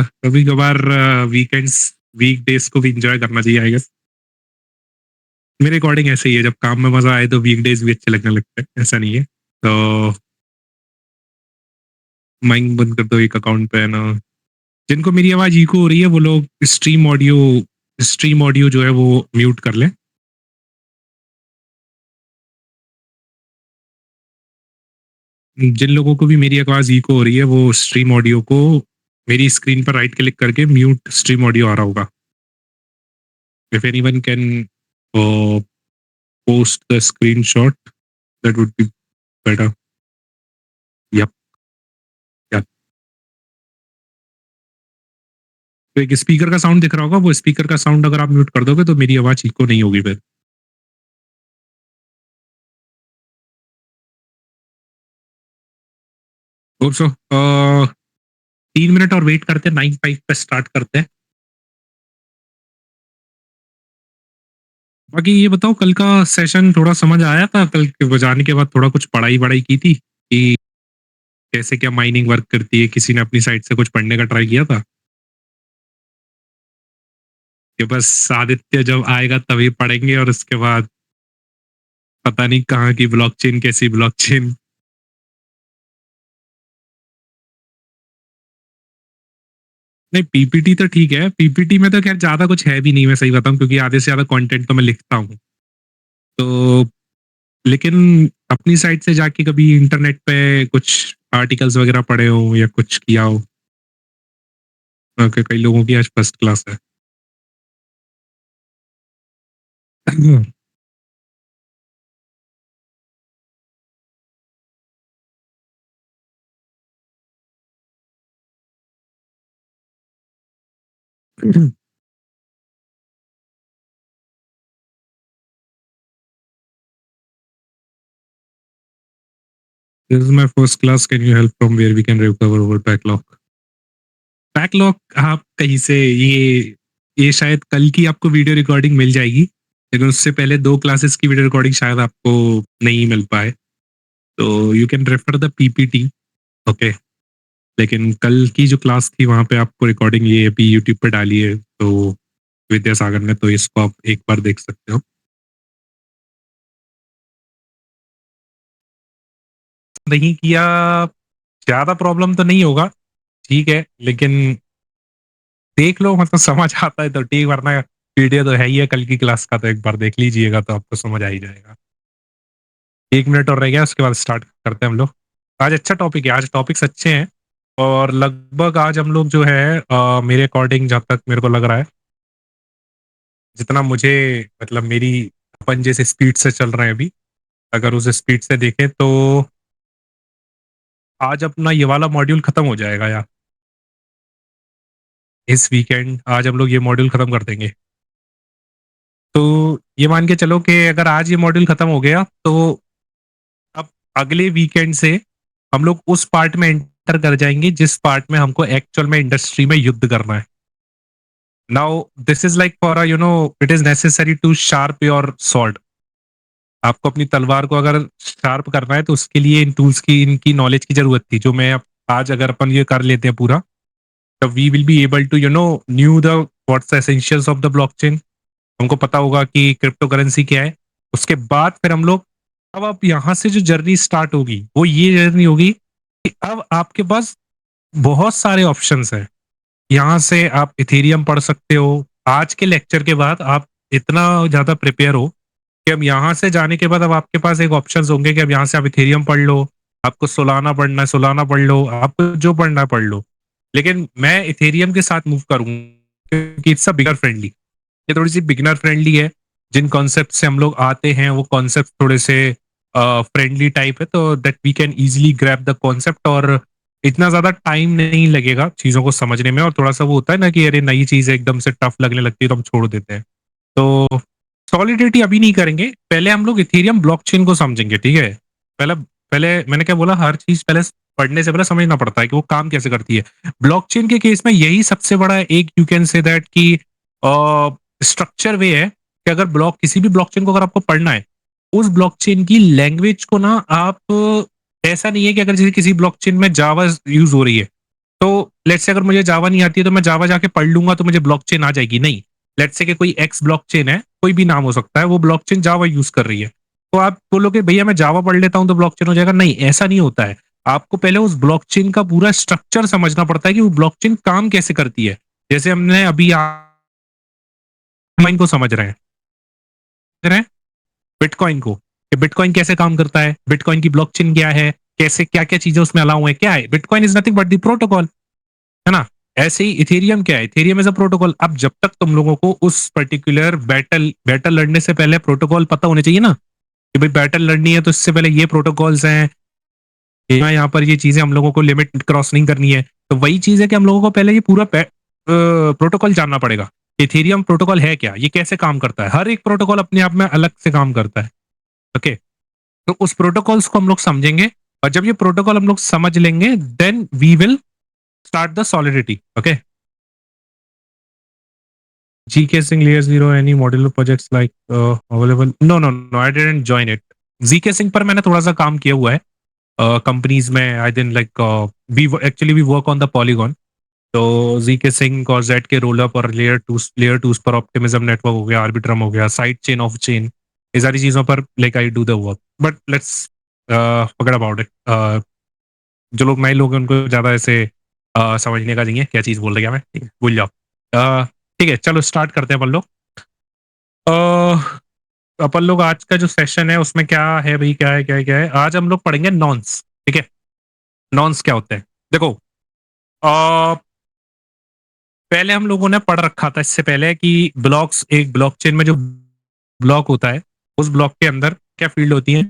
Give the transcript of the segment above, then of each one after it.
कभी कभार weekends weekdays को भी इंजॉय करना चाहिए आई गेस। मेरे अकॉर्डिंग ऐसे ही है, जब काम में मजा आए तो वीकडेज भी अच्छे लगने लगते हैं, ऐसा नहीं है। तो माइक बंद कर दो एक अकाउंट पे है ना। जिनको मेरी आवाज इको हो रही है वो लोग स्ट्रीम ऑडियो जो है वो म्यूट कर लें। जिन लोगों को भी मेरी आवाज इको हो रही है वो स्ट्रीम ऑडियो को मेरी स्क्रीन पर राइट क्लिक करके म्यूट स्ट्रीम ऑडियो आ रहा होगा। If anyone can post the screenshot that would be better. Yup. Yup. तो एक स्पीकर का साउंड दिख रहा होगा, वो स्पीकर का साउंड अगर आप म्यूट कर दोगे तो मेरी आवाज इको नहीं होगी फिर। Hope so. 3 मिनट और वेट करते हैं, 9:05 पे स्टार्ट करते हैं। बाकी ये बताओ, कल का सेशन थोड़ा समझ आया था? कल के बजाने के बाद थोड़ा कुछ पढ़ाई वढ़ाई की थी कि कैसे क्या माइनिंग वर्क करती है? किसी ने अपनी साइड से कुछ पढ़ने का ट्राई किया था कि बस आदित्य जब आएगा तभी पढ़ेंगे और उसके बाद पता नहीं कहाँ की ब्लॉकचेन, कैसी ब्लॉकचेन? नहीं, पीपीटी तो ठीक है, पीपीटी में तो खैर ज्यादा कुछ है भी नहीं, मैं सही बताऊं, क्योंकि आधे से ज्यादा कंटेंट तो मैं लिखता हूँ। तो लेकिन अपनी साइड से जाके कभी इंटरनेट पे कुछ आर्टिकल्स वगैरह पढ़े हो या कुछ किया हो? कई लोगों की आज फर्स्ट क्लास है। This is my first class. Can you help from where we can recover our backlog? Backlog आप कहीं से ये शायद कल की आपको वीडियो रिकॉर्डिंग मिल जाएगी, लेकिन उससे पहले 2 क्लासेस की वीडियो रिकॉर्डिंग शायद आपको नहीं मिल पाए। तो you can refer the PPT. Okay. लेकिन कल की जो क्लास थी वहां पे आपको रिकॉर्डिंग ये अभी यूट्यूब पे डाली है, तो विद्यासागर ने, तो इसको आप एक बार देख सकते हो। नहीं किया, ज्यादा प्रॉब्लम तो नहीं होगा, ठीक है, लेकिन देख लो, मतलब समझ आता है तो ठीक, वरना वीडियो तो है ही है कल की क्लास का, तो एक बार देख लीजिएगा तो आपको समझ आ ही जाएगा। 1 मिनट और रह गया, उसके बाद स्टार्ट करते हैं हम लोग। आज अच्छा टॉपिक है, आज टॉपिक्स अच्छे हैं। और लगभग आज हम लोग जो है मेरे अकॉर्डिंग, जहाँ तक मेरे को लग रहा है, जितना मुझे, मतलब मेरी, अपन जिस स्पीड से चल रहे हैं अभी, अगर उस स्पीड से देखें तो आज अपना ये वाला मॉड्यूल खत्म हो जाएगा यार। इस वीकेंड आज हम लोग ये मॉड्यूल खत्म कर देंगे। तो ये मान के चलो कि अगर आज ये मॉड्यूल खत्म हो गया तो अब अगले वीकेंड से हम लोग उस पार्ट में एंटर कर जाएंगे जिस पार्ट में हमको एक्चुअल में इंडस्ट्री में युद्ध करना है। Now this is like for you know, it is necessary to sharp your sword. आपको अपनी तलवार को अगर शार्प करना है तो उसके लिए इन टूल्स की, इनकी नॉलेज की जरूरत थी, जो मैं आज अगर अपन ये कर लेते हैं पूरा, तो we will be able to know the what's the essentials of the blockchain. हमको पता होगा कि क्रिप्टो करेंसी क्या है। उसके बाद फिर हम लोग, अब आप यहाँ से जो जर्नी स्टार्ट होगी वो ये जर्नी होगी कि अब आपके पास बहुत सारे ऑप्शंस हैं। यहाँ से आप इथेरियम पढ़ सकते हो। आज के लेक्चर के बाद आप इतना ज्यादा प्रिपेयर हो कि अब यहाँ से जाने के बाद अब आपके पास एक ऑप्शंस होंगे कि अब यहाँ से आप इथेरियम पढ़ लो, आपको सोलाना पढ़ना है सोलाना पढ़ लो, आपको जो पढ़ना है पढ़ लो। लेकिन मैं इथेरियम के साथ मूव करूंगा क्योंकि इट्स अ बिगर फ्रेंडली, ये थोड़ी सी बिगिनर फ्रेंडली है। जिन कॉन्सेप्ट से हम लोग आते हैं वो कॉन्सेप्ट थोड़े से फ्रेंडली टाइप है, तो that we can easily grab the concept, और इतना ज्यादा टाइम नहीं लगेगा चीजों को समझने में। और थोड़ा सा वो होता है ना कि अरे नई चीज एकदम से टफ लगने लगती है तो हम छोड़ देते हैं। तो सॉलिडिटी अभी नहीं करेंगे, पहले हम लोग इथेरियम ब्लॉकचेन को समझेंगे, ठीक है? पहले पहले मैंने क्या बोला, हर चीज पहले पढ़ने से पहले समझना पड़ता है कि वो काम कैसे करती है। ब्लॉकचेन के केस में यही सबसे बड़ा एक, यू कैन से दैट कि स्ट्रक्चर वे है कि अगर किसी भी ब्लॉकचेन को अगर आपको पढ़ना है, उस ब्लॉकचेन की लैंग्वेज को ना आप, ऐसा नहीं है कि अगर जैसे किसी ब्लॉकचेन में जावा यूज हो रही है तो लेट्स से अगर मुझे जावा नहीं आती है तो मैं जावा जाके पढ़ लूंगा तो मुझे ब्लॉकचेन आ जाएगी? नहीं। लेट्स से कि कोई एक्स ब्लॉकचेन है, कोई भी नाम हो सकता है, वो ब्लॉकचेन जावा यूज कर रही है, तो आप बोलोगे भैया मैं जावा पढ़ लेता हूं तो ब्लॉकचेन हो जाएगा? नहीं, ऐसा नहीं होता है। आपको पहले उस ब्लॉकचेन का पूरा स्ट्रक्चर समझना पड़ता है कि वो ब्लॉकचेन काम कैसे करती है। जैसे हमने अभी को समझ रहे हैं बिटकॉइन को, कि बिटकॉइन कैसे काम करता है, बिटकॉइन की ब्लॉकचेन क्या है, कैसे क्या क्या चीजें उसमें अलाउ है, क्या है bitcoin is nothing but the protocol, है ना? ऐसे ही इथेरियम क्या है, इथेरियम इज अ प्रोटोकॉल। अब जब तक तुम लोगों को उस पर्टिकुलर बैटल बैटल लड़ने से पहले प्रोटोकॉल पता होने चाहिए ना, कि भाई बैटल लड़नी है तो इससे पहले ये प्रोटोकॉल्स हैं, यहाँ पर ये चीजें हम लोगों को लिमिट क्रॉस नहीं करनी है। तो वही चीज है कि हम लोगों को पहले ये पूरा प्रोटोकॉल जानना पड़ेगा। इथेरियम प्रोटोकॉल है क्या, ये कैसे काम करता है, हर एक प्रोटोकॉल अपने आप में अलग से काम करता है। ओके, तो उस प्रोटोकॉल्स को हम लोग समझेंगे, और जब ये प्रोटोकॉल हम लोग समझ लेंगे then we will start the solidity. Okay, GK Sync Layer Zero, any modular projects like available? No, no, no, I didn't join it. ZK Sync पर मैंने थोड़ा सा काम किया हुआ है कंपनीज में। I then like we actually we work on the Polygon. तो ZK Sync और Z के रोल अप और लेयर टूस पर ऑप्टिमिज्म नेटवर्क हो गया, आर्बिट्रम हो गया, साइड चेन ऑफ चेन, ये सारी चीजों पर like I do the work. But let's forget about it. जो लोग नए लोग हैं उनको ज्यादा ऐसे समझने का नहीं है क्या चीज बोल रहा मैं, ठीक है, भूल जाओ। ठीक है, चलो स्टार्ट करते हैं अपन लोग। अ, अपन लोग आज का जो सेशन है उसमें क्या है भाई, क्या है आज हम लोग पढ़ेंगे नॉन्स। ठीक है, नॉन्स क्या होते हैं? देखो, पहले हम लोगों ने पढ़ रखा था इससे पहले कि ब्लॉक्स, एक ब्लॉकचेन में जो ब्लॉक होता है उस ब्लॉक के अंदर क्या फील्ड होती है,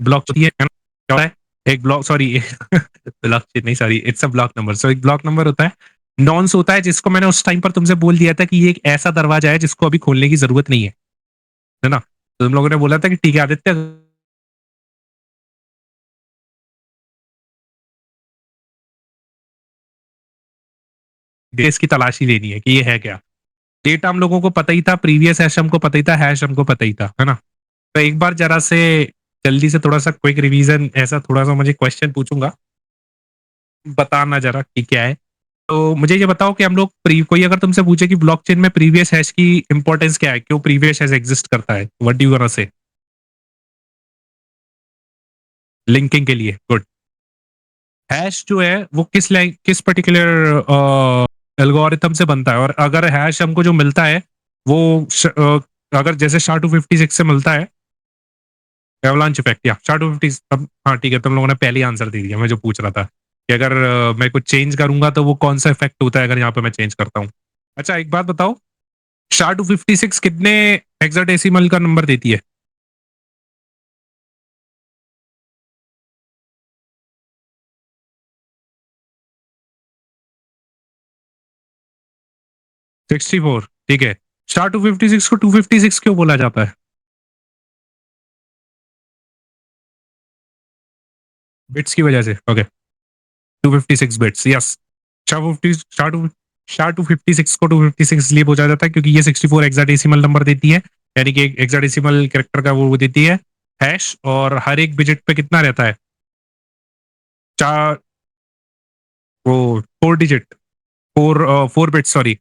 ब्लॉक होती है ना? क्या होता है? एक ब्लॉक, सॉरी ब्लॉकचेन नहीं, sorry, it's a block number. So एक ब्लॉक नंबर होता है, नॉन्स होता है, जिसको मैंने उस टाइम पर तुमसे बोल दिया था कि ये एक ऐसा दरवाजा है जिसको अभी खोलने की जरूरत नहीं है ना? तो तुम लोगों ने बोला था कि ठीक है आदित्य, इसकी तलाशी लेनी है कि ये है क्या। डेटा हम लोगों को पता ही था, प्रीवियस हैश हमको पता ही था, हैश हमको पता ही था, है ना? तो एक बार जरा से जल्दी से थोड़ा सा क्विक रिवीजन, ऐसा थोड़ा सा मुझे क्वेश्चन पूछूंगा, बताना जरा कि क्या है। तो मुझे ये बताओ कि हम लोग कोई अगर तुमसे पूछे कि ब्लॉकचेन में प्रीवियस हैश की इंपॉर्टेंस क्या है, क्यों प्रीवियस हैश एग्जिस्ट करता है, what do you gonna say? Linking के लिए, गुड। हैश जो है वो किस पर्टिकुलर एल्गोरिथम से बनता है, और अगर हैश हमको जो मिलता है वो अगर जैसे SHA-256 से मिलता है, एवलांच इफेक्ट या SHA-256। हाँ ठीक है, तुम लोगों ने पहले ही आंसर दे दिया, मैं जो पूछ रहा था कि अगर मैं कुछ चेंज करूंगा तो वो कौन सा इफेक्ट होता है अगर यहाँ पे मैं चेंज करता हूँ। अच्छा एक बात बताओ, SHA-256 कितने हेक्साडेसिमल का नंबर देती है? 64, ठीक है। SHA-256 को 256 क्यों बोला जाता है? बिट्स की वजह से, ओके। 256 bits, yes. SHA-256 को 256 इसलिए बोला जाता है क्योंकि ये 64 हेक्साडेसिमल नंबर देती है, यानी कि एक हेक्साडेसिमल कैरेक्टर का वो देती है हैश, और हर एक डिजिट पे कितना रहता है? चार, वो 4 डिजिट, फोर बिट्स, सॉरी।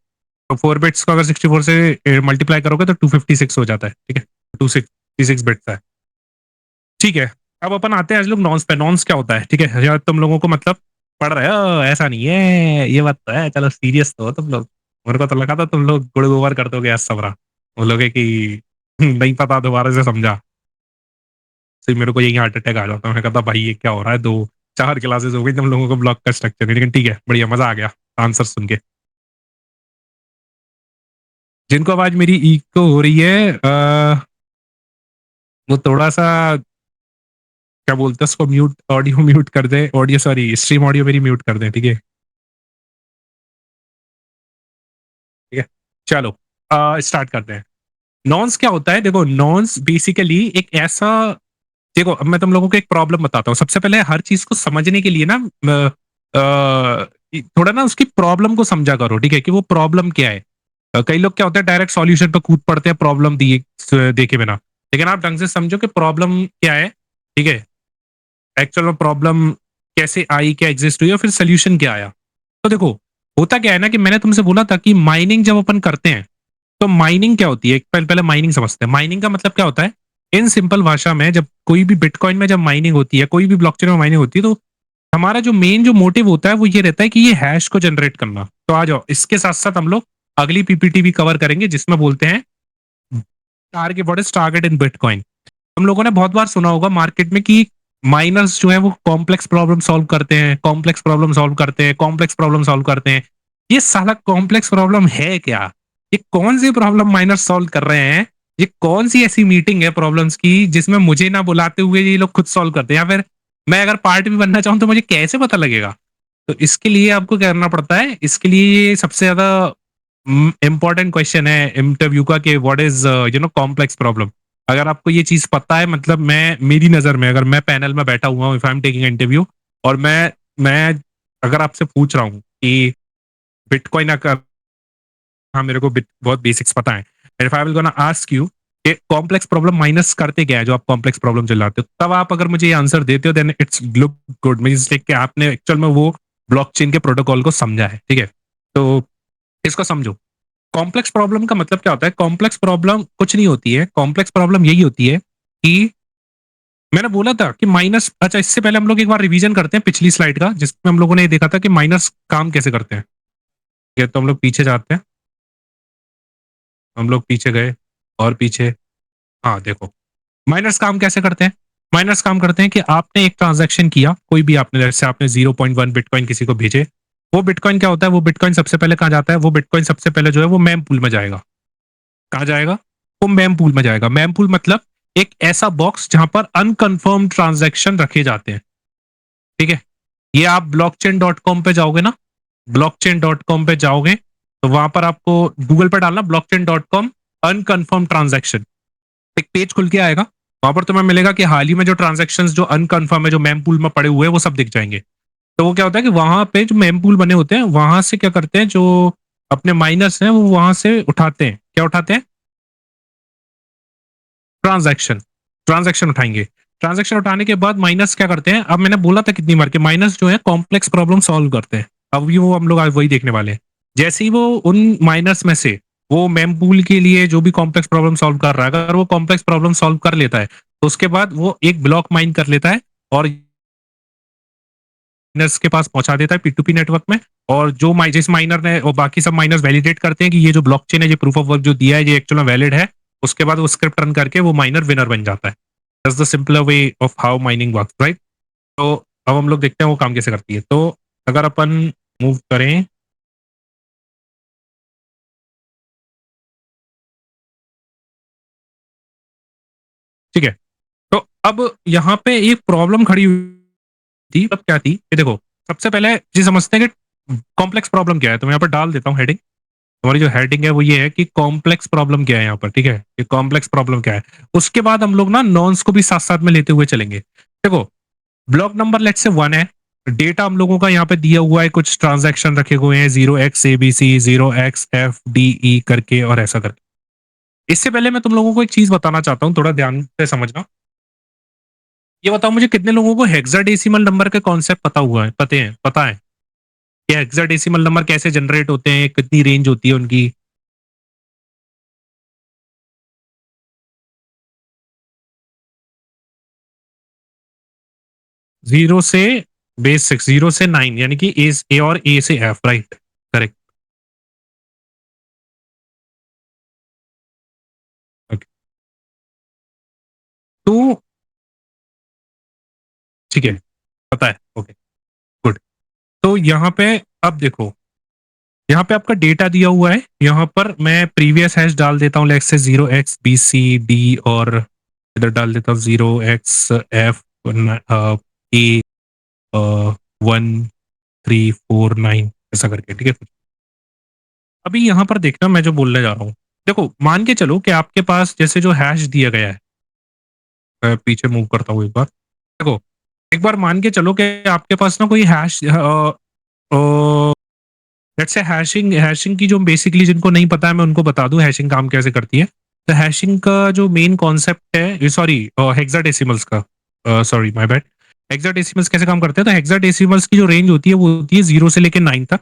तो 4 बिट्स को अगर 64 से मल्टीप्लाई करोगे तो 256 हो जाता है, ठीक है। 256 बिट्स है, ठीक है। अब अपन आते हैं आज लोग नॉन्स पे। नॉन्स क्या होता है, ठीक है, यार तुम लोगों को मतलब पढ़ रहे हो ऐसा नहीं है, ये बात तो है, चलो सीरियस तो हो तुम लोग। मेरे को तो लगा था तुम लोग गुड़ गोबर कर दोगे, आज सबरा बोलोगे कि नहीं पता, दोबारा से समझा। फिर मेरे को यही हार्ट अटैक आ जाता, मैं कहता भाई ये क्या हो रहा है, 2 4 क्लासेस हो गई तुम लोगों को ब्लॉक का स्ट्रक्चर नहीं, लेकिन ठीक है, बढ़िया, मजा आ गया आंसर सुन के। जिनको आवाज मेरी इको हो रही है वो थोड़ा सा, क्या बोलते हैं उसको, म्यूट, ऑडियो म्यूट कर दे, ऑडियो सॉरी स्ट्रीम ऑडियो मेरी म्यूट कर दे, ठीक है। ठीक है, चलो स्टार्ट करते हैं। नॉन्स क्या होता है? देखो, नॉन्स बेसिकली एक ऐसा, देखो अब मैं तुम लोगों को एक प्रॉब्लम बताता हूँ। सबसे पहले हर चीज को समझने के लिए ना थोड़ा ना उसकी प्रॉब्लम को समझा करो, ठीक है, कि वो प्रॉब्लम क्या है। कई लोग क्या होता है डायरेक्ट सॉल्यूशन पर कूद पड़ते हैं प्रॉब्लम दिए देखे बिना, लेकिन आप ढंग से समझो कि प्रॉब्लम क्या है, ठीक है। एक्चुअल में प्रॉब्लम कैसे आई, क्या एग्जिस्ट हुई और फिर सोल्यूशन क्या आया। तो देखो, होता क्या है ना कि मैंने तुमसे बोला था कि माइनिंग जब अपन करते हैं, तो माइनिंग क्या होती है? पहले पहले माइनिंग समझते हैं। माइनिंग का मतलब क्या होता है? इन सिंपल भाषा में, जब कोई भी बिटकॉइन में जब माइनिंग होती है, कोई भी ब्लॉकचेन में माइनिंग होती है, तो हमारा जो मेन जो मोटिव होता है वो ये रहता है कि ये हैश को जनरेट करना। तो आ जाओ, इसके साथ साथ हम लोग अगली पीपीटी भी कवर करेंगे जिसमें बोलते हैं target, what is target in bitcoin. हम लोगों ने बहुत बार सुना होगा मार्केट में कि माइनर्स जो है वो कॉम्प्लेक्स प्रॉब्लम सॉल्व करते हैं, कॉम्प्लेक्स प्रॉब्लम सॉल्व करते हैं, कॉम्प्लेक्स प्रॉब्लम सॉल्व करते हैं। ये साला कॉम्प्लेक्स प्रॉब्लम है क्या? ये कौन सी प्रॉब्लम माइनर्स सॉल्व कर रहे हैं? ये कौन सी ऐसी मीटिंग है प्रॉब्लम्स की जिसमें मुझे ना बुलाते हुए ये लोग खुद सॉल्व करते हैं? या फिर मैं अगर पार्ट भी बनना चाहूं तो मुझे कैसे पता लगेगा? तो इसके लिए आपको क्या करना पड़ता है? इसके लिए सबसे ज्यादा इंपॉर्टेंट क्वेश्चन है इंटरव्यू का कि व्हाट इज कॉम्प्लेक्स प्रॉब्लम। अगर आपको ये चीज पता है, मतलब मैं, मेरी नजर में, अगर मैं पैनल में बैठा हुआ हूँ, if I am taking interview, और मैं अगर आपसे पूछ रहा हूँ कि बिटकॉइन अगर, हाँ मेरे को बहुत बेसिक्स पता है, if I will gonna ask you कि कॉम्प्लेक्स प्रॉब्लम माइनस करते क्या है जो आप कॉम्प्लेक्स प्रॉब्लम चलाते हो, तब आप अगर मुझे ये आंसर देते हो then it's look good, means like कि आपने एक्चुअल में वो ब्लॉकचेन के प्रोटोकॉल को समझा है, ठीक है। तो इसको समझो। कॉम्प्लेक्स प्रॉब्लम का मतलब क्या होता है? कॉम्प्लेक्स प्रॉब्लम कुछ नहीं होती है, कॉम्प्लेक्स प्रॉब्लम यही होती है कि मैंने बोला था कि माइनस, अच्छा इससे पहले हम लोग एक बार रिवीजन करते हैं पिछली स्लाइड का जिसमें हम लोगों ने ये देखा था कि माइनस काम कैसे करते हैं। ये तो हम लोग पीछे जाते हैं, हम लोग पीछे गए और पीछे, हाँ देखो, माइनस काम कैसे करते हैं? माइनस काम करते हैं कि आपने एक ट्रांजैक्शन किया, कोई भी, आपने जैसे आपने 0.1 बिटकॉइन किसी को भेजे, वो बिटकॉइन क्या होता है? वो बिटकॉइन सबसे पहले कहाँ जाता है? वो बिटकॉइन सबसे पहले जो है वो मेम पूल में जाएगा। कहाँ जाएगा? वो मेम पूल में जाएगा। मेम पूल मतलब एक ऐसा बॉक्स जहां पर अनकंफर्म ट्रांजैक्शन रखे जाते हैं, ठीक है। ये आप blockchain.com पे जाओगे ना, blockchain.com पे जाओगे तो वहां पर आपको गूगल पे डालना blockchain.com अनकंफर्म ट्रांजैक्शन, एक पेज खुल के आएगा। वहां पर तुम्हें मिलेगा कि हाल ही में जो ट्रांजैक्शन जो अनकंफर्म है, जो मेम पूल में पड़े हुए हैं, वो सब दिख जाएंगे। तो वो क्या होता है कि वहां पे जो मेम पूल बने होते हैं, वहां से क्या करते हैं, जो अपने माइनर्स हैं वो वहां से उठाते हैं, क्या उठाते हैं? ट्रांजैक्शन, ट्रांजैक्शन उठाएंगे। ट्रांजैक्शन उठाने के बाद माइनस क्या करते हैं? अब मैंने बोला था कितनी बार कि माइनस जो है कॉम्प्लेक्स प्रॉब्लम सॉल्व करते हैं। अब ये वो हम लोग आज वही देखने वाले हैं। जैसे ही वो उन माइनस में से वो मेम पूल के लिए जो भी कॉम्प्लेक्स प्रॉब्लम सॉल्व कर रहा है, अगर वो कॉम्प्लेक्स प्रॉब्लम सॉल्व कर लेता है तो उसके बाद वो एक ब्लॉक माइन कर लेता है और माइनर्स के पास पहुंचा देता है P2P नेटवर्क में। और जो जिस माइनर ने और बाकी सब माइनर्स वैलिडेट करते हैं कि ये जो ब्लॉकचेन है, ये प्रूफ ऑफ वर्क जो दिया है, ये एक्चुअल में वैलिड है। उसके बाद वो स्क्रिप्ट रन करके वो माइनर विनर बन जाता है। That's the simpler way of how mining works, right? तो अब हम लोग देखते हैं वो काम कैसे करती है। तो अगर अपन मूव करें, ठीक है, तो अब यहाँ पे एक प्रॉब्लम खड़ी हुई थी। अब क्या थी ये देखो, सबसे पहले ये समझते हैं कि कॉम्प्लेक्स प्रॉब्लम क्या है। तो मैं यहाँ पर डाल देता हूँ हेडिंग। हमारी जो हेडिंग है वो ये है कि कॉम्प्लेक्स प्रॉब्लम क्या है यहाँ पर, ठीक है, ये कॉम्प्लेक्स प्रॉब्लम क्या है। उसके बाद हम लोग ना नॉन्स को भी साथ साथ में लेते हुए चलेंगे। देखो, ब्लॉक नंबर लेट से 1 है, डेटा हम लोगों का यहाँ पे दिया हुआ है, कुछ ट्रांजैक्शन रखे हुए हैं 0xabc 0xfde करके और ऐसा करके। इससे पहले मैं तुम लोगों को एक चीज बताना चाहता हूँ, थोड़ा ध्यान से समझना। ये बताओ मुझे, कितने लोगों को हेक्साडेसिमल नंबर के कॉन्सेप्ट पता है कि हेक्साडेसिमल नंबर कैसे जनरेट होते हैं, कितनी रेंज होती है उनकी? 0 से बेस 6, 0 से 9, यानी कि ए और ए से एफ, राइट? करेक्ट। ओके, तो ठीक है, पता है, ओके, गुड। तो यहाँ पे अब देखो, यहाँ पे आपका डेटा दिया हुआ है। यहाँ पर मैं प्रीवियस हैश डाल देता हूँ, लेट्स से 0xbcd, और इधर डाल देता हूँ 0xf ए 1349, ऐसा करके, ठीक है। अभी यहाँ पर देखना, मैं जो बोलने जा रहा हूँ, देखो मान के चलो कि आपके पास जैसे जो हैश दिया गया है, मैं पीछे मूव करता हूँ एक बार। देखो, एक बार मान के चलो कि आपके पास ना कोई hash, let's say hashing, hashing की जो बेसिकली जिनको नहीं पता है मैं उनको बता दूं हैशिंग काम कैसे करती है। तो हैशिंग का जो मेन कॉन्सेप्ट है, सॉरी हेक्साडेसिमल्स का, सॉरी माय बैड, हेक्साडेसिमल्स कैसे काम करते हैं, तो हेक्साडेसिमल्स की जो रेंज होती है वो होती है 0 से लेके 9 तक,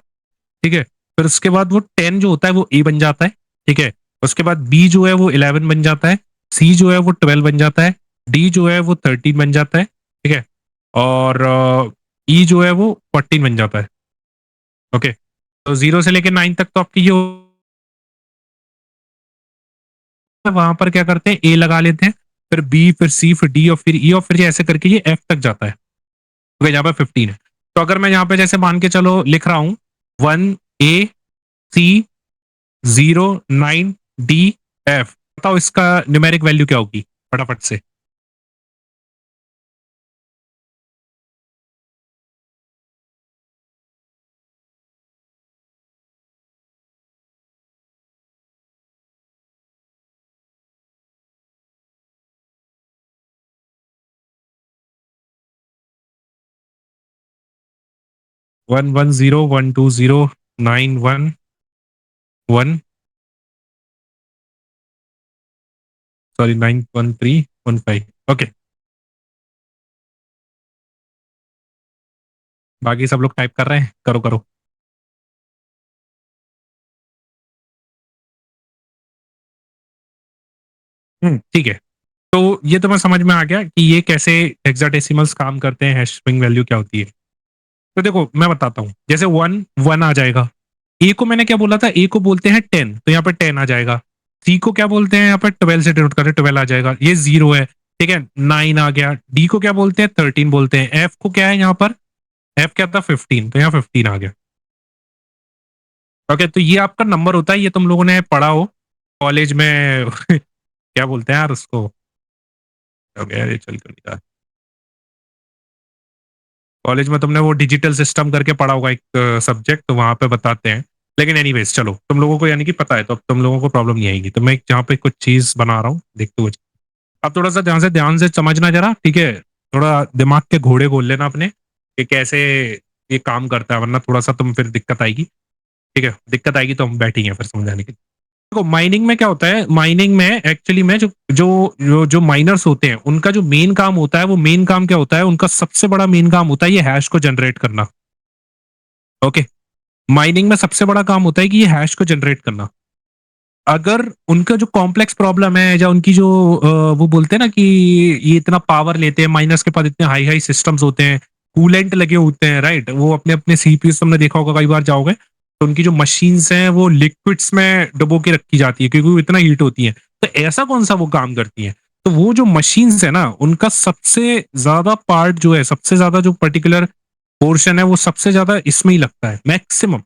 ठीक है? फिर उसके बाद वो 10 जो होता है वो ए बन जाता है, ठीक है? उसके बाद बी जो है वो 11 बन जाता है, सी जो है वो 12 बन जाता है, डी जो है वो 13 बन जाता है, ठीक है? और ई जो है वो 14 बन जाता है। ओके, तो 0 से लेके 9 तक तो आपकी ये वहां पर क्या करते हैं, ए लगा लेते हैं, फिर बी, फिर सी, फिर डी और फिर ई, और फिर ऐसे करके ये एफ तक जाता है। ओके, यहाँ पे 15 है। तो अगर मैं यहाँ पे जैसे मान के चलो लिख रहा हूँ 1 ए सी 0 9 डी एफ, बताओ इसका न्यूमेरिक वैल्यू क्या होगी फटाफट से। 1 1 0 1 2 0 9 1 1, सॉरी 9 1 3 1 5। ओके, बाकी सब लोग टाइप कर रहे हैं, करो करो। ठीक है। तो ये तो मैं समझ में आ गया कि ये कैसे हेक्साडेसिमल्स काम करते हैं, हैश स्ट्रिंग वैल्यू क्या होती है। तो देखो मैं बताता हूँ, जैसे 1 1 आ जाएगा। ए को मैंने क्या बोला था, ए को बोलते हैं 10, तो यहाँ पे 10 आ जाएगा। सी को क्या बोलते हैं, यहाँ पे 12 से डिनोट करते हैं, 12 आ जाएगा, ये 0 है, ठीक है, 9 आ गया। डी को क्या बोलते हैं, 13 बोलते हैं। एफ को क्या है यहाँ पर, एफ क्या था, 15, तो यहाँ 15 आ गया। ओके, तो ये आपका नंबर होता है, ये तुम लोगों ने पढ़ा हो कॉलेज में क्या बोलते हैं यार उसको, ओके यार ये चल क्यों नहीं रहा। कॉलेज में तुमने वो डिजिटल सिस्टम करके पढ़ा होगा एक सब्जेक्ट, तो वहां पे बताते हैं। लेकिन एनीवेज चलो, तुम लोगों को यानी कि पता है, तो अब तुम लोगों को प्रॉब्लम नहीं आएगी। तो मैं जहाँ पे कुछ चीज बना रहा हूँ देखते हुए, अब थोड़ा सा ध्यान से समझना जरा, ठीक है? थोड़ा दिमाग के घोड़े खोल लेना अपने कि कैसे ये काम करता है, वरना थोड़ा सा तुम फिर दिक्कत आएगी। ठीक है, दिक्कत आएगी तो हम बैठेंगे फिर समझाने के लिए। देखो माइनिंग में क्या होता है, माइनिंग में एक्चुअली में जो माइनर्स होते हैं उनका जो मेन काम होता है, वो मेन काम क्या होता है, उनका सबसे बड़ा मेन काम होता है ये हैश को जनरेट करना। ओके, माइनिंग में सबसे बड़ा काम होता है कि ये हैश को जनरेट करना। अगर उनका जो कॉम्प्लेक्स प्रॉब्लम है, या उनकी जो वो बोलते हैं ना कि ये इतना पावर लेते हैं, माइनस के पास इतने हाई हाई सिस्टम्स होते हैं, कूलेंट लगे होते हैं, राइट? वो अपने अपने सीपीयू तुमने देखा होगा, कई बार जाओगे तो उनकी जो मशीन्स हैं वो लिक्विड्स में डुबो के रखी जाती है, क्योंकि वो इतना हीट होती है। तो ऐसा कौन सा वो काम करती है, तो वो जो मशीन्स है ना, उनका सबसे ज्यादा पार्ट जो है, सबसे ज्यादा जो पर्टिकुलर पोर्शन है, वो सबसे ज्यादा इसमें ही लगता है, मैक्सिमम।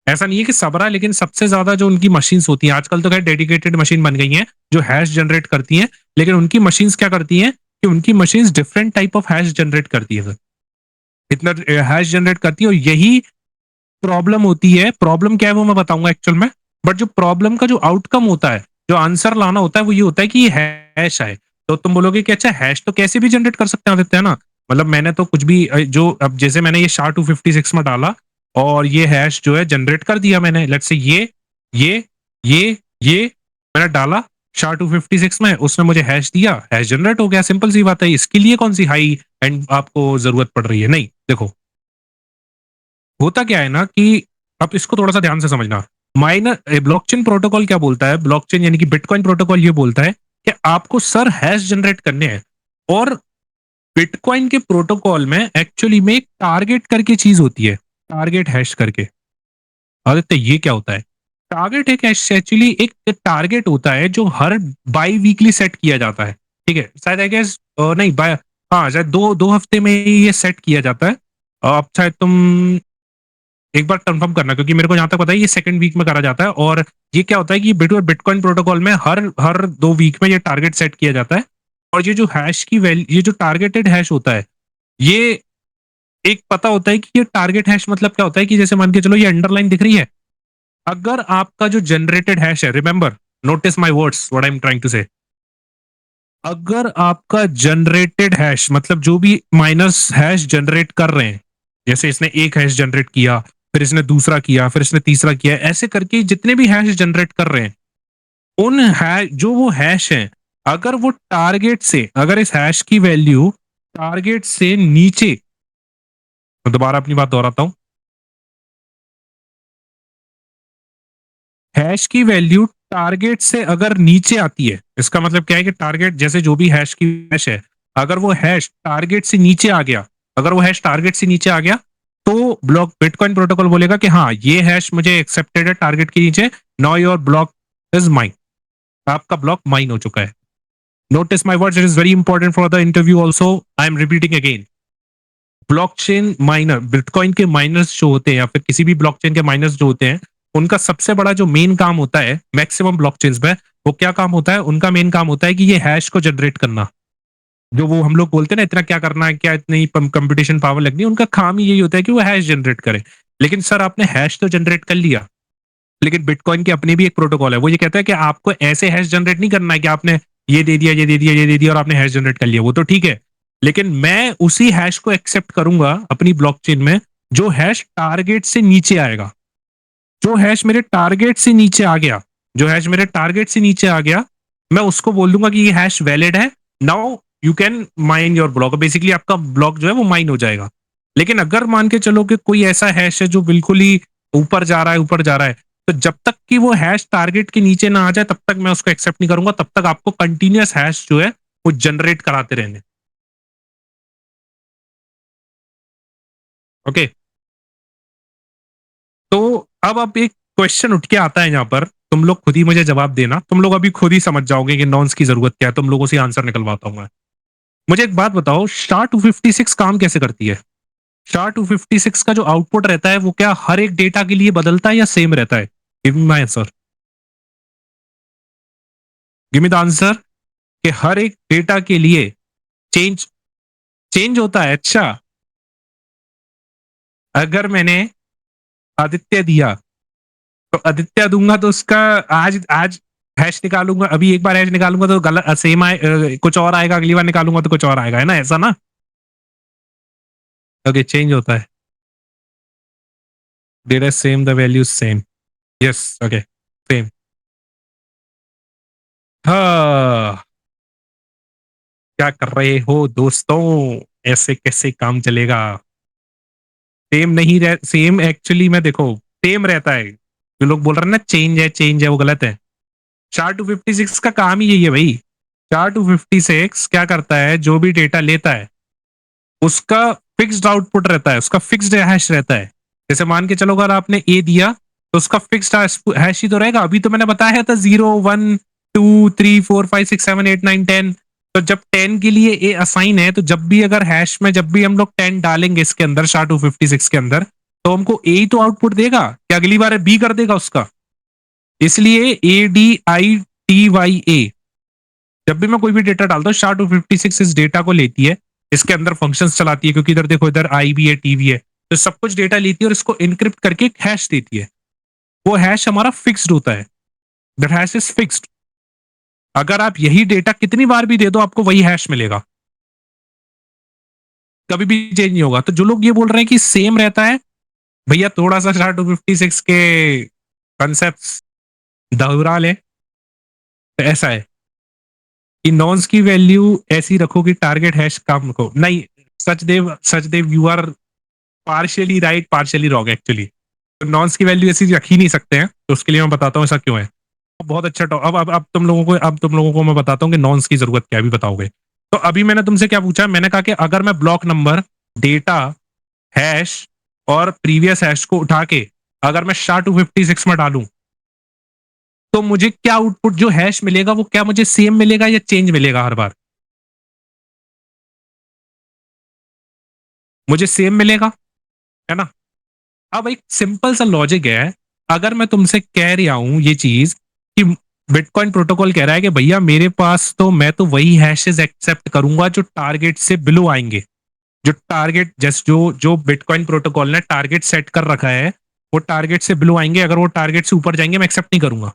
ऐसा नहीं है कि सबरा, लेकिन सबसे ज्यादा जो उनकी मशीन्स होती हैं, आजकल तो खैर डेडिकेटेड मशीन बन गई हैं जो हैश जनरेट करती हैं, लेकिन उनकी मशीन्स क्या करती हैं कि उनकी machines different type of hash generate करती है। इतना हैश जनरेट करती है, और यही प्रॉब्लम होती है। प्रॉब्लम क्या है वो मैं बताऊंगा एक्चुअल में, बट जो प्रॉब्लम का जो आउटकम होता है, जो आंसर लाना होता है, वो ये होता है कि ये हैश आए। तो तुम बोलोगे कि अच्छा हैश तो कैसे भी जनरेट कर सकते हैं आदित्य, है ना? मतलब मैंने तो कुछ भी जो अब जैसे मैंने ये SHA-256 में डाला, और ये हैश जो है जनरेट कर दिया मैंने, लेट्स से ये ये मैंने डाला SHA-256 में, उसने मुझे हैश दिया, हैश जनरेट हो गया, सिंपल सी बात है। इसके लिए कौन सी हाई एंड आपको जरूरत पड़ रही है? नहीं, देखो होता क्या है ना कि आप इसको थोड़ा सा ध्यान से समझना। माइनर ब्लॉकचेन प्रोटोकॉल क्या बोलता है, ब्लॉकचेन यानी कि बिटकॉइन प्रोटोकॉल ये बोलता है कि आपको सर हैश जनरेट करने हैं। और बिटकॉइन के प्रोटोकॉल में एक्चुअली में एक टारगेट करके चीज होती है, टारगेट हैश करके। आदित्य ये क्या होता है? टारगेट एक एक्चुअली एक टारगेट होता है जो हर बाई वीकली सेट किया जाता है, ठीक है? शायद आई गेस नहीं बाय, हाँ शायद दो दो हफ्ते में ही ये सेट किया जाता है। अब शायद तुम एक बार कंफर्म करना, क्योंकि मेरे को जहां तक पता है ये सेकंड वीक में करा जाता है। और ये क्या होता है कि बिटकॉइन प्रोटोकॉल में हर हर 2 वीक में ये टारगेट सेट किया जाता है। और ये जो हैश की वैल्यू, ये जो टारगेटेड हैश होता है, ये एक पता होता है कि ये टारगेट हैश मतलब क्या होता है, कि जैसे मान के चलो ये अंडरलाइन दिख रही है, अगर आपका जो जनरेटेड हैश है, remember, notice my words what I am trying to say, अगर आपका जनरेटेड हैश मतलब जो भी माइनस हैश जनरेट कर रहे हैं, जैसे इसने एक हैश जनरेट किया, फिर इसने दूसरा किया, फिर इसने तीसरा किया, ऐसे करके जितने भी हैश जनरेट कर रहे हैं, उन हैश जो वो हैश हैं, अगर वो टारगेट से, अगर इस हैश की वैल्यू टारगेट से नीचे, मैं दोबारा अपनी बात दोहराता हूं, हैश की वैल्यू टारगेट से अगर नीचे आती है, इसका मतलब क्या है कि टारगेट जैसे जो भी हैश की हैश है, अगर वो हैश टारगेट से नीचे आ गया, अगर वो हैश टारगेट से नीचे आ गया, तो ब्लॉक बिटकॉइन प्रोटोकॉल बोलेगा कि हाँ ये हैश मुझे एक्सेप्टेड है टारगेट के नीचे, now your block is mine, आपका ब्लॉक माइन हो चुका है। Notice my words, it is very important for the interview also, I am repeating again. Blockchain minor, bitcoin के माइनर्स जो होते हैं या फिर किसी भी ब्लॉकचेन के माइनर्स जो होते हैं, उनका सबसे बड़ा जो मेन काम होता है मैक्सिमम ब्लॉकचेन्स में, वो क्या काम होता है, उनका मेन काम होता है कि ये हैश को जनरेट करना। जो वो हम लोग बोलते हैं ना इतना क्या करना है, क्या इतनी कंप्यूटेशन पावर लगनी है, उनका काम ही यही होता है कि वो हैश जनरेट करे। लेकिन सर आपने हैश तो जनरेट कर लिया, लेकिन बिटकॉइन की अपनी भी एक प्रोटोकॉल है, वो ये कहता है कि आपको ऐसे हैश जनरेट नहीं करना है कि आपने ये दे दिया ये दे दिया ये दे दिया और आपने हैश जनरेट कर लिया, वो तो ठीक है। लेकिन मैं उसी हैश को एक्सेप्ट करूंगा अपनी ब्लॉकचेन में जो हैश टारगेट से नीचे आएगा। जो हैश मेरे टारगेट से नीचे आ गया, जो हैश मेरे टारगेट से नीचे आ गया, मैं उसको बोल दूंगा कि ये हैश वैलिड है, now you can mine your block. Basically आपका ब्लॉक जो है वो माइन हो जाएगा। लेकिन अगर मान के चलो कि कोई ऐसा हैश है जो बिल्कुल ही ऊपर जा रहा है ऊपर जा रहा है, तो जब तक कि वो हैश टारगेट के नीचे ना आ जाए तब तक मैं उसको एक्सेप्ट नहीं करूंगा, तब तक आपको कंटिन्यूअस हैश जो है वो जनरेट कराते रहने। ओके, तो अब एक क्वेश्चन उठ के आता है यहाँ पर, तुम लोग खुद ही मुझे जवाब देना, तुम लोग अभी खुद ही समझ जाओगे कि नॉन्स की जरूरत क्या है, तुम लोगों से आंसर निकलवाता हूँ मैं। मुझे एक बात बताओ, शार 256 काम कैसे करती है? शार 256 का जो आउटपुट रहता है वो क्या हर एक डेटा के लिए बदलता है या सेम रहता है? Give me my answer, give me the answer, कि हर एक डेटा के लिए चेंज चेंज होता है। अच्छा, अगर मैंने आदित्य दिया तो आदित्य दूंगा तो उसका आज आज हैश निकालूंगा, अभी एक बार हैश निकालूंगा तो गलत सेम आए, कुछ और आएगा, अगली बार निकालूंगा तो कुछ और आएगा, है ना, ऐसा ना? ओके, चेंज होता है। Data same, the value same. Yes, okay, same. हाँ, क्या कर रहे हो दोस्तों, ऐसे कैसे काम चलेगा? सेम नहीं रह, सेम एक्चुअली में देखो सेम रहता है, जो लोग बोल रहे हैं ना चेंज है वो गलत है। चार 256 का काम ही यही है भाई। चार 256 क्या करता है, जो भी डेटा लेता है उसका फिक्स्ड आउटपुट रहता है, उसका फिक्स्ड हैश रहता है। जैसे मान के चलो अगर आपने ए दिया तो उसका फिक्स्ड हैश ही तो रहेगा। अभी तो मैंने बताया था 0 1 2 3 4 5 6 7 8 9 10। तो जब 10 के लिए ए असाइन है, तो जब भी अगर हैश में जब भी हम लोग 10 डालेंगे इसके अंदर शार 256 के अंदर, तो हमको ए ही तो आउटपुट देगा, क्या अगली बार बी कर देगा उसका? इसलिए ADITYA, जब भी मैं कोई भी डेटा डालता हूँ शार 256 इस डेटा को लेती है, इसके अंदर फंक्शंस चलाती है, क्योंकि इधर देखो इधर आई भी है टी भी है, तो सब कुछ डेटा लेती है और इसको इनक्रिप्ट करके एक हैश देती है। वो हैश हमारा फिक्स्ड होता है, दैट हैश इज फिक्स्ड। अगर आप यही डेटा कितनी बार भी दे दो आपको वही हैश मिलेगा, कभी भी चेंज नहीं होगा। तो जो लोग ये बोल रहे हैं कि सेम रहता है, भैया थोड़ा सा शार 256 के कंसेप्ट दोहरा ले। तो ऐसा है कि नॉन्स की वैल्यू ऐसी रखो कि टारगेट हैश कम रखो। नहीं, Sachdev you are partially right partially wrong actually. तो नॉन्स की वैल्यू ऐसी रख ही नहीं सकते हैं, तो उसके लिए मैं बताता हूँ ऐसा क्यों है। बहुत अच्छा अब तुम लोगों को मैं बताता हूँ कि नॉन्स की जरूरत क्या है, भी बताओगे। तो अभी मैंने तुमसे क्या पूछा, मैंने कहा कि अगर मैं ब्लॉक नंबर, डेटा, हैश और प्रीवियस हैश को उठा के अगर मैं शार 256 में डालूं, तो मुझे क्या आउटपुट जो हैश मिलेगा वो क्या मुझे सेम मिलेगा या चेंज मिलेगा हर बार? मुझे सेम मिलेगा, है ना? अब एक सिंपल सा लॉजिक है, अगर मैं तुमसे कह रहा हूं ये चीज कि बिटकॉइन प्रोटोकॉल कह रहा है कि भैया मेरे पास तो मैं तो वही हैशेस एक्सेप्ट करूंगा जो टारगेट से बिलो आएंगे, जो टारगेट जस्ट जो जो बिटकॉइन प्रोटोकॉल ने टारगेट सेट कर रखा है वो टारगेट से बिलो आएंगे, अगर वो टारगेट से ऊपर जाएंगे मैं एक्सेप्ट नहीं करूंगा।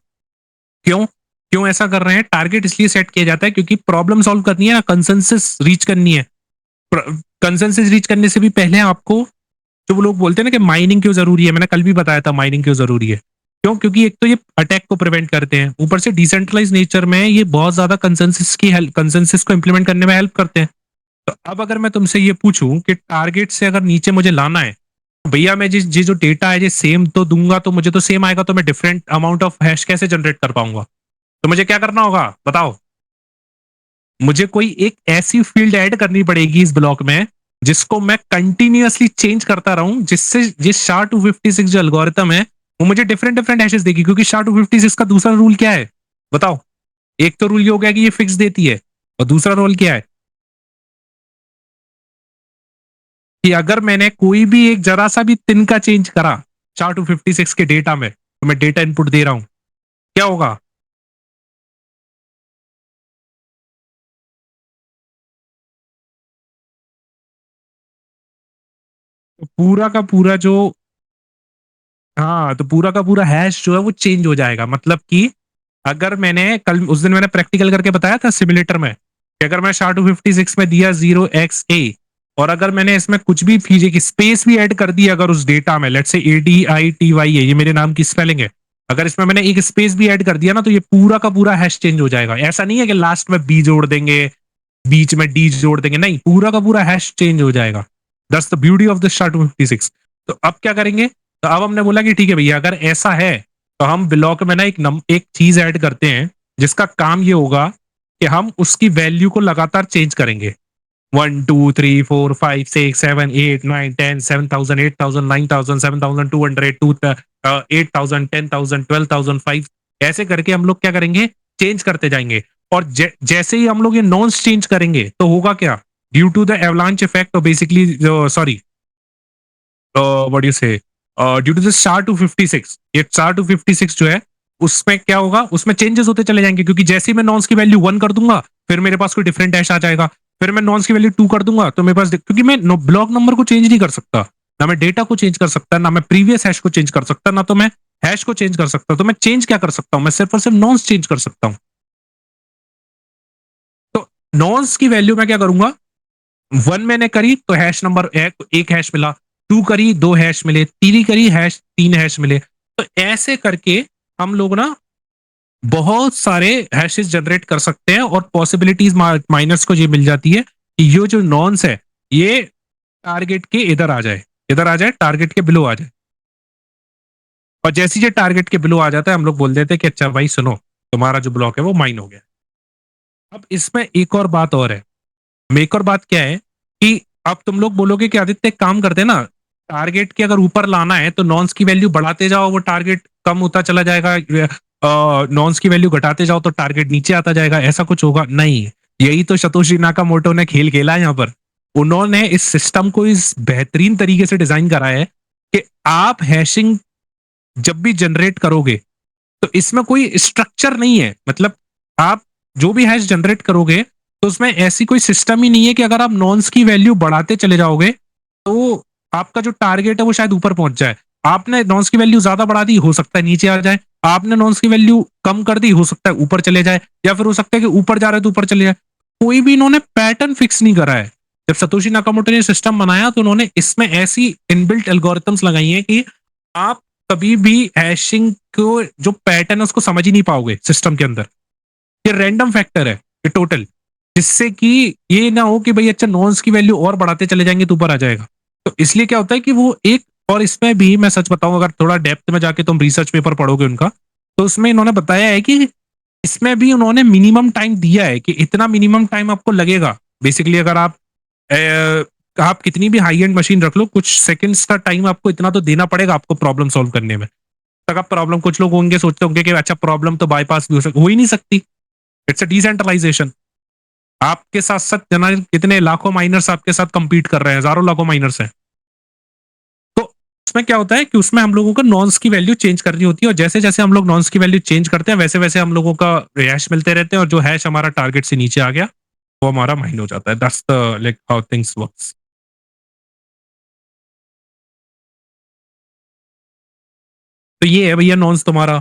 क्यों? क्यों ऐसा कर रहे हैं? टारगेट इसलिए सेट किया जाता है क्योंकि प्रॉब्लम सॉल्व करनी है ना, कंसेंसस रीच करनी है। कंसेंसस रीच करने से भी पहले आपको, जो वो लोग बोलते हैं ना कि माइनिंग क्यों जरूरी है, मैंने कल भी बताया था माइनिंग क्यों जरूरी है। क्यों? क्योंकि एक तो ये अटैक को प्रिवेंट करते हैं, ऊपर से डिसेंट्रलाइज नेचर में ये बहुत ज्यादा कंसेंसस को इंप्लीमेंट करने में हेल्प करते हैं। तो अब अगर मैं तुमसे ये पूछूं कि टारगेट से अगर नीचे मुझे लाना है, तो भैया मैं जिस जो डेटा है, जो सेम तो दूंगा तो मुझे तो सेम आएगा, तो मैं डिफरेंट अमाउंट ऑफ हैश कैसे जनरेट कर पाऊंगा? तो मुझे क्या करना होगा बताओ? मुझे कोई एक ऐसी फील्ड ऐड करनी पड़ेगी इस ब्लॉक में जिसको मैं कंटिन्यूअसली चेंज करता रहूं, जिससे जिस SHA-256 जो एल्गोरिथम है वो मुझे डिफरेंट डिफरेंट हैशेस देगी, क्योंकि SHA-256 का दूसरा रूल क्या है बताओ? एक तो रूल ये हो गया कि ये फिक्स देती है, और दूसरा रूल क्या है कि अगर मैंने कोई भी एक जरा सा भी तिनका चेंज करा SHA-256 के डेटा में, तो मैं डेटा इनपुट दे रहा हूं, क्या होगा? तो पूरा का पूरा जो, हाँ, तो पूरा का पूरा हैश जो है वो चेंज हो जाएगा। मतलब कि अगर मैंने कल उस दिन मैंने प्रैक्टिकल करके बताया था सिमुलेटर में कि अगर मैं SHA-256 में दिया 0xA, और अगर मैंने इसमें कुछ भी फीजे की स्पेस भी ऐड कर दी अगर उस डेटा में, लेट्स से ADITY है, ये मेरे नाम की स्पेलिंग है, अगर इसमें मैंने एक स्पेस भी ऐड कर दिया ना, तो ये पूरा का पूरा हैश चेंज हो जाएगा। ऐसा नहीं है कि लास्ट में बी जोड़ देंगे, बीच में डी जोड़ देंगे, नहीं, पूरा का पूरा हैश चेंज हो जाएगा। That's the beauty of the SHA-256। तो अब क्या करेंगे? तो अब हमने बोला कि ठीक है भैया, अगर ऐसा है तो हम ब्लॉक में ना एक चीज ऐड करते हैं जिसका काम ये होगा कि हम उसकी वैल्यू को लगातार चेंज करेंगे। 1 2 3 4 5 6 7 8 9 10 7,000 8,000 9,000 7,200 8,000 10,000 12,000 5, ऐसे करके हम लोग क्या करेंगे? चेंज करते जाएंगे। और जैसे ही हम लोग ये नॉन्स चेंज करेंगे तो होगा क्या? Due to the avalanche effect, basically sorry, what you say, due to the SHA-256, ये SHA-256 जो है उसमें क्या होगा, उसमें चेंजेस होते चले जाएंगे, क्योंकि जैसे ही मैं नॉन्स की वैल्यू 1 कर दूंगा फिर मेरे पास कोई डिफरेंट हैश आ जाएगा। फिर मैं नॉन्स की वैल्यू 2 कर दूंगा तो मेरे पास, क्योंकि मैं ब्लॉक नंबर को चेंज नहीं कर सकता, ना मैं डेटा को चेंज कर सकता, ना मैं प्रीवियस हैश को चेंज कर सकता, ना तो मैं हैश को चेंज कर सकता। तो मैं चेंज क्या कर सकता हूं? मैं सिर्फ और सिर्फ नॉन्स चेंज कर सकता हूं। तो नॉन्स की वैल्यू मैं क्या करूंगा? 1 मैंने करी तो हैश नंबर एक हैश मिला, 2 करी 2 हैश मिले, 3 करी हैश 3 हैश मिले। तो ऐसे करके हम लोग ना बहुत सारे हैशेस जनरेट कर सकते हैं, और पॉसिबिलिटीज माइनर्स को ये मिल जाती है कि ये जो नॉन्स है ये टारगेट के इधर आ जाए, इधर आ जाए, टारगेट के बिलो आ जाए। और जैसे ही ये टारगेट के बिलो आ जाता है हम लोग बोल देते हैं कि अच्छा भाई सुनो, तुम्हारा जो ब्लॉक है वो माइन हो गया। अब इसमें एक और बात और है। एक और बात क्या है कि अब तुम लोग बोलोगे कि आदित्य एक काम करते हैं ना, टारगेट के अगर ऊपर लाना है तो नॉन्स की वैल्यू बढ़ाते जाओ, वो टारगेट कम होता चला जाएगा, नॉन्स की वैल्यू घटाते जाओ तो टारगेट नीचे आता जाएगा, ऐसा कुछ होगा नहीं। यही तो सतोशी नाकामोटो ने खेल खेला है यहाँ पर। उन्होंने इस सिस्टम को इस बेहतरीन तरीके से डिजाइन करा है कि आप हैशिंग जब भी जनरेट करोगे तो इसमें कोई स्ट्रक्चर नहीं है। मतलब आप जो भी हैश जनरेट करोगे तो उसमें ऐसी कोई सिस्टम ही नहीं है कि अगर आप नॉन्स की वैल्यू बढ़ाते चले जाओगे तो आपका जो टारगेट है वो शायद ऊपर पहुंच जाए। आपने नॉन्स की वैल्यू ज्यादा बढ़ा दी, हो सकता है नीचे आ जाए। आपने नॉन्स की वैल्यू कम कर दी, हो सकता है ऊपर चले जाए, या फिर हो सकता है कि ऊपर जा रहे तो ऊपर चले जाए। कोई भी इन्होंने पैटर्न फिक्स नहीं करा है। जब सतोशी नाकामोटो ने सिस्टम बनाया तो उन्होंने इसमें ऐसी इनबिल्ट एल्गोरिथम्स लगाई हैं कि आप कभी भी हैशिंग को जो पैटर्न है उसको समझ ही नहीं पाओगे सिस्टम के अंदर। ये रैंडम फैक्टर है, ये टोटल, जिससे कि ये ना हो कि भाई अच्छा नॉन्स की वैल्यू और बढ़ाते चले जाएंगे तो ऊपर आ जाएगा। तो इसलिए क्या होता है कि वो एक, और इसमें भी मैं सच बताऊं, अगर थोड़ा डेप्थ में जाके तुम रिसर्च पेपर पढ़ोगे उनका, तो उसमें इन्होंने बताया है कि इसमें भी उन्होंने मिनिमम टाइम दिया है कि इतना मिनिमम टाइम आपको लगेगा। बेसिकली अगर आप कितनी भी हाई एंड मशीन रख लो, कुछ सेकंड्स का टाइम आपको इतना तो देना पड़ेगा आपको प्रॉब्लम सॉल्व करने में। तक आप प्रॉब्लम, कुछ लोग होंगे सोचते होंगे कि अच्छा प्रॉब्लम तो बाईपास भी हो ही नहीं सकती। It's a decentralization. आपके साथ साथ जना कितने लाखों माइनर्स आपके साथ कंपीट कर रहे हैं, हजारों लाखों माइनर्स हैं। तो उसमें क्या होता है कि उसमें हम लोगों को नॉन्स की वैल्यू चेंज करनी होती है, और जैसे जैसे हम लोग नॉन्स की वैल्यू चेंज करते हैं वैसे वैसे हम लोगों का हैश मिलते रहते हैं, और जो हैश हमारा टारगेट से नीचे आ गया वो हमारा माइन हो जाता है। That's the like how things works. तो ये है भैया नॉन्स तुम्हारा।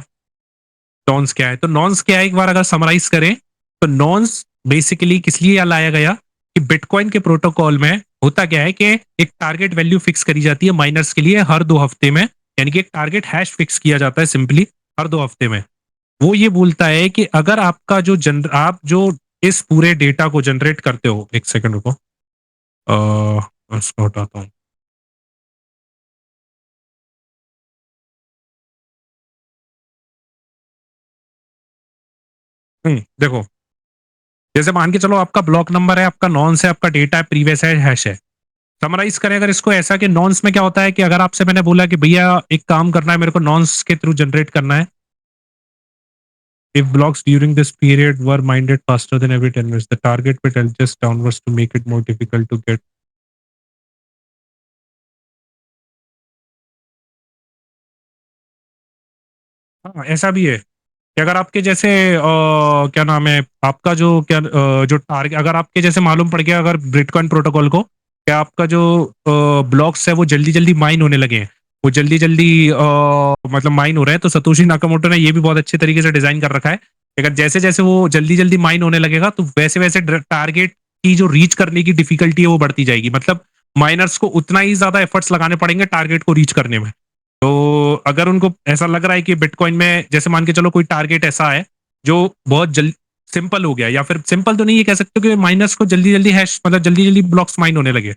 नॉन्स क्या है? तो नॉन्स क्या है, एक बार अगर समराइज करें तो नॉन्स बेसिकली किस लिए लाया गया कि बिटकॉइन के प्रोटोकॉल में होता क्या है कि एक टारगेट वैल्यू फिक्स करी जाती है माइनर्स के लिए हर 2 हफ्ते में, यानी कि एक टारगेट हैश फिक्स किया जाता है सिंपली हर 2 हफ्ते में। वो ये बोलता है कि अगर आपका जो आप जो इस पूरे डेटा को जनरेट करते हो, एक सेकंड रुको, इसको हटाता हूँ। देखो, जैसे मान के चलो आपका ब्लॉक नंबर है, आपका नॉन्स है, आपका डेटा है, प्रीवियस है, हैश है। समराइज़ करें अगर इसको ऐसा कि नॉन्स में क्या होता है कि अगर आपसे मैंने बोला कि भैया एक काम करना है, मेरे को नॉन्स के थ्रू जनरेट करना है। If blocks during this period were minded faster than every 10 minutes, the target bit adjusts downwards to make it more difficult to get. हाँ, ऐसा भी है कि अगर आपके जैसे क्या नाम है आपका जो क्या जो टारगेट अगर आपके जैसे मालूम पड़ गया अगर बिटकॉइन प्रोटोकॉल को कि आपका जो ब्लॉक्स है वो जल्दी जल्दी माइन होने लगे हैं, वो जल्दी जल्दी मतलब माइन हो रहे हैं, तो सतोशी नाकामोटो ने ये भी बहुत अच्छे तरीके से डिजाइन कर रखा है कि अगर जैसे जैसे वो जल्दी जल्दी माइन होने लगेगा तो वैसे वैसे टारगेट की जो रीच करने की डिफिकल्टी है वो बढ़ती जाएगी, मतलब माइनर्स को उतना ही ज्यादा एफर्ट्स लगाने पड़ेंगे टारगेट को रीच करने में। तो अगर उनको ऐसा लग रहा है कि बिटकॉइन में जैसे मान के चलो कोई टारगेट ऐसा है जो बहुत जल्दी सिंपल हो गया, या फिर सिंपल तो नहीं ये कह सकते कि माइनस को जल्दी जल्दी हैश मतलब जल्दी जल्दी ब्लॉक्स माइन होने लगे,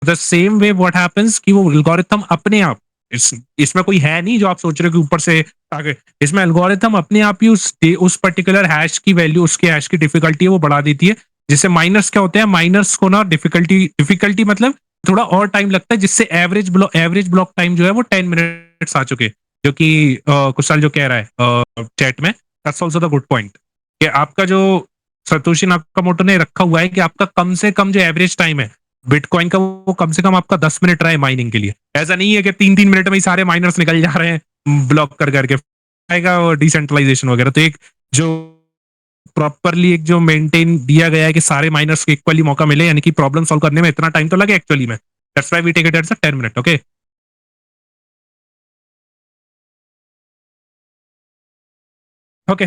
the same way what happens कि वो एल्गोरिथम अपने आप इसमें कोई है नहीं जो आप सोच रहे हो कि ऊपर से टारगेट, इसमें एल्गोरिथम अपने आप ही उस पर्टिकुलर हैश की वैल्यू उसके हैश की डिफिकल्टी है वो बढ़ा देती है, जिससे माइनर्स क्या होते हैं, माइनर्स को ना डिफिकल्टी डिफिकल्टी मतलब थोड़ा और टाइम लगता है, जिससे एवरेज ब्लॉक टाइम जो है वो 10 मिनट्स आ चुके हैं, जो कि कुशाल जो कह रहा है चैट में, that's also the good point कि आपका जो सतोशी नाकामोटो ने रखा हुआ है कि आपका कम से कम जो एवरेज टाइम है बिटकॉइन का वो कम से कम आपका 10 मिनट रहा है माइनिंग के लिए, ऐसा नहीं है कि 3 3 मिनट में ही सारे माइनर्स निकल जा रहे हैं ब्लॉक कर करके आएगा और डिसेंट्रलाइजेशन वगैरह, तो एक जो प्रॉपरली एक जो मेंटेन दिया गया है कि सारे माइनर्स को इक्वली मौका मिले, यानी कि प्रॉब्लम सॉल्व करने में इतना टाइम तो लगे एक्चुअली में, that's why we take it as a 10 minute. Okay, okay,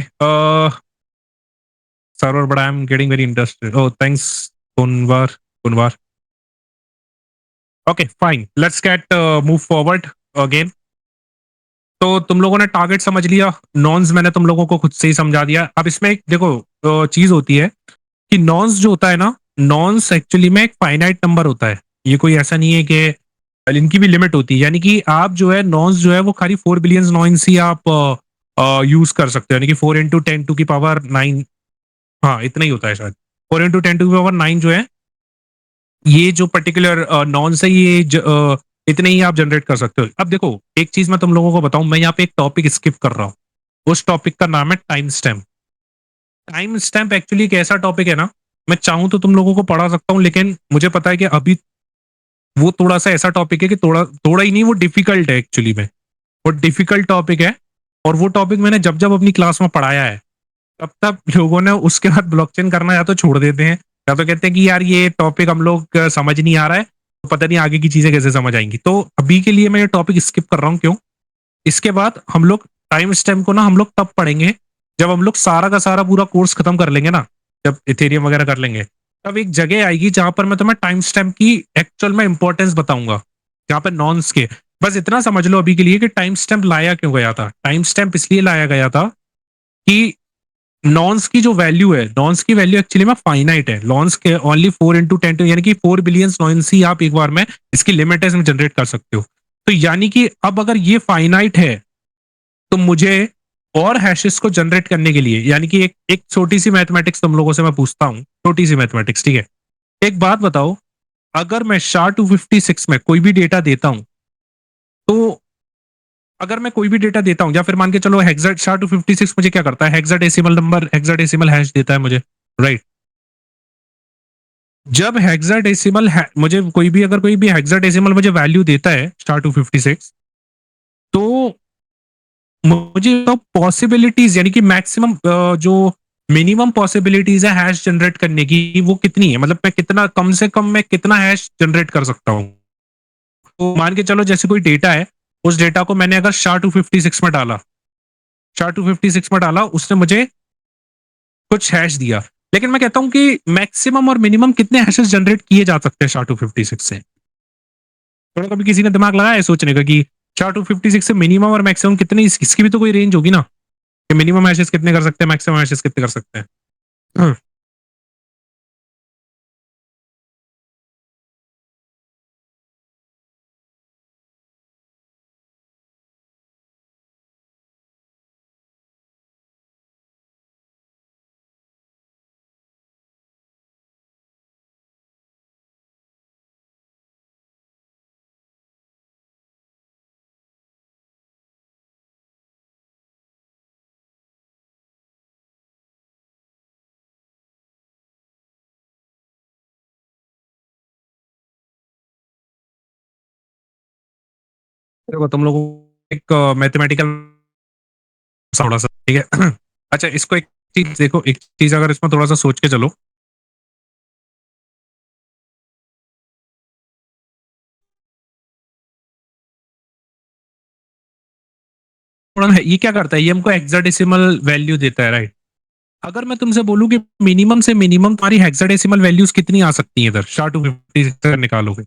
server but I am getting very interested, oh thanks Kunwar Kunwar. Okay fine, let's get move forward again. तो तुम लोगों ने टारगेट समझ लिया, नॉन्स मैंने तुम लोगों को खुद से ही समझा दिया। अब इसमें एक देखो चीज होती है कि नॉन्स जो होता है ना, नॉन्स एक्चुअली में एक फाइनाइट नंबर होता है, ये कोई ऐसा नहीं है कि इनकी भी लिमिट होती है, यानी कि आप जो है नॉन्स जो है वो खाली 4 बिलियन नॉइन्स ही आप यूज कर सकते हो, यानी कि 4 × 10⁻⁹ हाँ इतना ही होता है शायद, 4 × 10⁻⁹ जो है ये जो पर्टिकुलर नॉन से ये इतने ही आप जनरेट कर सकते हो। अब देखो एक चीज मैं तुम लोगों को बताऊं, मैं यहाँ पे एक टॉपिक स्किप कर रहा हूँ, उस टॉपिक का नाम है time stamp. Time stamp actually एक ऐसा टॉपिक है ना, मैं चाहूं तो तुम लोगों को पढ़ा सकता हूँ, लेकिन मुझे पता है कि अभी वो थोड़ा सा ऐसा टॉपिक है कि थोड़ा थोड़ा ही नहीं वो डिफिकल्ट है एक्चुअली में, वो डिफिकल्ट टॉपिक है। और वो टॉपिक मैंने जब जब अपनी क्लास में पढ़ाया है तब तब लोगों ने उसके बाद ब्लॉकचेन करना या तो छोड़ देते हैं, या तो कहते हैं कि यार ये टॉपिक हम लोग समझ नहीं आ रहा है, तो पता नहीं आगे की चीजें कैसे समझ आएंगी, तो अभी के लिए मैं ये टॉपिक स्किप कर रहा हूँ। क्यों? इसके बाद हम लोग टाइम स्टैम्प को ना हम लोग तब पढ़ेंगे जब हम लोग सारा का सारा पूरा कोर्स खत्म कर लेंगे ना, जब इथेरियम वगैरह कर लेंगे, तब एक जगह आएगी जहां पर मैं तुम्हें टाइम स्टैम्प की एक्चुअल में इंपॉर्टेंस बताऊंगा, जहां पर नॉन्स के। बस इतना समझ लो अभी के लिए कि टाइम स्टैम्प लाया क्यों गया था। टाइम स्टैम्प इसलिए लाया गया था कि नॉन्स की जो वैल्यू है, नॉन्स की वैल्यू एक्चुअली में फाइनाइट है, नॉन्स के ओनली 4 × 10 यानी कि 4 बिलियन नॉन्स ही आप एक बार में इसकी लिमिट है इसमें जनरेट कर सकते हो। तो यानी कि अब अगर ये फाइनाइट है तो मुझे और हैशेस को जनरेट करने के लिए, यानी कि एक एक छोटी सी मैथमेटिक्स तुम लोगों से मैं पूछता हूँ, छोटी सी मैथमेटिक्स, ठीक है? एक बात बताओ, अगर मैं SHA-256 में कोई भी डेटा देता हूँ, तो अगर मैं कोई भी डेटा देता हूँ या फिर मान के चलो हेक्सा SHA-256 मुझे क्या करता है, हेक्साडेसिमल नंबर हेक्साडेसिमल हैश देता है मुझे, राइट? जब हेक्साडेसिमल मुझे कोई भी हेक्साडेसिमल मुझे वैल्यू देता है SHA-256, तो मुझे तो पॉसिबिलिटीज यानी कि मैक्सिमम जो मिनिमम पॉसिबिलिटीज है हैश जनरेट करने की वो कितनी है, मतलब मैं कितना कम से कम मैं कितना हैश जनरेट कर सकता हूँ। तो मान के चलो जैसे कोई डेटा है, उस डेटा को मैंने अगर SHA-256 में डाला, SHA-256 में डाला, उसने मुझे कुछ हैश दिया, लेकिन मैं कहता हूं कि मैक्सिमम और मिनिमम कितने हैशेस जनरेट किए जा सकते हैं SHA-256 से। थोड़ा कभी किसी ने दिमाग लगाया है सोचने का कि SHA-256 से मिनिमम और मैक्सिमम कितने, इसकी भी तो कोई रेंज होगी ना, कि मिनिमम हैशेस कितने कर सकते हैं, मैक्सिमम हैशेस कितने कर सकते हैं? देखो तुम लोगों को एक मैथमेटिकल थोड़ा सा, ठीक है। अच्छा, इसको एक चीज देखो, एक चीज अगर इसमें थोड़ा सा सोच के चलो, थोड़ा ये क्या करता है, ये हमको हेक्साडेसिमल वैल्यू देता है, राइट? अगर मैं तुमसे बोलूं कि मिनिमम से मिनिमम तुम्हारी हेक्साडेसिमल वैल्यूज कितनी आ सकती हैं, इधर SHA-256 निकालोगे,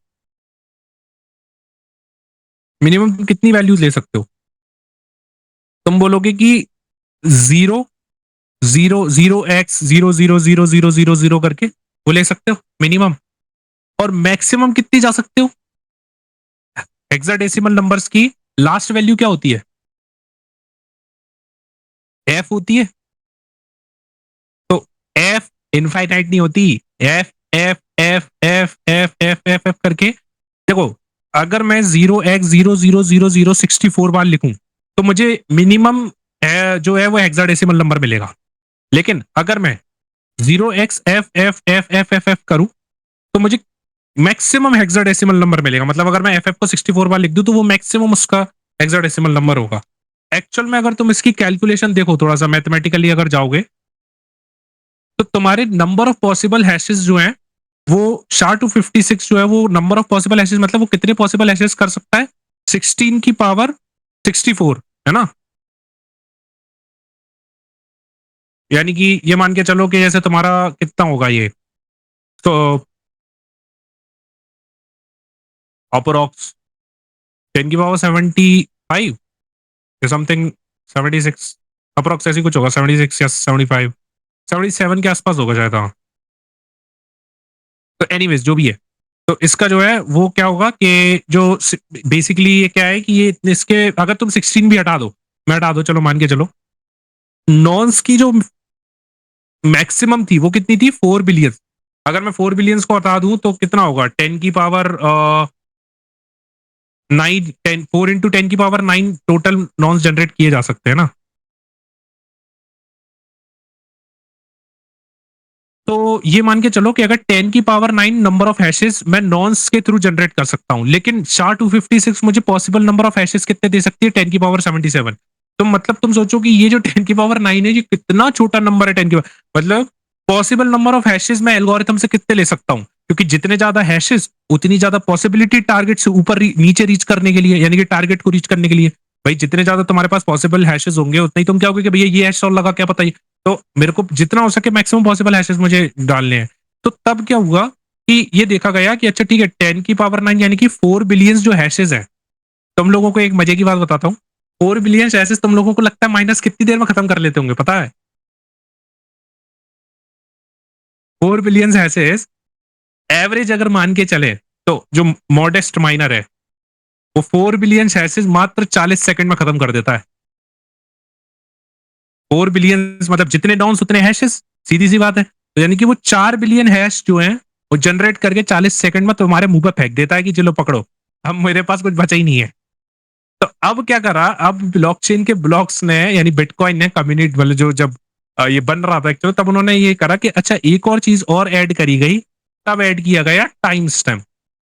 मिनिमम तुम कितनी वैल्यूज ले सकते हो? तुम बोलोगे कि zero, zero, zero x, zero zero zero zero zero zero करके वो ले सकते हो मिनिमम। और मैक्सिमम कितनी जा सकते हो? हेक्साडेसिमल नंबर्स की लास्ट वैल्यू क्या होती है? एफ होती है। तो एफ इनफाइनाइट नहीं होती। F F F F F F F F करके देखो, अगर मैं 0x000064 बार लिखूं तो मुझे मिनिमम जो है वो हेक्साडेसिमल नंबर मिलेगा। लेकिन अगर मैं 0x FFFFFF करूं तो मुझे मैक्सिमम हेक्साडेसिमल नंबर मिलेगा। मतलब अगर मैं एफ एफ को 64 बार लिख दूं तो वो मैक्सिमम उसका हेक्साडेसिमल नंबर होगा। एक्चुअल में अगर तुम इसकी कैलकुलेशन देखो, थोड़ा सा मैथमेटिकली अगर जाओगे, तो तुम्हारे नंबर ऑफ पॉसिबल हैशेस जो हैं वो SHA-256 जो है वो नंबर ऑफ पॉसिबल हैशेस, मतलब वो कितने पॉसिबल हैशेस कर सकता है? 16 की पावर 64, है ना? यानी कि ये मान के चलो कि जैसे तुम्हारा कितना होगा ये, तो अप्रोक्स 10 की पावर 75 या समथिंग, 76 अप्रोक्स ऐसी कुछ होगा, 76 या 75, 77 के आसपास होगा शायद, हाँ। तो एनीवेज जो भी है, तो इसका जो है वो क्या होगा कि जो बेसिकली ये क्या है कि ये इसके अगर तुम 16 भी हटा दो, मैं हटा दो, चलो मान के चलो, नॉन्स की जो मैक्सिमम थी वो कितनी थी? 4 बिलियन। अगर मैं 4 बिलियंस को हटा दूं तो कितना होगा? 10 की पावर 9, 10, 4 into 10 की पावर 9 टोटल नॉन्स जनरेट किए जा सकते हैं ना। तो ये मान के चलो कि अगर 10 की पावर 9 नंबर ऑफ हैशेस मैं नॉन्स के थ्रू जनरेट कर सकता हूं, लेकिन SHA-256 मुझे पॉसिबल नंबर ऑफ हैशेस कितने दे सकती है? 10 की पावर 77। तो मतलब तुम सोचो कि ये जो 10 की पावर 9 है, ये कितना छोटा नंबर है। 10 की मतलब पॉसिबल नंबर ऑफ हैशेस मैं एल्गोरिथम से कितने ले सकता हूँ, क्योंकि जितने ज्यादा हैशेस उतनी ज्यादा पॉसिबिलिटी टारगेट से ऊपर नीचे रीच करने के लिए, यानी कि टारगेट को रीच करने के लिए। भाई जितने ज्यादा तुम्हारे पास पॉसिबल हैशेस होंगे उतने ही तुम क्या होगे कि भैया ये हैश और लगा, क्या पता। तो मेरे को जितना हो सके मैक्सिमम पॉसिबल हैशेस मुझे डालने हैं। तो तब क्या हुआ कि ये देखा गया कि अच्छा ठीक है, 10 की पावर 9 यानी कि 4 बिलियंस जो हैशेस हैं। तुम लोगों को एक मजे की बात बताता हूँ, 4 बिलियन हैशेस तुम लोगों को लगता है माइनस कितनी देर में खत्म कर लेते होंगे, पता है? 4 बिलियन हैशेस एवरेज अगर मान के चले तो जो मॉडेस्ट माइनर है वो 4 बिलियन हैशेस मात्र 40 सेकंड में खत्म कर देता है। 4 बिलियन मतलब जितने डाउन्स उतने हैशेस, सीधी सी बात है। तो यानी कि वो 4 बिलियन हैश जो है वो जनरेट करके 40 सेकंड में तुम्हारे मुंह पे फेंक देता है कि चलो पकड़ो, अब मेरे पास कुछ बचा ही नहीं है। तो अब क्या करा, अब ब्लॉकचेन के ब्लॉक्स ने यानी बिटकॉइन ने कम्युनिटी वाले जो जब ये बन रहा था एक्चुअली, तब उन्होंने ये करा कि अच्छा एक और चीज और ऐड करी गई। तब ऐड किया गया टाइम स्टैम्प।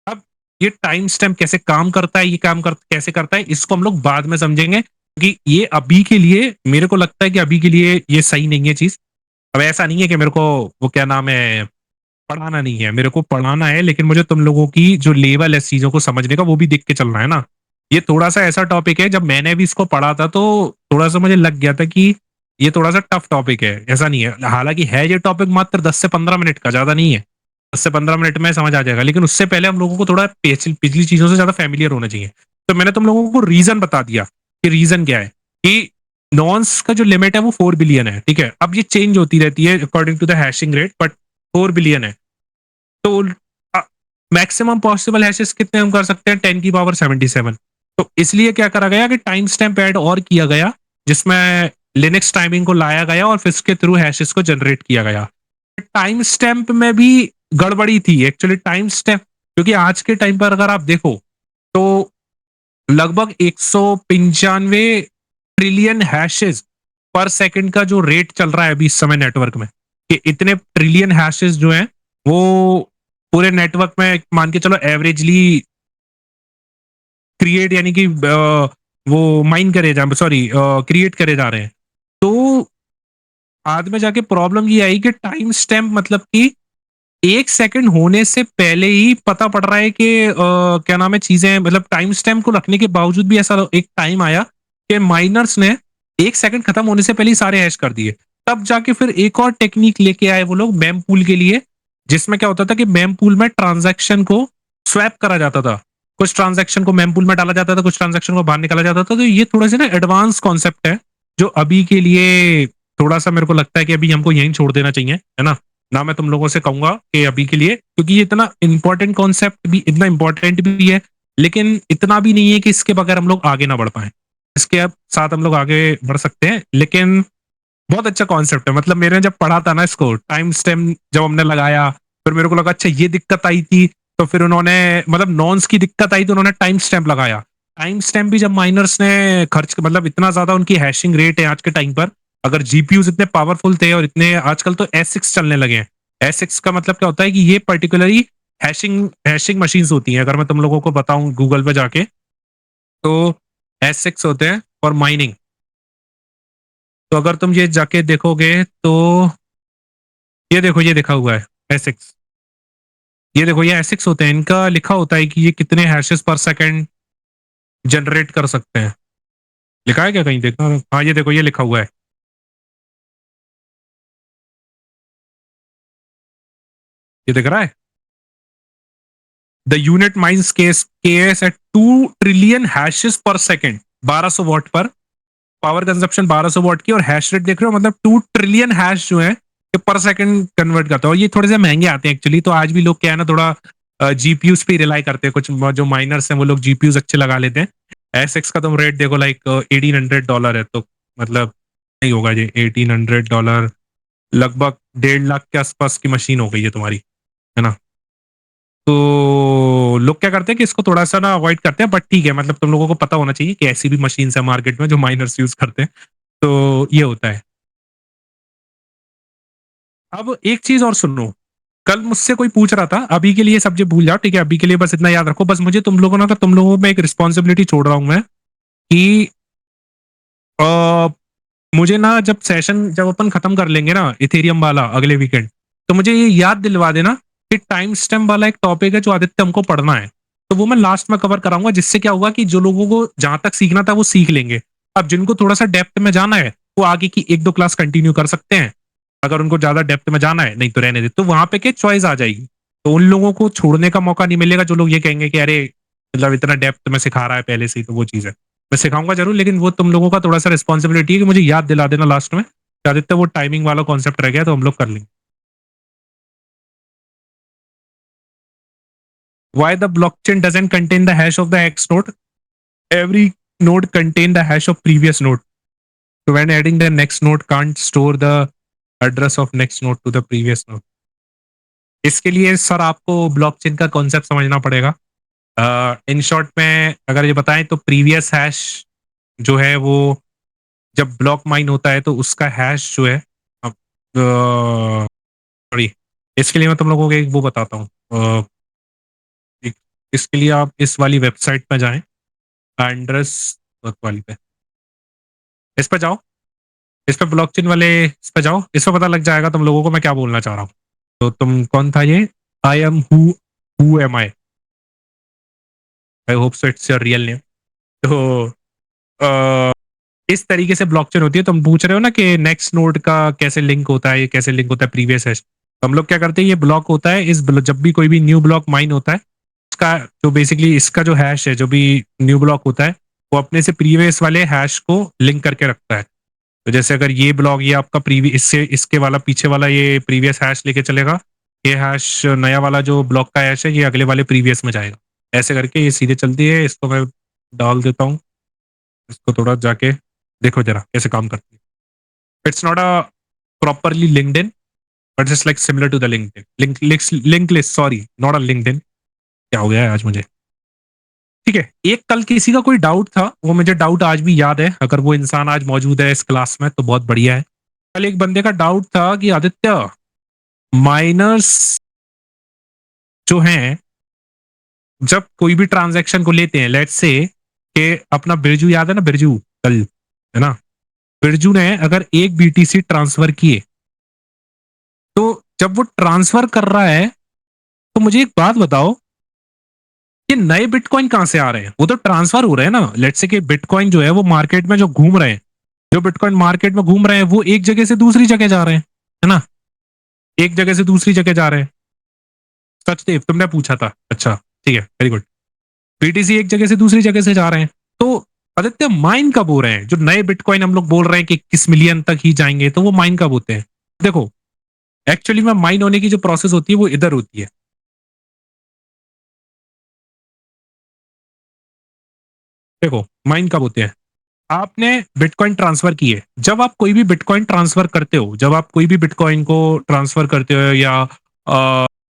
अब ये टाइम स्टैम्प कैसे काम करता है, ये कैसे करता है, इसको हम लोग बाद में समझेंगे, क्योंकि ये अभी के लिए मेरे को लगता है कि अभी के लिए ये सही नहीं है चीज। अब ऐसा नहीं है कि मेरे को वो क्या नाम है, पढ़ाना नहीं है, मेरे को पढ़ाना है, लेकिन मुझे तुम लोगों की जो लेवल है चीजों को समझने का वो भी देख के चलना है ना। ये थोड़ा सा ऐसा टॉपिक है, जब मैंने भी इसको पढ़ा था तो थोड़ा सा मुझे लग गया था कि ये थोड़ा सा टफ टॉपिक है। ऐसा नहीं है, हालांकि है ये टॉपिक मात्र 10 से 15 मिनट का, ज्यादा नहीं है। 10 से 15 मिनट में समझ आ जाएगा, लेकिन उससे पहले हम लोगों को थोड़ा पिछली चीजों से ज्यादा फैमिलियर होना चाहिए। तो मैंने तुम लोगों को रीजन बता दिया कि रीजन क्या है, कि नॉन्स का जो लिमिट है वो 4 बिलियन है, ठीक है। अब ये चेंज होती रहती है according to the hashing rate, but 4 billion है। तो मैक्सिमम पॉसिबल हैशेस कितने हम कर सकते हैं? 10 की पावर 77। तो इसलिए क्या करा गया कि टाइम स्टैम्प ऐड और किया गया, जिसमें लिनक्स टाइमिंग को लाया गया और फिर इसके थ्रू हैशेस को जनरेट किया गया। टाइम स्टैम्प में भी गड़बड़ी थी एक्चुअली। टाइम स्टैम्प क्योंकि आज के टाइम पर अगर आप देखो तो लगभग 195 ट्रिलियन हैशेस पर सेकंड का जो रेट चल रहा है अभी इस समय नेटवर्क में, कि इतने ट्रिलियन हैशेस जो हैं वो पूरे नेटवर्क में मान के चलो एवरेजली क्रिएट यानी कि वो माइन करे जा सॉरी क्रिएट करे जा रहे हैं। तो बाद में जाके प्रॉब्लम ये आई कि टाइम स्टैम्प मतलब कि 1 सेकंड होने से पहले ही पता पड़ रहा है कि क्या नाम है चीज़ें मतलब टाइम स्टैम्प को रखने के बावजूद भी ऐसा एक टाइम आया कि माइनर्स ने 1 सेकंड खत्म होने से पहले ही सारे हैश कर दिए। तब जाके फिर एक और टेक्नीक लेके आए वो लोग मेम पूल के लिए, जिसमें क्या होता था कि मेम पूल में ट्रांज़ैक्शन को स्वैप करा जाता था। कुछ ट्रांज़ैक्शन को मेम पूल में डाला जाता था, कुछ ट्रांज़ैक्शन को बाहर निकाला जाता था। तो ये थोड़े-से ना एडवांस कॉन्सेप्ट है, जो अभी के लिए थोड़ा-सा मेरे को लगता है कि अभी हमको यहीं छोड़ देना चाहिए, है ना? ना मैं तुम लोगों से कहूंगा कि अभी के लिए, क्योंकि ये इतना इंपॉर्टेंट कॉन्सेप्ट भी इतना इंपॉर्टेंट भी है, लेकिन इतना भी नहीं है कि इसके बगैर हम लोग आगे ना बढ़ पाए। इसके अब साथ हम लोग आगे बढ़ सकते हैं, लेकिन बहुत अच्छा कॉन्सेप्ट है। मतलब मैंने जब पढ़ा था ना इसको, टाइम स्टैम्प जब हमने लगाया, फिर मेरे को लगा अच्छा ये दिक्कत आई थी, तो फिर उन्होंने मतलब नॉन्स की दिक्कत आई तो उन्होंने टाइम स्टैम्प लगाया। टाइम स्टैम्प भी जब माइनर्स ने खर्च मतलब इतना ज्यादा उनकी हैशिंग रेट है आज के टाइम पर, अगर जीपीयूज इतने पावरफुल थे और इतने आजकल तो एस6 चलने लगे हैं। एस6 का मतलब क्या होता है कि ये पर्टिकुलरली हैशिंग हैशिंग मशीन्स होती हैं। अगर मैं तुम लोगों को बताऊं गूगल पे जाके, तो एस6 होते हैं फॉर माइनिंग। तो अगर तुम ये जाके देखोगे तो ये देखो ये लिखा हुआ है एसिक्स। ये देखो ये एसिक्स होते हैं, इनका लिखा होता है कि ये कितने हैशेस पर सेकंड जनरेट कर सकते हैं। लिखा है क्या कहीं देखना? हाँ ये देखो ये लिखा हुआ है। ये दिख रहा है, the unit mines KS at 2 trillion hashes per second, 1200 watt per. Power consumption 1200 watt की, और हैश रेट देख रहे हो, मतलब 2 ट्रिलियन हैश जो है ये पर सेकंड कन्वर्ट करता है। और ये थोड़े से महंगे आते हैं एक्चुअली, तो आज भी लोग क्या है ना थोड़ा जीपीयूज पे रिलाई करते हैं। कुछ जो माइनर्स हैं वो लोग जीपीयूज अच्छे लगा लेते हैं। एस का तुम रेट देखो, लाइक $1800 है, तो मतलब नहीं होगा ये $1800, लगभग 1.5 लाख के आसपास की मशीन हो गई है तुम्हारी, है ना? तो लोग क्या करते हैं कि इसको थोड़ा सा ना अवॉइड करते हैं, बट ठीक है, मतलब तुम लोगों को पता होना चाहिए कि ऐसी भी मशीन है मार्केट में जो माइनर्स यूज करते हैं। तो ये होता है। अब एक चीज और सुनो, कल मुझसे कोई पूछ रहा था, अभी के लिए सब्जेक्ट भूल जाओ, ठीक है? अभी के लिए बस इतना याद रखो, बस मुझे तुम लोगों ना, तुम लोगों में एक रिस्पॉन्सिबिलिटी छोड़ रहा हूं मैं कि अ, मुझे ना जब अपन खत्म कर लेंगे ना इथेरियम वाला अगले वीकेंड, तो मुझे ये याद दिलवा देना कि टाइम स्टैम्प वाला एक टॉपिक है जो आदित्य हमको पढ़ना है। तो वो मैं लास्ट में कवर कराऊंगा, जिससे क्या होगा कि जो लोगों को जहां तक सीखना था वो सीख लेंगे। अब जिनको थोड़ा सा डेप्थ में जाना है वो आगे की 1-2 क्लास कंटिन्यू कर सकते हैं, अगर उनको ज्यादा डेप्थ में जाना है, नहीं तो रहने दे। तो वहां पे क्या चॉइस आ जाएगी, तो उन लोगों को छोड़ने का मौका नहीं मिलेगा जो लोग ये कहेंगे कि अरे मतलब इतना डेप्थ में सिखा रहा है पहले से ही। तो वो चीज है, मैं सिखाऊंगा जरूर, लेकिन वो तुम लोगों का थोड़ा सा रिस्पॉन्सिबिलिटी है कि मुझे याद दिला देना लास्ट में कि आदित्य वो टाइमिंग वाला कॉन्सेप्ट रह गया, तो हम लोग कर लेंगे। Why the blockchain doesn't contain the hash of the X node? Every node contain the hash of previous node. So when adding the next node can't store the address of next node to the previous node. इसके लिए sir आपको blockchain का concept समझना पड़ेगा। In short में अगर ये बताएं तो प्रीवियस हैश जो है वो जब ब्लॉक माइन होता है तो उसका हैश जो है, सॉरी, इसके लिए मैं तुम लोगों को एक वो बताता हूँ। इसके लिए आप इस वाली वेबसाइट पर जाएं, एंड्रस वाली पे, इस पे जाओ, इस पे ब्लॉकचेन वाले इस पे जाओ, इस पे पता लग जाएगा तुम लोगों को मैं क्या बोलना चाह रहा हूँ। तो तुम कौन था ये? I am who am I hope so it's your real name. तो अ, इस तरीके से ब्लॉकचेन होती है। तुम पूछ रहे हो ना कि नेक्स्ट नोड का कैसे लिंक होता है, ये कैसे लिंक होता है प्रीवियस हैश। तो हम लोग क्या करते हैं, ये ब्लॉक होता है, जब भी कोई भी न्यू ब्लॉक माइन होता है, इसका जो बेसिकली इसका जो हैश है, जो भी न्यू ब्लॉक होता है, वो अपने से प्रीवियस वाले हैश को लिंक करके रखता है। तो जैसे अगर ये ब्लॉक ये आपका प्रीवियस इससे इसके वाला पीछे वाला ये प्रीवियस हैश लेके चलेगा, ये हैश नया वाला जो ब्लॉक का हैश है ये अगले वाले प्रीवियस में जाएगा। ऐसे करके ये सीधे चलती है। इसको मैं डाल देता हूँ, इसको थोड़ा जाके देखो जरा कैसे काम करती है। It's not a properly linked in, but it's like similar to the link list, sorry not a linked in. क्या हो गया है आज मुझे? ठीक है, एक कल किसी का कोई डाउट था, वो मुझे डाउट आज भी याद है। अगर वो इंसान आज मौजूद है इस क्लास में तो बहुत बढ़िया है। कल एक बंदे का डाउट था कि आदित्य, माइनर्स जो हैं जब कोई भी ट्रांजैक्शन को लेते हैं, लेट्स से कि अपना बिरजू याद है ना, बिरजू कल, है ना, बिरजू ने अगर एक बीटीसी ट्रांसफर किए, तो जब वो ट्रांसफर कर रहा है, तो मुझे एक बात बताओ, ये नए बिटकॉइन कहां से आ रहे हैं? वो तो ट्रांसफर हो रहे हैं ना। लेट्स से कि बिटकॉइन जो है वो मार्केट में जो घूम रहे हैं, जो बिटकॉइन मार्केट में घूम रहे हैं, वो एक जगह से दूसरी जगह जा रहे हैं, है ना, एक जगह से दूसरी जगह जा रहे हैं। सचदेव तुमने पूछा था, अच्छा ठीक है, वेरी गुड। बीटीसी एक जगह से दूसरी जगह से जा रहे हैं, तो आदित्य माइन कब हो रहे हैं? जो नए बिटकॉइन हम लोग बोल रहे हैं कि 21 मिलियन तक ही जाएंगे, तो वो माइन कब होते हैं? देखो, एक्चुअली में माइन होने की जो प्रोसेस होती है वो इधर होती है। देखो, माइन कब होते हैं? आपने बिटकॉइन ट्रांसफर किए, जब आप कोई भी बिटकॉइन ट्रांसफर करते हो, जब आप कोई भी बिटकॉइन को ट्रांसफर करते हो या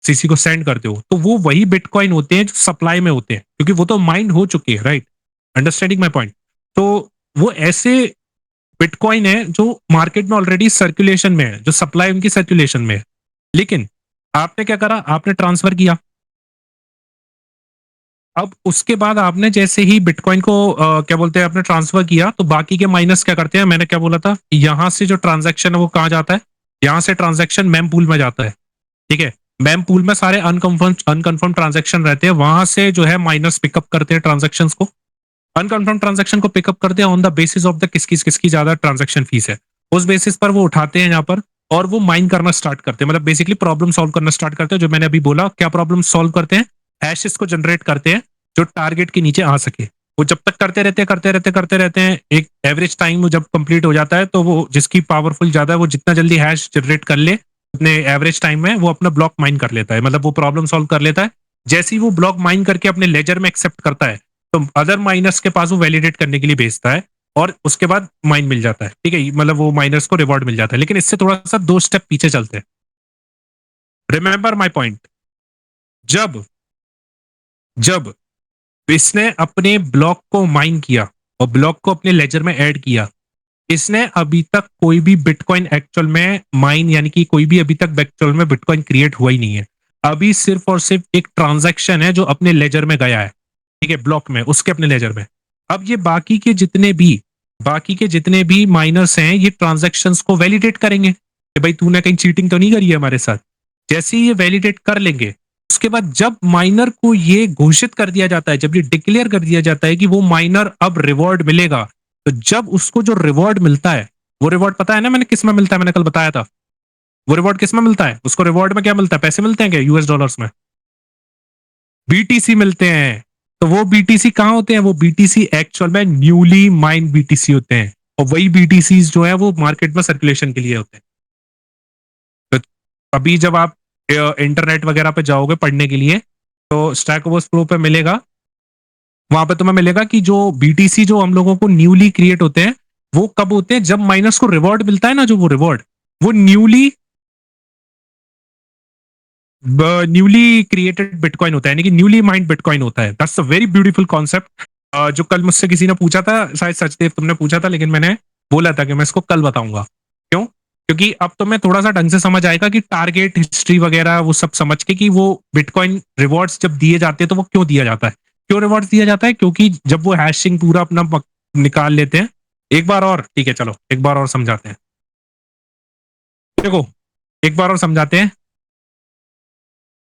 किसी को सेंड करते हो, तो वो वही बिटकॉइन होते हैं जो सप्लाई में होते हैं, क्योंकि वो तो माइंड हो चुके हैं, राइट? Understanding my point? तो वो ऐसे बिटकॉइन है जो मार्केट में ऑलरेडी सर्कुलेशन में है, जो सप्लाई उनकी सर्कुलेशन में है। लेकिन आपने क्या करा, आपने ट्रांसफर किया। अब उसके बाद आपने जैसे ही बिटकॉइन को क्या बोलते हैं, आपने ट्रांसफर किया, तो बाकी के माइनस क्या करते हैं? मैंने क्या बोला था, यहां से जो ट्रांजैक्शन है वो कहाँ जाता है? यहां से ट्रांजैक्शन मैम पूल में जाता है, ठीक है। मैम पूल में सारे अनकंफर्म ट्रांजैक्शन रहते हैं, वहां से जो है माइनस पिकअप करते हैं ट्रांजैक्शन को, अनकंफर्म ट्रांजैक्शन को पिकअप करते हैं on the basis of the किसकी किसकी ज्यादा ट्रांजैक्शन फीस है। उस बेसिस पर वो उठाते हैं यहाँ पर, और वो माइन करना स्टार्ट करते हैं, मतलब बेसिकली प्रॉब्लम सॉल्व करना स्टार्ट करते हैं। जो मैंने अभी बोला, क्या प्रॉब्लम सॉल्व करते हैं? हैशेस को जनरेट करते हैं जो टारगेट के नीचे आ सके। वो जब तक करते रहते हैं, एक एवरेज टाइम जब कंप्लीट हो जाता है, तो वो जिसकी पावरफुल ज्यादा है, वो जितना जल्दी हैश जनरेट कर ले अपने एवरेज टाइम में, वो अपना ब्लॉक माइन कर लेता है, मतलब वो प्रॉब्लम सॉल्व कर लेता है। जैसे ही वो ब्लॉक माइन करके अपने लेजर में एक्सेप्ट करता है, तो अदर माइनर्स के पास वो वैलिडेट करने के लिए भेजता है, और उसके बाद माइन मिल जाता है, ठीक है, मतलब वो माइनर्स को रिवॉर्ड मिल जाता है। लेकिन इससे थोड़ा सा दो स्टेप पीछे चलते हैं। Remember my point. जब जब इसने अपने ब्लॉक को माइन किया और ब्लॉक को अपने लेजर में ऐड किया, इसने अभी तक कोई भी बिटकॉइन एक्चुअल में माइन, यानी कि कोई भी अभी तक एक्चुअल में बिटकॉइन क्रिएट हुआ ही नहीं है। अभी सिर्फ और सिर्फ एक ट्रांजैक्शन है जो अपने लेजर में गया है, ठीक है, ब्लॉक में, उसके अपने लेजर में। अब ये बाकी के जितने भी माइनर्स हैं, ये ट्रांजैक्शंस को वैलिडेट करेंगे कि भाई तूने कहीं चीटिंग तो नहीं करी है हमारे साथ। जैसे ही ये वैलिडेट कर लेंगे, उसके बाद जब माइनर को ये घोषित कर दिया जाता है, जब ये डिक्लेयर कर दिया जाता है कि वो माइनर अब रिवॉर्ड मिलेगा, तो जब उसको जो रिवॉर्ड मिलता है, वो रिवॉर्ड पता है ना मैंने किस में मिलता है? मैंने कल बताया था। वो रिवॉर्ड किस में मिलता है? उसको रिवॉर्ड में क्या मिलता है? पैसे मिलते हैं क्या? यूएस डॉलर्स में बीटीसी मिलते हैं। तो वो बीटीसी कहाँ होते हैं? वो बीटीसी एक्चुअल में न्यूली माइंड बीटीसी होते हैं, और वही बीटीसी जो है वो मार्केट में सर्कुलेशन के लिए होते हैं। तो अभी जब आप इंटरनेट वगैरह पे जाओगे पढ़ने के लिए, तो स्टैक ओवरफ्लो पे मिलेगा, वहां पे तुम्हें मिलेगा कि जो बीटीसी जो हम लोगों को न्यूली क्रिएट होते हैं, वो कब होते हैं? जब माइनस को रिवॉर्ड मिलता है ना, जो वो रिवॉर्ड, वो न्यूली क्रिएटेड बिटकॉइन होता है, यानी कि न्यूली माइंड बिटकॉइन होता है। That's a very beautiful concept, जो कल मुझसे किसी ने पूछा था, शायद सचदेव तुमने पूछा था, लेकिन मैंने बोला था कि मैं इसको कल बताऊंगा। क्यों? क्योंकि अब तो मैं थोड़ा सा ढंग से समझ आएगा कि टारगेट हिस्ट्री वगैरह वो सब समझ के, कि वो बिटकॉइन रिवॉर्ड्स जब दिए जाते हैं तो वो क्यों दिया जाता है, क्यों रिवॉर्ड्स दिया जाता है? क्योंकि जब वो हैशिंग पूरा अपना निकाल लेते हैं। एक बार और, ठीक है, चलो एक बार और समझाते हैं। देखो, एक बार और समझाते हैं।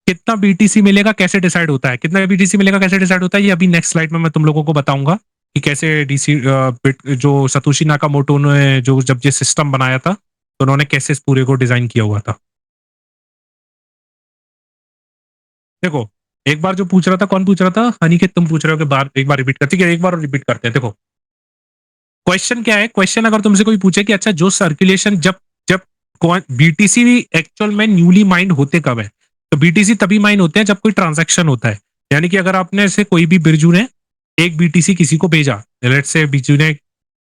कितना बीटीसी मिलेगा कैसे डिसाइड होता है, कितना बीटीसी मिलेगा कैसे डिसाइड होता है, ये अभी नेक्स्ट स्लाइड में मैं तुम लोगों को बताऊंगा कि कैसे डीसी जो सतोशी नाकामोटो ने जो जब ये सिस्टम बनाया था, तो उन्होंने कैसे इस पूरे को डिजाइन किया हुआ था। देखो, एक बार जो पूछ रहा था, कौन पूछ रहा था? अनिकेत तुम पूछ रहे हो कि बार एक बार रिपीट कर, ठीक है, एक बार रिपीट करते हैं। देखो, क्वेश्चन क्या है? क्वेश्चन अगर तुमसे कोई पूछे कि अच्छा, जो सर्कुलेशन जब जब बीटीसी एक्चुअल में न्यूली माइंड होते कब है, तो बीटीसी तभी माइंड होते हैं जब कोई ट्रांजैक्शन होता है। यानी कि अगर आपने से कोई भी बिरजू ने एक बीटीसी किसी को भेजा, लेट्स से बिरजू ने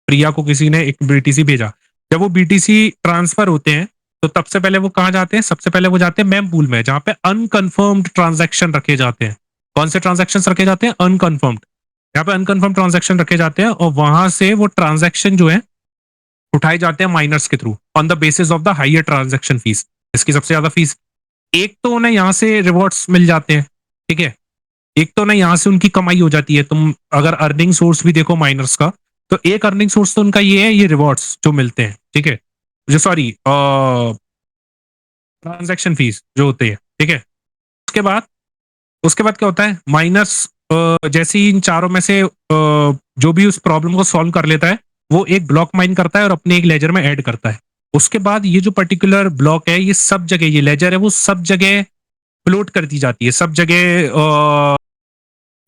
प्रिया को किसी ने एक बीटीसी भेजा, जब वो बीटीसी ट्रांसफर होते हैं, तो तब से पहले वो कहाँ जाते हैं? सबसे पहले वो जाते हैं मेम पूल में, जहां पे अनकंफर्म्ड ट्रांजैक्शन रखे जाते हैं। कौन से ट्रांजैक्शन रखे जाते हैं? अनकंफर्म्ड। यहाँ पे अनकंफर्म ट्रांजैक्शन रखे जाते हैं, और वहां से वो ट्रांजैक्शन जो है उठाए जाते हैं माइनर्स के through, on the basis of the higher transaction fees, इसकी सबसे ज्यादा फीस। एक तो उन्हें यहाँ से रिवॉर्ड्स मिल जाते हैं, ठीक है, एक तो ना यहाँ से उनकी कमाई हो जाती है, तुम अगर अर्निंग सोर्स भी देखो माइनर्स का, तो एक अर्निंग सोर्स तो उनका ये है, ये रिवॉर्ड्स जो मिलते हैं, ठीक है, जो सॉरी ट्रांजैक्शन फीस जो होते हैं, ठीक है। उसके बाद उसके बाद क्या होता है, माइनस जैसे ही इन चारों में से जो भी उस प्रॉब्लम को सॉल्व कर लेता है, वो एक ब्लॉक माइन करता है और अपने एक लेजर में ऐड करता है। उसके बाद ये जो पर्टिकुलर ब्लॉक है, ये सब जगह, ये लेजर है वो सब जगह फ्लोट कर दी जाती है, सब जगह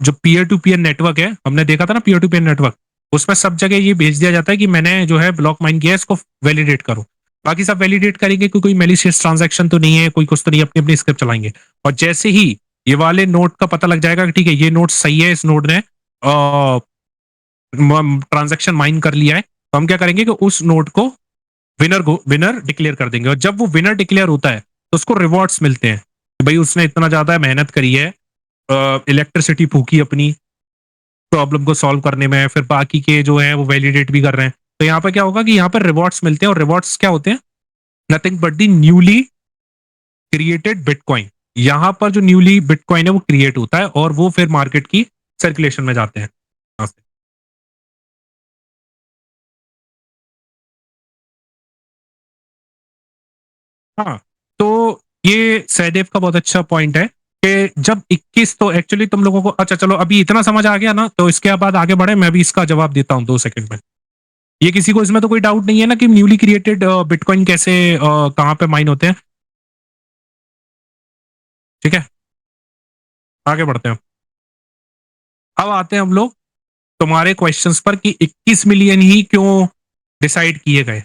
जो पीयर टू पीयर नेटवर्क है, हमने देखा था ना पीयर टू पीयर नेटवर्क, उसमें सब जगह ये भेज दिया जाता है कि मैंने जो है ब्लॉक माइन किया है, इसको वैलिडेट करो। बाकी सब वैलिडेट करेंगे कि कोई मेलिशियस ट्रांजैक्शन तो नहीं है, कोई कुछ तो नहीं, अपनी अपनी स्क्रिप्ट चलाएंगे। और जैसे ही ये वाले नोड का पता लग जाएगा कि ठीक है ये नोड सही है, इस नोड ने ट्रांजैक्शन माइन कर लिया है, तो हम क्या करेंगे कि उस नोड को विनर डिक्लेयर कर देंगे। और जब वो विनर डिक्लेयर होता है तो उसको रिवॉर्ड्स मिलते हैं, भाई उसने इतना ज्यादा मेहनत करी है, इलेक्ट्रिसिटी फूकी अपनी प्रॉब्लम को सॉल्व करने में, फिर बाकी के जो है वो वैलिडेट भी कर रहे हैं। तो यहाँ पर क्या होगा कि यहाँ पर रिवॉर्ड्स मिलते हैं, और रिवॉर्ड्स क्या होते हैं, nothing but the newly created bitcoin. यहाँ पर जो न्यूली बिटकॉइन है वो क्रिएट होता है, और वो फिर मार्केट की सर्कुलेशन में जाते हैं। हाँ, तो ये सहदेव का बहुत अच्छा पॉइंट है कि जब 21, तो एक्चुअली तुम लोगों को, अच्छा चलो अभी इतना समझ आ गया ना, तो इसके बाद आगे बढ़े, मैं भी इसका जवाब देता हूँ 2 सेकंड में। ये किसी को इसमें तो कोई डाउट नहीं है ना कि न्यूली क्रिएटेड बिटकॉइन कैसे कहाँ पे माइन होते हैं। ठीक है, आगे बढ़ते हैं। अब आते हैं हम लोग तुम्हारे क्वेश्चंस पर कि 21 मिलियन ही क्यों डिसाइड किए गए।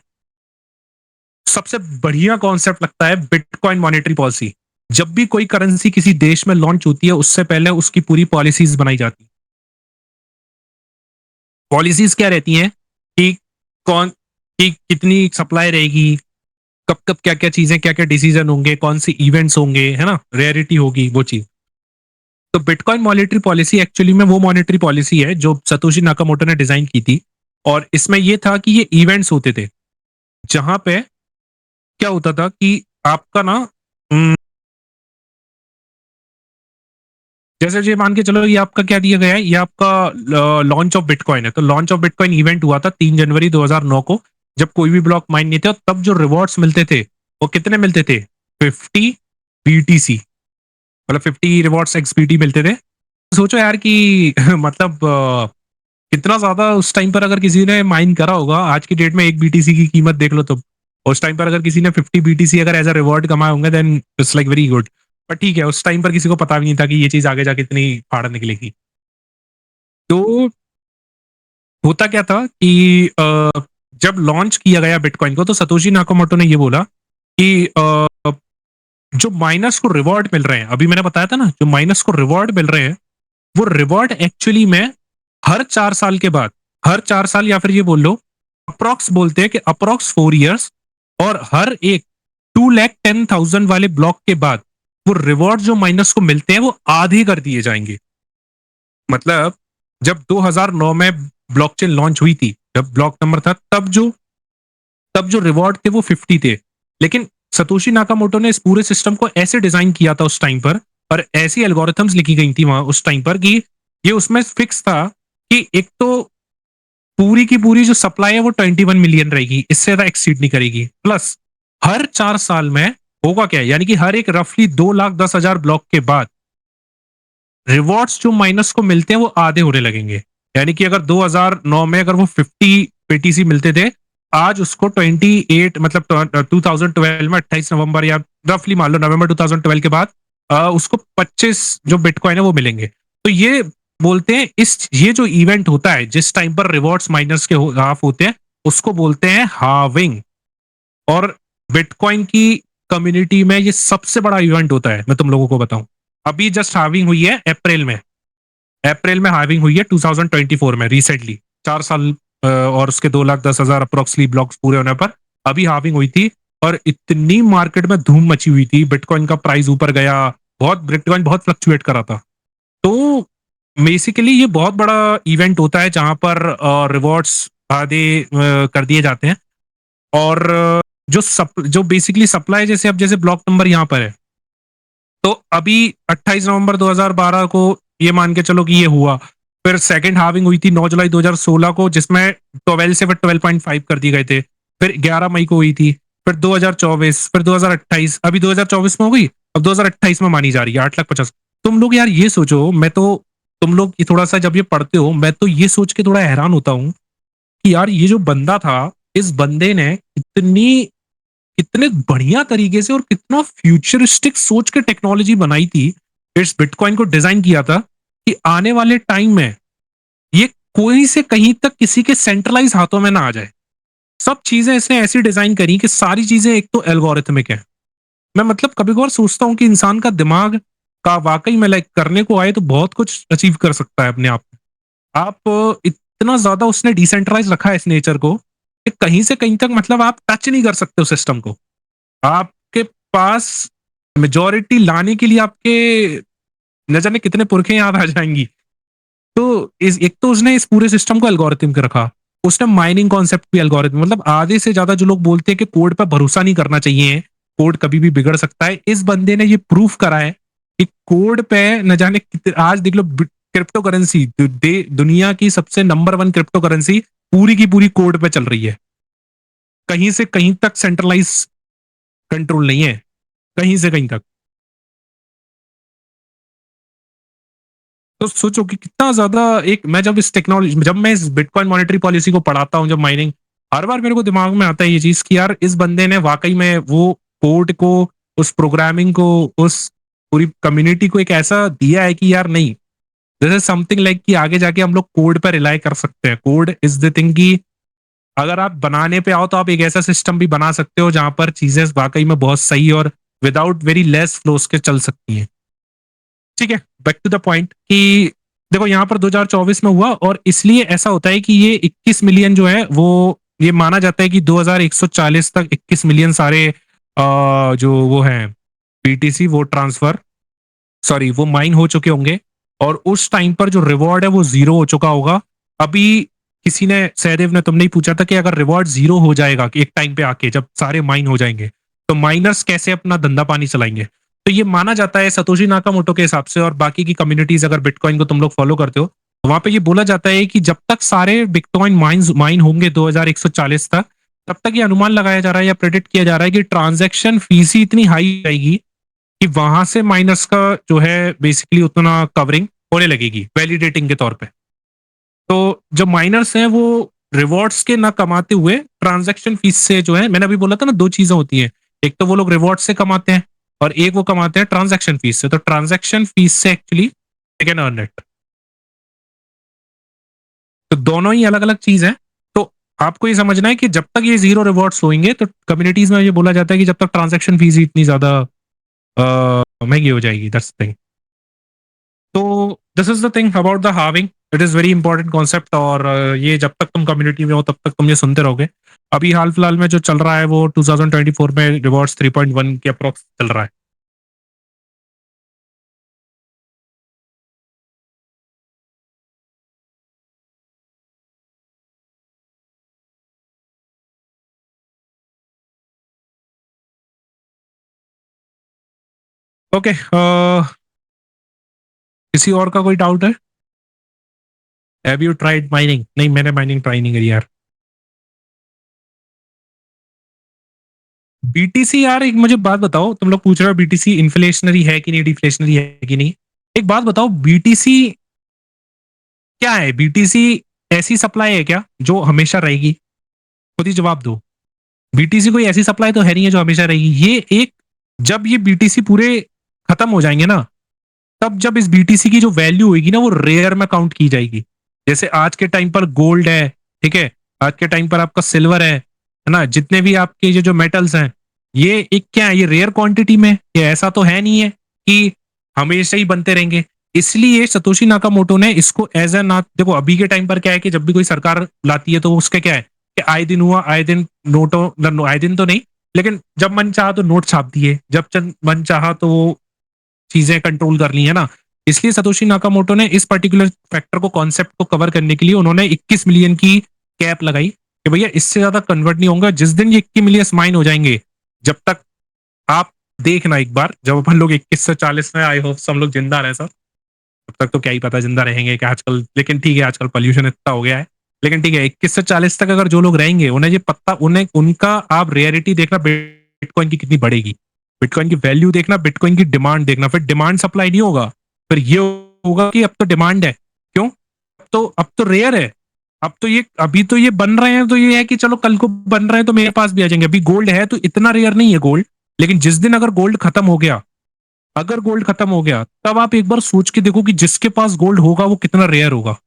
सबसे बढ़िया कॉन्सेप्ट लगता है बिटकॉइन मॉनेटरी पॉलिसी। जब भी कोई करेंसी किसी देश में लॉन्च होती है, उससे पहले उसकी पूरी पॉलिसीज बनाई जाती है। पॉलिसीज क्या रहती हैं कि कौन, कि कितनी सप्लाई रहेगी, कब कब क्या क्या चीजें, क्या क्या डिसीजन होंगे, कौन से इवेंट्स होंगे, है ना, रेयरिटी होगी, वो चीज। तो बिटकॉइन मॉनेटरी पॉलिसी एक्चुअली में वो मॉनेटरी पॉलिसी है जो सतोशी नाकामोटो ने डिजाइन की थी। और इसमें ये था कि ये इवेंट्स होते थे, जहां पे क्या होता था कि आपका ना, जैसे ये मान के चलो, ये आपका क्या दिया गया है, ये आपका लॉन्च ऑफ बिटकॉइन है। तो लॉन्च ऑफ बिटकॉइन इवेंट हुआ था 3 जनवरी 2009 को, जब कोई भी ब्लॉक माइन नहीं थे, और तब जो रिवॉर्ड्स मिलते थे वो कितने मिलते थे, 50 बीटीसी, मतलब 50 रिवॉर्ड्स एक्सबीटी मिलते थे। सोचो यार कि मतलब कितना ज्यादा उस टाइम पर अगर किसी ने माइन करा होगा, आज की डेट में एक बीटीसी की कीमत देख लो, तो उस टाइम पर अगर किसी ने 50 बीटीसी अगर एज अ रिवॉर्ड कमाए होंगे, then it's like very good. पर ठीक है, उस टाइम पर किसी को पता भी नहीं था कि ये चीज आगे जाके इतनी फाड़ निकलेगी। तो होता क्या था कि जब लॉन्च किया गया बिटकॉइन को, तो सतोशी नाकामोटो ने ये बोला कि जो माइनर्स को रिवॉर्ड मिल रहे हैं, अभी मैंने बताया था ना, जो माइनर्स को रिवॉर्ड मिल रहे हैं, वो रिवॉर्ड एक्चुअली में हर 4 साल के बाद, हर 4 साल, या फिर ये बोल लो अप्रोक्स, बोलते हैं कि अप्रोक्स 4 इयर्स, और हर एक 2,10,000 वाले ब्लॉक के बाद वो रिवॉर्ड जो माइनस को मिलते हैं वो आधे कर दिए जाएंगे। मतलब जब 2009 में ब्लॉकचेन लॉन्च हुई थी, जब ब्लॉक नंबर था, तब जो रिवॉर्ड थे वो 50 थे। लेकिन सतोशी नाकामोटो ने इस पूरे सिस्टम को ऐसे डिजाइन किया था उस टाइम पर, और ऐसी एल्गोरिथम्स लिखी गई थी वहां उस टाइम पर, कि ये उसमें फिक्स था कि एक तो पूरी की पूरी जो सप्लाई है वो 21 मिलियन रहेगी, इससे ज्यादा एक्सीड नहीं करेगी। प्लस हर 4 साल में होगा क्या, यानी कि हर एक रफली 2,10,000 ब्लॉक के बाद रिवॉर्ड्स जो माइनस को मिलते हैं वो आधे होने लगेंगे। यानी कि अगर 2009 में अगर वो 50 पीटीसी मिलते थे, आज उसको 28, मतलब 2012 में 28 नवंबर, या रफली मान लो नवंबर 2012 के बाद उसको 25 जो बिटकॉइन है वो मिलेंगे। तो ये बोलते हैं, इस ये जो इवेंट होता है जिस टाइम पर रिवॉर्ड्स माइनस के हाफ होते हैं, उसको बोलते हैं हाविंग। और बिटकॉइन की कम्युनिटी में ये सबसे बड़ा इवेंट होता है, मैं तुम लोगों को बताऊं। अभी जस्ट हाविंग हुई है अप्रैल में, अप्रैल में हाविंग हुई है 2024 में, रिसेंटली 4 साल और उसके 2,10,000 अप्रोक्सली ब्लॉक्स पूरे होने पर अभी हाविंग हुई थी। और इतनी मार्केट में धूम मची हुई थी, बिटकॉइन का प्राइस ऊपर गया, बहुत, बिटकॉइन बहुत फ्लक्चुएट करा था। तो बेसिकली ये बहुत बड़ा इवेंट होता है जहां पर रिवॉर्ड्स आधे कर दिए जाते हैं। और जो बेसिकली सप्लाई, जैसे अब जैसे ब्लॉक नंबर यहाँ पर है, तो अभी 28 नवंबर 2012 को ये मान के चलो कि ये हुआ। फिर सेकंड हाल्विंग हुई थी 9 जुलाई 2016 को, जिसमें 12 से फिर 12.5 कर दिए गए थे। फिर 11 मई को हुई थी। फिर 2024, फिर 2028, अभी 2024 में हो गई। अब 2028 में मानी जा रही है 8,50,000। तुम लोग यार ये सोचो, मैं तो तुम लोग ये थोड़ा सा जब ये पढ़ते हो, मैं तो ये सोच के थोड़ा हैरान होता हूँ कि यार ये जो बंदा था, इस बंदे ने कितने बढ़िया तरीके से और कितना फ्यूचरिस्टिक सोच के टेक्नोलॉजी बनाई थी, इस बिटकॉइन को डिजाइन किया था कि आने वाले टाइम में ये कोई से कहीं तक किसी के सेंट्रलाइज हाथों में ना आ जाए। सब चीजें इसने ऐसी डिजाइन करी कि सारी चीजें एक तो एल्गोरिथमिक है। मैं मतलब कभी कभार सोचता हूँ कि इंसान का दिमाग का वाकई में लाइक करने को आए तो बहुत कुछ अचीव कर सकता है अपने आप में। आप इतना ज्यादा उसने डिसेंट्रलाइज रखा है इस नेचर को कि कहीं से कहीं तक मतलब आप टच नहीं कर सकते उस सिस्टम को। आपके पास मेजोरिटी लाने के लिए आपके न जाने कितने पुरखे याद आ जाएंगी। तो इस एक तो उसने इस पूरे सिस्टम को एल्गोरिथम के रखा। उसने माइनिंग कॉन्सेप्ट भी एल्गोरिथम, मतलब आधे से ज्यादा जो लोग बोलते हैं कि कोड पर भरोसा नहीं करना चाहिए, कोड कभी भी बिगड़ सकता है, इस बंदे ने ये प्रूफ करा है कि कोड पे न जाने आज देख लो क्रिप्टो करेंसी, दुनिया की सबसे नंबर वन क्रिप्टो करेंसी पूरी की पूरी कोड पे चल रही है। कहीं से कहीं तक सेंट्रलाइज कंट्रोल नहीं है, कहीं से कहीं तक। तो सोचो कि कितना ज्यादा एक, मैं जब इस टेक्नोलॉजी, जब मैं इस बिटकॉइन मॉनेटरी पॉलिसी को पढ़ाता हूँ, जब माइनिंग, हर बार मेरे को दिमाग में आता है ये चीज कि यार इस बंदे ने वाकई में वो कोड को, उस प्रोग्रामिंग को, उस पूरी कम्युनिटी को एक ऐसा दिया है कि यार नहीं, दिस इज समथिंग लाइक कि आगे जाके हम लोग कोड पर रिलाई कर सकते हैं। कोड इज द थिंग कि अगर आप बनाने पे आओ तो आप एक ऐसा सिस्टम भी बना सकते हो जहां पर चीजें वाकई में बहुत सही और विदाउट वेरी लेस फ्लोस के चल सकती हैं। ठीक है, बैक टू द पॉइंट कि देखो यहाँ पर 2024 में हुआ, और इसलिए ऐसा होता है कि ये 21 मिलियन जो है वो, ये माना जाता है कि 2140 तक 21 मिलियन सारे जो वो हैं बीटीसी वो ट्रांसफर, सॉरी वो माइन हो चुके होंगे। और उस टाइम पर जो रिवॉर्ड है वो जीरो हो चुका होगा। अभी किसी ने, सहदेव ने, तुमने ही पूछा था कि अगर रिवॉर्ड जीरो हो जाएगा कि एक टाइम पे आके जब सारे माइन हो जाएंगे तो माइनर्स कैसे अपना धंधा पानी चलाएंगे। तो ये माना जाता है सतोशी नाकामोटो के हिसाब से, और बाकी की कम्युनिटीज अगर बिटकॉइन को तुम लोग फॉलो करते हो तो वहां पे ये बोला जाता है कि जब तक सारे बिटकॉइन माइन होंगे 2140 तक, तब तक ये अनुमान लगाया जा रहा है या प्रेडिक्ट किया जा रहा है कि ट्रांजैक्शन फीस ही इतनी हाई जाएगी कि वहां से माइनस का जो है बेसिकली उतना कवरिंग होने लगेगी वैलिडेटिंग के तौर पे। तो जो माइनर्स हैं वो रिवॉर्ड्स के ना कमाते हुए ट्रांजैक्शन फीस से, जो है मैंने अभी बोला था ना, दो चीजें होती हैं, एक तो वो लोग रिवॉर्ड से कमाते हैं और एक वो कमाते हैं ट्रांजैक्शन फीस से। तो ट्रांजैक्शन फीस से actually they can earn it. तो दोनों ही अलग अलग चीज है। तो आपको ये समझना है कि जब तक ये जीरो रिवॉर्ड्स होंगे तो कम्युनिटीज में ये बोला जाता है कि जब तक ट्रांजैक्शन फीस ही इतनी ज्यादा महंगी हो जाएगी, दैट्स थिंग। तो this is the thing about the halving, it is very important concept. और ये जब तक तुम कम्युनिटी में हो तब तक तुम ये सुनते रहोगे। अभी हाल फिलहाल में जो चल रहा है वो 2024 में रिवॉर्ड्स 3.1 के अप्रोक्स चल रहा है। ओके, किसी और का कोई डाउट है? Have you tried mining? नहीं, मैंने माइनिंग ट्राई नहीं करी यार। बीटीसी यार, एक मुझे बात बताओ, तुम लोग पूछ रहे हो बीटीसी इन्फ्लेशनरी है कि नहीं, डिफ्लेशनरी है कि नहीं। एक बात बताओ, बीटीसी क्या है? बीटीसी ऐसी सप्लाई है क्या जो हमेशा रहेगी? खुद ही जवाब दो। बीटीसी कोई ऐसी सप्लाई तो है नहीं है जो हमेशा रहेगी। ये एक, जब ये बीटीसी पूरे खत्म हो जाएंगे ना, तब जब इस बीटीसी की जो वैल्यू होगी ना वो रेयर में काउंट की जाएगी। जैसे आज के टाइम पर गोल्ड है, ठीक है, आज के टाइम पर आपका सिल्वर है ना, जितने भी आपके ये जो मेटल्स हैं, ये एक क्या है, ये रेयर क्वांटिटी में, ये ऐसा तो है नहीं है कि हमेशा ही बनते रहेंगे। इसलिए सतोशी नाकामोटो ने इसको एज ए ना, देखो अभी के टाइम पर क्या है कि जब भी कोई सरकार लाती है तो उसका क्या है कि आए दिन हुआ, आए दिन नोटों, आए दिन तो नहीं, लेकिन जब मन चाहा तो नोट छाप दिए, जब मन चाहा तो वो चीजें कंट्रोल कर ली है ना। इसलिए सतोशी नाकामोटो ने इस पर्टिकुलर फैक्टर को, कॉन्सेप्ट को कवर करने के लिए उन्होंने 21 मिलियन की कैप लगाई कि भैया इससे ज्यादा कन्वर्ट नहीं होगा। जिस दिन ये 21 मिलियन माइन हो जाएंगे, जब तक आप देखना एक बार, जब अपन लोग 21 से 40 में, आई होप हम लोग जिंदा रहे सब, तब तक तो क्या ही पता जिंदा रहेंगे कि आजकल, लेकिन ठीक है आजकल पोल्यूशन इतना हो गया है। लेकिन ठीक है 21 से 40 तक अगर जो लोग रहेंगे उन्हें ये पता, उन्हें उनका आप रेयरिटी देखना बिटकॉइन की कितनी बढ़ेगी, बिटकॉइन की वैल्यू देखना, बिटकॉइन की डिमांड देखना, फिर डिमांड सप्लाई नहीं होगा, फिर ये होगा कि अब तो डिमांड है। क्यों? अब तो रेयर है। अब तो ये अभी तो ये बन रहे हैं, तो ये है कि चलो कल को बन रहे हैं तो मेरे पास भी आ जाएंगे। अभी गोल्ड है तो इतना रेयर नहीं है गोल्ड, लेकिन जिस दिन अगर गोल्ड खत्म हो गया, अगर गोल्ड खत्म हो गया तब आप एक बार सोच के देखो कि जिसके पास गोल्ड होगा वो कितना रेयर होगा।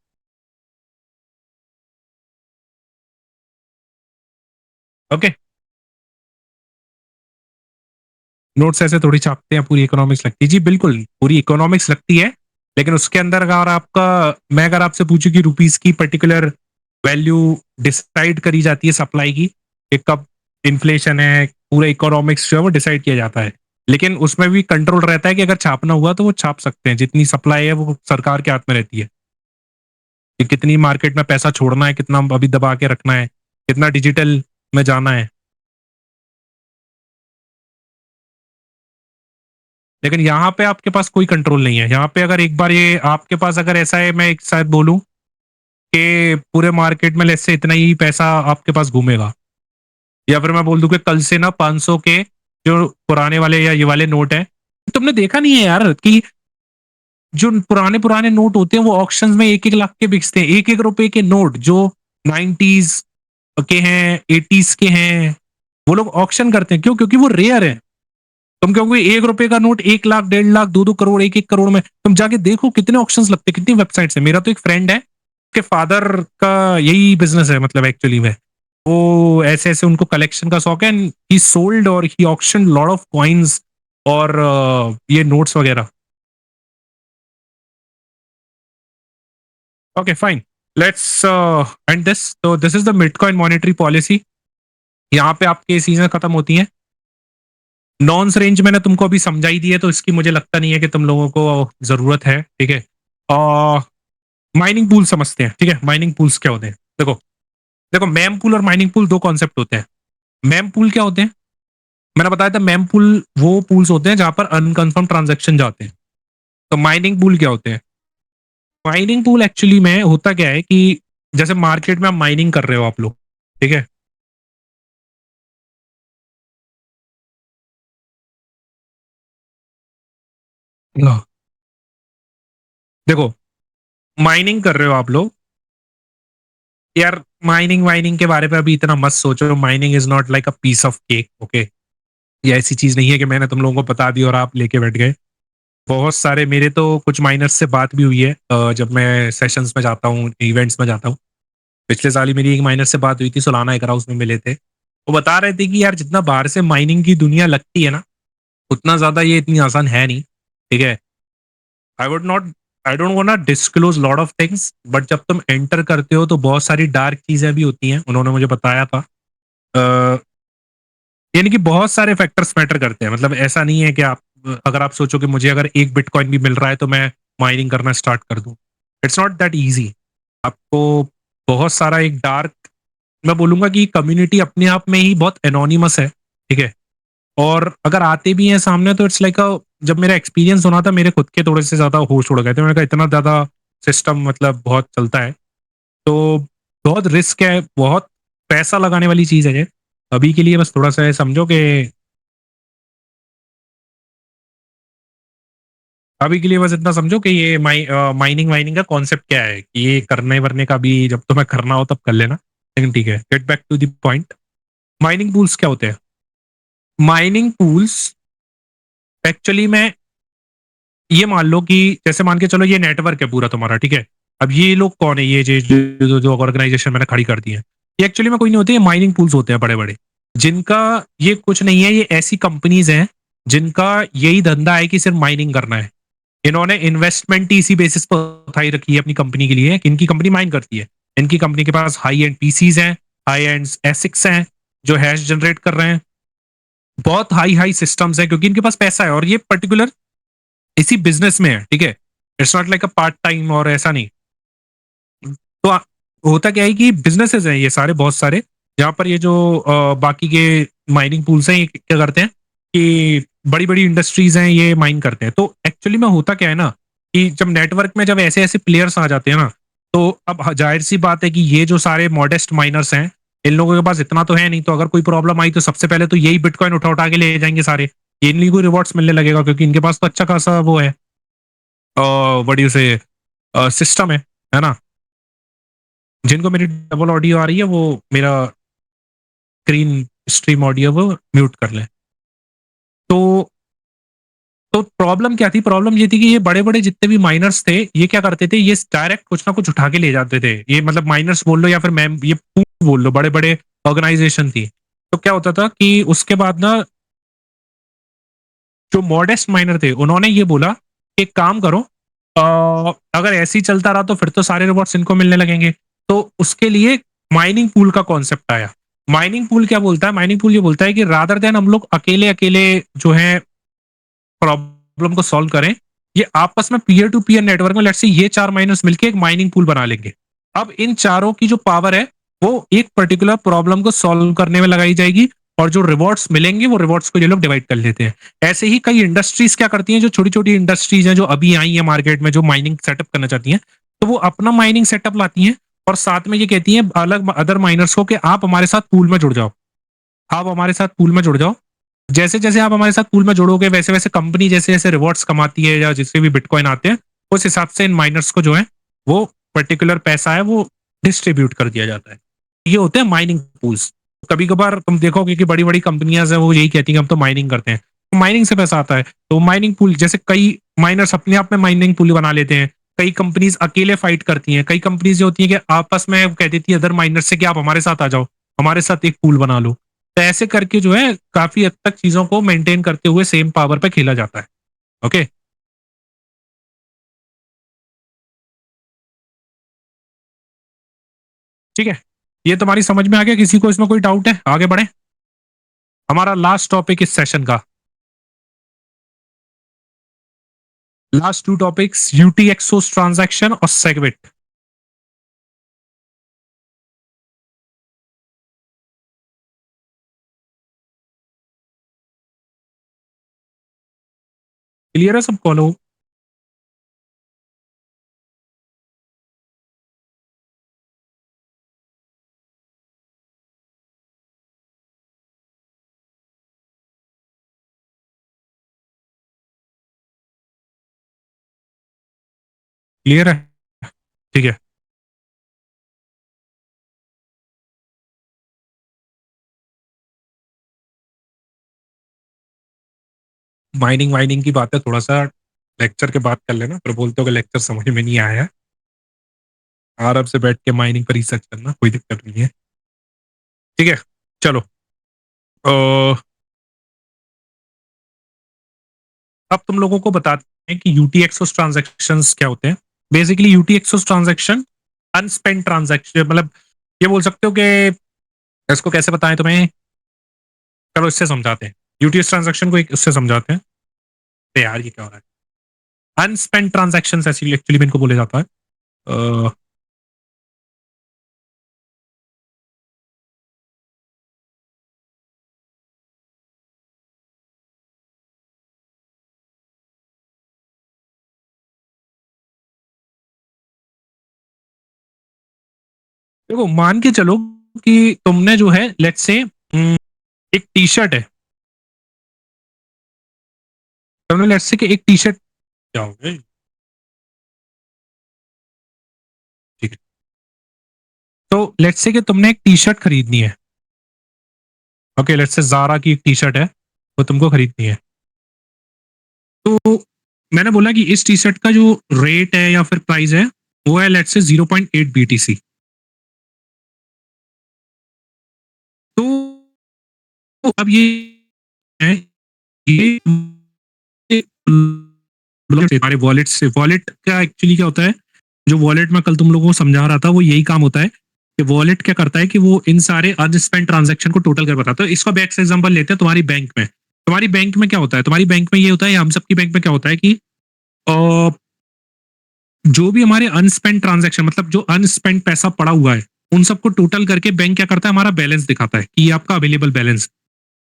ओके। नोट्स ऐसे थोड़ी छापते हैं, पूरी इकोनॉमिक्स लगती है जी, बिल्कुल पूरी इकोनॉमिक्स लगती है। लेकिन उसके अंदर अगर आपका, मैं अगर आपसे पूछूं कि रुपीस की पर्टिकुलर वैल्यू डिसाइड करी जाती है सप्लाई की, कि कब इन्फ्लेशन है, पूरा इकोनॉमिक्स जो है वो डिसाइड किया जाता है। लेकिन उसमें भी कंट्रोल रहता है कि अगर छापना हुआ तो वो छाप सकते हैं, जितनी सप्लाई है वो सरकार के हाथ में रहती है कि कितनी मार्केट में पैसा छोड़ना है, कितना अभी दबा के रखना है, कितना डिजिटल में जाना है। लेकिन यहाँ पे आपके पास कोई कंट्रोल नहीं है। यहाँ पे अगर एक बार ये आपके पास अगर ऐसा है, मैं एक शायद बोलूं कि पूरे मार्केट में लेट से इतना ही पैसा आपके पास घूमेगा, या फिर मैं बोल दूं कि कल से ना 500 के जो पुराने वाले या ये वाले नोट है, तुमने देखा नहीं है यार कि जो पुराने पुराने नोट होते हैं वो ऑक्शन में 1-1 लाख के बिकते हैं, 1-1 रुपए के नोट जो 90s के हैं, 80s के हैं, वो लोग ऑक्शन करते हैं। क्यों? क्योंकि वो रेयर है। तुम कहोगे 1 रुपए का नोट 1 लाख, 1.5 लाख, 2-2 करोड़, 1-1 करोड़ में, तुम जाके देखो कितने ऑप्शंस लगते हैं, कितनी वेबसाइट्स है। मेरा तो एक फ्रेंड है, उसके फादर का यही बिजनेस है, मतलब एक्चुअली में वो ऐसे ऐसे उनको कलेक्शन का शौक है, एंड ही सोल्ड और he auction lot of coins और ये नोट्स वगैरह। Okay fine, let's end this. तो this is the bitcoin monetary policy. यहाँ पे आपकी चीजें खत्म होती हैं। नॉन्स रेंज मैंने तुमको अभी समझाई दी है, तो इसकी मुझे लगता नहीं है कि तुम लोगों को जरूरत है, ठीक है। माइनिंग पूल समझते हैं, ठीक है। माइनिंग पूल्स क्या होते हैं? देखो, देखो मैम पूल और माइनिंग पूल दो कॉन्सेप्ट होते हैं। मैम पूल क्या होते हैं? मैंने बताया था मैम पूल वो पूल्स होते हैं जहां पर अनकंफर्म ट्रांजेक्शन जाते हैं। तो माइनिंग पूल क्या होते हैं? माइनिंग पूल एक्चुअली में होता क्या है कि जैसे मार्केट में आप माइनिंग कर रहे हो आप लोग, ठीक है। हाँ, देखो माइनिंग कर रहे हो आप लोग, यार माइनिंग वाइनिंग के बारे में अभी इतना मत सोचो। Mining is not like a piece of cake, okay. ये ऐसी चीज नहीं है कि मैंने तुम लोगों को बता दी और आप लेके बैठ गए। बहुत सारे मेरे तो कुछ माइनर्स से बात भी हुई है, जब मैं सेशंस में जाता हूँ, इवेंट्स में जाता हूँ। पिछले साल ही मेरी एक माइनर से बात हुई थी, सोलाना एक हाउस में मिले थे। वो बता रहे थे कि यार जितना बाहर से माइनिंग की दुनिया लगती है ना, उतना ज्यादा ये इतनी आसान है नहीं, ठीक है। I would not, I don't want disclose lot of things, but जब तुम एंटर करते हो तो बहुत सारी डार्क चीजें भी होती हैं, उन्होंने मुझे बताया था। अ, यानी कि बहुत सारे फैक्टर्स मैटर करते हैं। मतलब ऐसा नहीं है कि आप, अगर आप सोचो कि मुझे अगर एक बिटकॉइन भी मिल रहा है तो मैं माइनिंग करना स्टार्ट कर दूं, इट्स नॉट दैट इजी। आपको बहुत सारा एक डार्क, मैं बोलूंगा कि कम्युनिटी अपने आप में ही बहुत एनोनिमस है, ठीक है। और अगर आते भी हैं सामने तो इट्स लाइक जब मेरा एक्सपीरियंस होना था, मेरे खुद के थोड़े से ज्यादा होश उड़ गए थे। मैंने कहा इतना ज्यादा सिस्टम मतलब बहुत चलता है, तो बहुत रिस्क है, बहुत पैसा लगाने वाली चीज है ये। अभी के लिए बस थोड़ा सा समझो कि, अभी के लिए बस इतना समझो कि ये माइनिंग वाइनिंग का कॉन्सेप्ट क्या है, कि ये करने वरने का भी जब तुम्हें करना हो तब कर लेना। लेकिन ठीक है, get back to the point. Mining pools क्या होते हैं? माइनिंग पूल्स एक्चुअली में, ये मान लो कि जैसे मान के चलो ये नेटवर्क है पूरा तुम्हारा, ठीक है। अब ये लोग कौन है, ये जो ऑर्गेनाइजेशन मैंने खड़ी कर दी है, ये एक्चुअली में कोई नहीं होते, ये माइनिंग पूल्स होते हैं बड़े बड़े, जिनका ये कुछ नहीं है, ये ऐसी कंपनीज हैं जिनका यही धंधा है कि सिर्फ माइनिंग करना है। इन्होंने इन्वेस्टमेंट ही इसी बेसिस पर उठाई रखी है अपनी कंपनी के लिए कि इनकी कंपनी माइन करती है। इनकी कंपनी के पास हाई एंड पीसीज हैं, हाई एंड एसिक्स हैं जो हैश जनरेट कर रहे हैं, बहुत हाई हाई सिस्टम्स हैं, क्योंकि इनके पास पैसा है और ये पर्टिकुलर इसी बिजनेस में है, ठीक है। It's not like a part time और ऐसा नहीं। तो होता क्या है कि बिजनेसेस हैं ये सारे, बहुत सारे, जहां पर ये जो बाकी के माइनिंग पूल्स हैं, ये क्या करते हैं कि बड़ी बड़ी इंडस्ट्रीज हैं ये माइन करते हैं। तो एक्चुअली में होता क्या है ना कि जब नेटवर्क में जब ऐसे-ऐसे प्लेयर्स आ जाते हैं ना, तो अब ज़ाहिर-सी बात है कि ये जो सारे मॉडेस्ट माइनर्स हैं, इन लोगों के पास इतना तो है नहीं, तो अगर कोई प्रॉब्लम आई तो सबसे पहले तो यही बिटकॉइन उठा-उठा के ले जाएँगे सारे। इन्हीं को रिवॉर्ड्स मिलने लगेगा क्योंकि इनके पास तो अच्छा खासा वो है व्हाट डू यू से सिस्टम है ना? जिनको मेरी डबल ऑडियो आ रही है वो मेरा स्क्रीन स्ट्रीम ऑडियो वो म्यूट कर लें। तो प्रॉब्लम क्या थी? प्रॉब्लम ये थी कि ये बड़े-बड़े जितने भी माइनर्स थे, ये क्या करते थे, ये डायरेक्ट कुछ ना कुछ उठा के ले जाते थे। ये मतलब माइनर्स बोल लो या फिर मैम ये पूल बोल लो, बड़े-बड़े ऑर्गनाइज़ेशन थी। तो क्या होता था कि उसके बाद ना जो मॉडेस्ट माइनर थे, उन्होंने ये बोला कि एक काम करो अगर ऐसे ही चलता रहा तो फिर तो सारे रिवॉर्ड्स इनको मिलने लगेंगे। तो उसके लिए माइनिंग पूल का कॉन्सेप्ट आया। माइनिंग पूल क्या बोलता है? माइनिंग पूल ये बोलता है कि रादर देन हम लोग अकेले-अकेले जो है प्रॉब्लम को सॉल्व करें, ये आपस में पीयर टू पीयर नेटवर्क में लेट्स से ये 4 माइनर्स मिलके एक माइनिंग पूल बना लेंगे। अब इन चारों की जो पावर है, वो एक पर्टिकुलर प्रॉब्लम को सॉल्व करने में लगाई जाएगी और जो रिवॉर्ड्स मिलेंगे, वो रिवॉर्ड्स को ये लोग डिवाइड कर लेते हैं। ऐसे ही कई इंडस्ट्रीज क्या करती हैं, जो छोटी-छोटी इंडस्ट्रीज हैं, जो अभी आई हैं मार्केट में, जो माइनिंग सेटअप करना चाहती हैं, तो वो अपना माइनिंग सेटअप लाती हैं और साथ में ये कहती हैं अलग अदर माइनर्स को कि आप हमारे साथ पूल में जुड़ जाओ। आप हमारे साथ पूल में जुड़ जाओ। जैसे-जैसे आप हमारे साथ पूल में जुड़ोगे वैसे-वैसे कंपनी जैसे-जैसे रिवॉर्ड्स कमाती है या जिससे भी बिटकॉइन आते हैं, उस हिसाब से इन माइनर्स को जो है वो पर्टिकुलर पैसा है वो डिस्ट्रीब्यूट कर दिया जाता है। ये होते हैं माइनिंग पूल्स। कभी-कभार तुम देखोगे कि बड़ी-बड़ी कंपनियाँ हैं वो यही कहती हैं हम तो माइनिंग करते हैं। तो माइनिंग से पैसा आता है। तो माइनिंग पूल जैसे कई माइनर्स अपने आप में माइनिंग पूल बना लेते हैं। कई कंपनीज़ अकेले फाइट करती हैं। कई कंपनीज़ जो होती हैं कि आपस में कह देती है अदर माइनर्स से कि आप हमारे साथ आ जाओ। हमारे साथ एक पूल बना लो। तो ऐसे करके जो है काफ़ी हद तक चीज़ों को मेंटेन करते हुए सेम पावर पे खेला जाता है। ओके, ठीक है? ये तुम्हारी समझ में आ गया? किसी को इसमें कोई डाउट है? आगे बढ़ें? हमारा लास्ट टॉपिक इस सेशन का, लास्ट 2 टॉपिक्स यूटीएक्सओस ट्रांज़ैक्शन और सेगविट। क्लियर है सबको? हेलो? क्लियर है? ठीक है। माइनिंग वाइनिंग की बात है थोड़ा-सा लेक्चर के बाद कर लेना, फिर बोलते हो कि लेक्चर समझ में नहीं आया है। आराम से बैठ के माइनिंग पर रिसर्च करना, कोई दिक्कत नहीं है। ठीक है? चलो अ, अब तुम लोगों को बताते हैं कि यूटीएक्सओस ट्रांज़ैक्शंस क्या होते हैं। बेसिकली यूटीएक्सओस ट्रांज़ैक्शन अनस्पेंट ट्रांज़ैक्शन मतलब ये बोल सकते हो कि इसको कैसे बताएँ तुम्हें? चलो इससे समझाते हैं। यूटीएस ट्रांज़ैक्शन को एक इससे समझाते हैं। अरे यार ये क्या हो रहा है? अनस्पेंट ट्रांज़ैक्शंस एक्चुअली एक्चुअली में इनको बोला जाता है। अ, देखो मान के चलो कि तुमने जो है लेट्स से एक टी-शर्ट है। तुमने लेट्स से कि एक टी-शर्ट क्या हो गया? ठीक है। तो लेट्स से कि तुमने एक टी-शर्ट खरीदनी है। ओके, लेट्स से ज़ारा की एक टी-शर्ट है, वो तुमको खरीदनी है। तो मैंने बोला कि इस टी-शर्ट का जो रेट है या फिर प्राइस है, वो है लेट्स से 0.8 बीटीसी। तो अब ये है ये हमारे वॉलेट से वॉलेट का एक्चुअली क्या होता है, जो वॉलेट में कल तुम लोगों को समझा रहा था वो यही काम होता है कि वॉलेट क्या करता है कि वो इन सारे अनस्पेंड ट्रांजैक्शन को टोटल कर बताता है। इसका बैक एग्जांपल लेते हैं तुम्हारी बैंक में। तुम्हारी बैंक में क्या होता है, तुम्हारी बैंक में ये होता है या हम सबकी बैंक में क्या होता है कि अ, जो भी हमारे अनस्पेंड ट्रांजैक्शन मतलब जो अनस्पेंड पैसा पड़ा हुआ है, उन सबको टोटल करके बैंक क्या करता है, हमारा बैलेंस दिखाता है कि ये आपका अवेलेबल बैलेंस।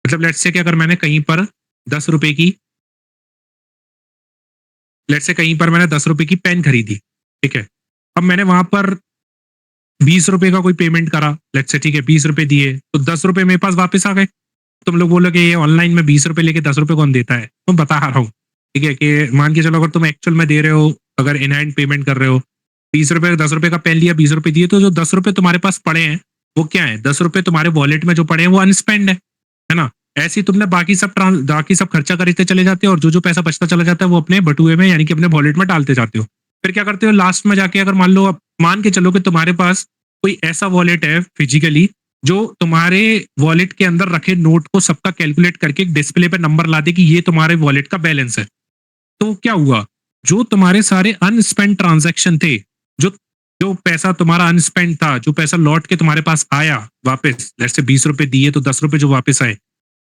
मतलब लेट्स से कि अगर मैंने कहीं पर 10 रुपए की लेट्स से कहीं पर मैंने 10 रुपए की पेन खरीदी, ठीक है? अब मैंने वहाँ पर 20 रुपए का कोई पेमेंट करा, लेट्स से ठीक है, 20 रुपए दिए, तो 10 रुपए मेरे पास वापस आ गए। तुम लोग बोलोगे ये ऑनलाइन में 20 रुपए लेके 10 रुपए कौन देता है? मैं बता रहा हूँ, ठीक है? कि मान के चलो अगर तुम एक्चुअल में दे रहे हो, अगर इन हैंड पेमेंट कर रहे हो, 20 रुपए 10 रुपए का पेन लिया, 20 रुपए दिए, तो जो 10 रुपए तुम्हारे पास पड़े हैं, वो क्या है? 10 रुपए तुम्हारे वॉलेट में जो पड़े हैं वो अनस्पेंड है ना? ऐसे ही तुमने बाकी सब खर्चा करते चले जाते हो, और जो जो पैसा बचता चला जाता है वो अपने बटुए में यानी कि अपने वॉलेट में डालते जाते हो। फिर क्या करते हो लास्ट में जाके, अगर मान लो, मान के चलो कि तुम्हारे पास कोई ऐसा वॉलेट है फिजिकली, जो तुम्हारे वॉलेट के अंदर रखे नोट को सबका कैलकुलेट करके एक डिस्प्ले पे नंबर ला दे कि ये तुम्हारे वॉलेट का बैलेंस है। तो क्या हुआ? जो तुम्हारे सारे अनस्पेंड ट्रांजैक्शन थे, जो जो पैसा तुम्हारा अनस्पेंड था, जो पैसा लौट के तुम्हारे पास आया वापस, जैसे 20 रुपए दिए तो 10 रुपए जो वापस आए,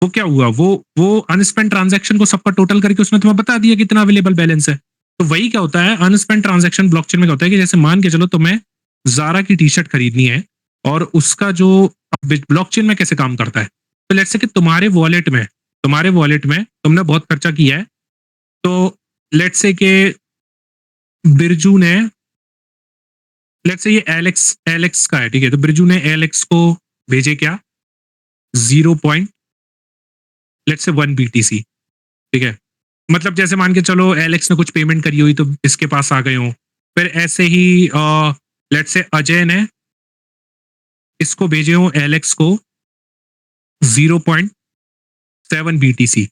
वो क्या हुआ? वो अनस्पेंड ट्रांजैक्शन को सबका टोटल करके उसने तुम्हें बता दिया कितना अवेलेबल बैलेंस है। तो वही क्या होता है अनस्पेंड ट्रांजैक्शन ब्लॉकचेन में क्या होता है कि जैसे मान के चलो तुम्हें जारा की टी शर्ट खरीदनी है, और उसका जो ब्लॉकचेन में कैसे काम करता है, तो लेट्स से कि तुम्हारे वॉलेट में तुमने बहुत खर्चा किया है, तो लेट्स से कि बिरजू ने, लेट्स से ये एलेक्स एलेक्स का है, ठीक है? तो बिरजू ने एलेक्स को भेजे क्या? 0 लेट्स से 1 BTC, ठीक है? मतलब जैसे मान के चलो एलेक्स ने कुछ पेमेंट करी हुई तो इसके पास आ गए हो। फिर ऐसे ही लेट्स से अजय ने इसको भेजे हो एलेक्स को 0.7 BTC।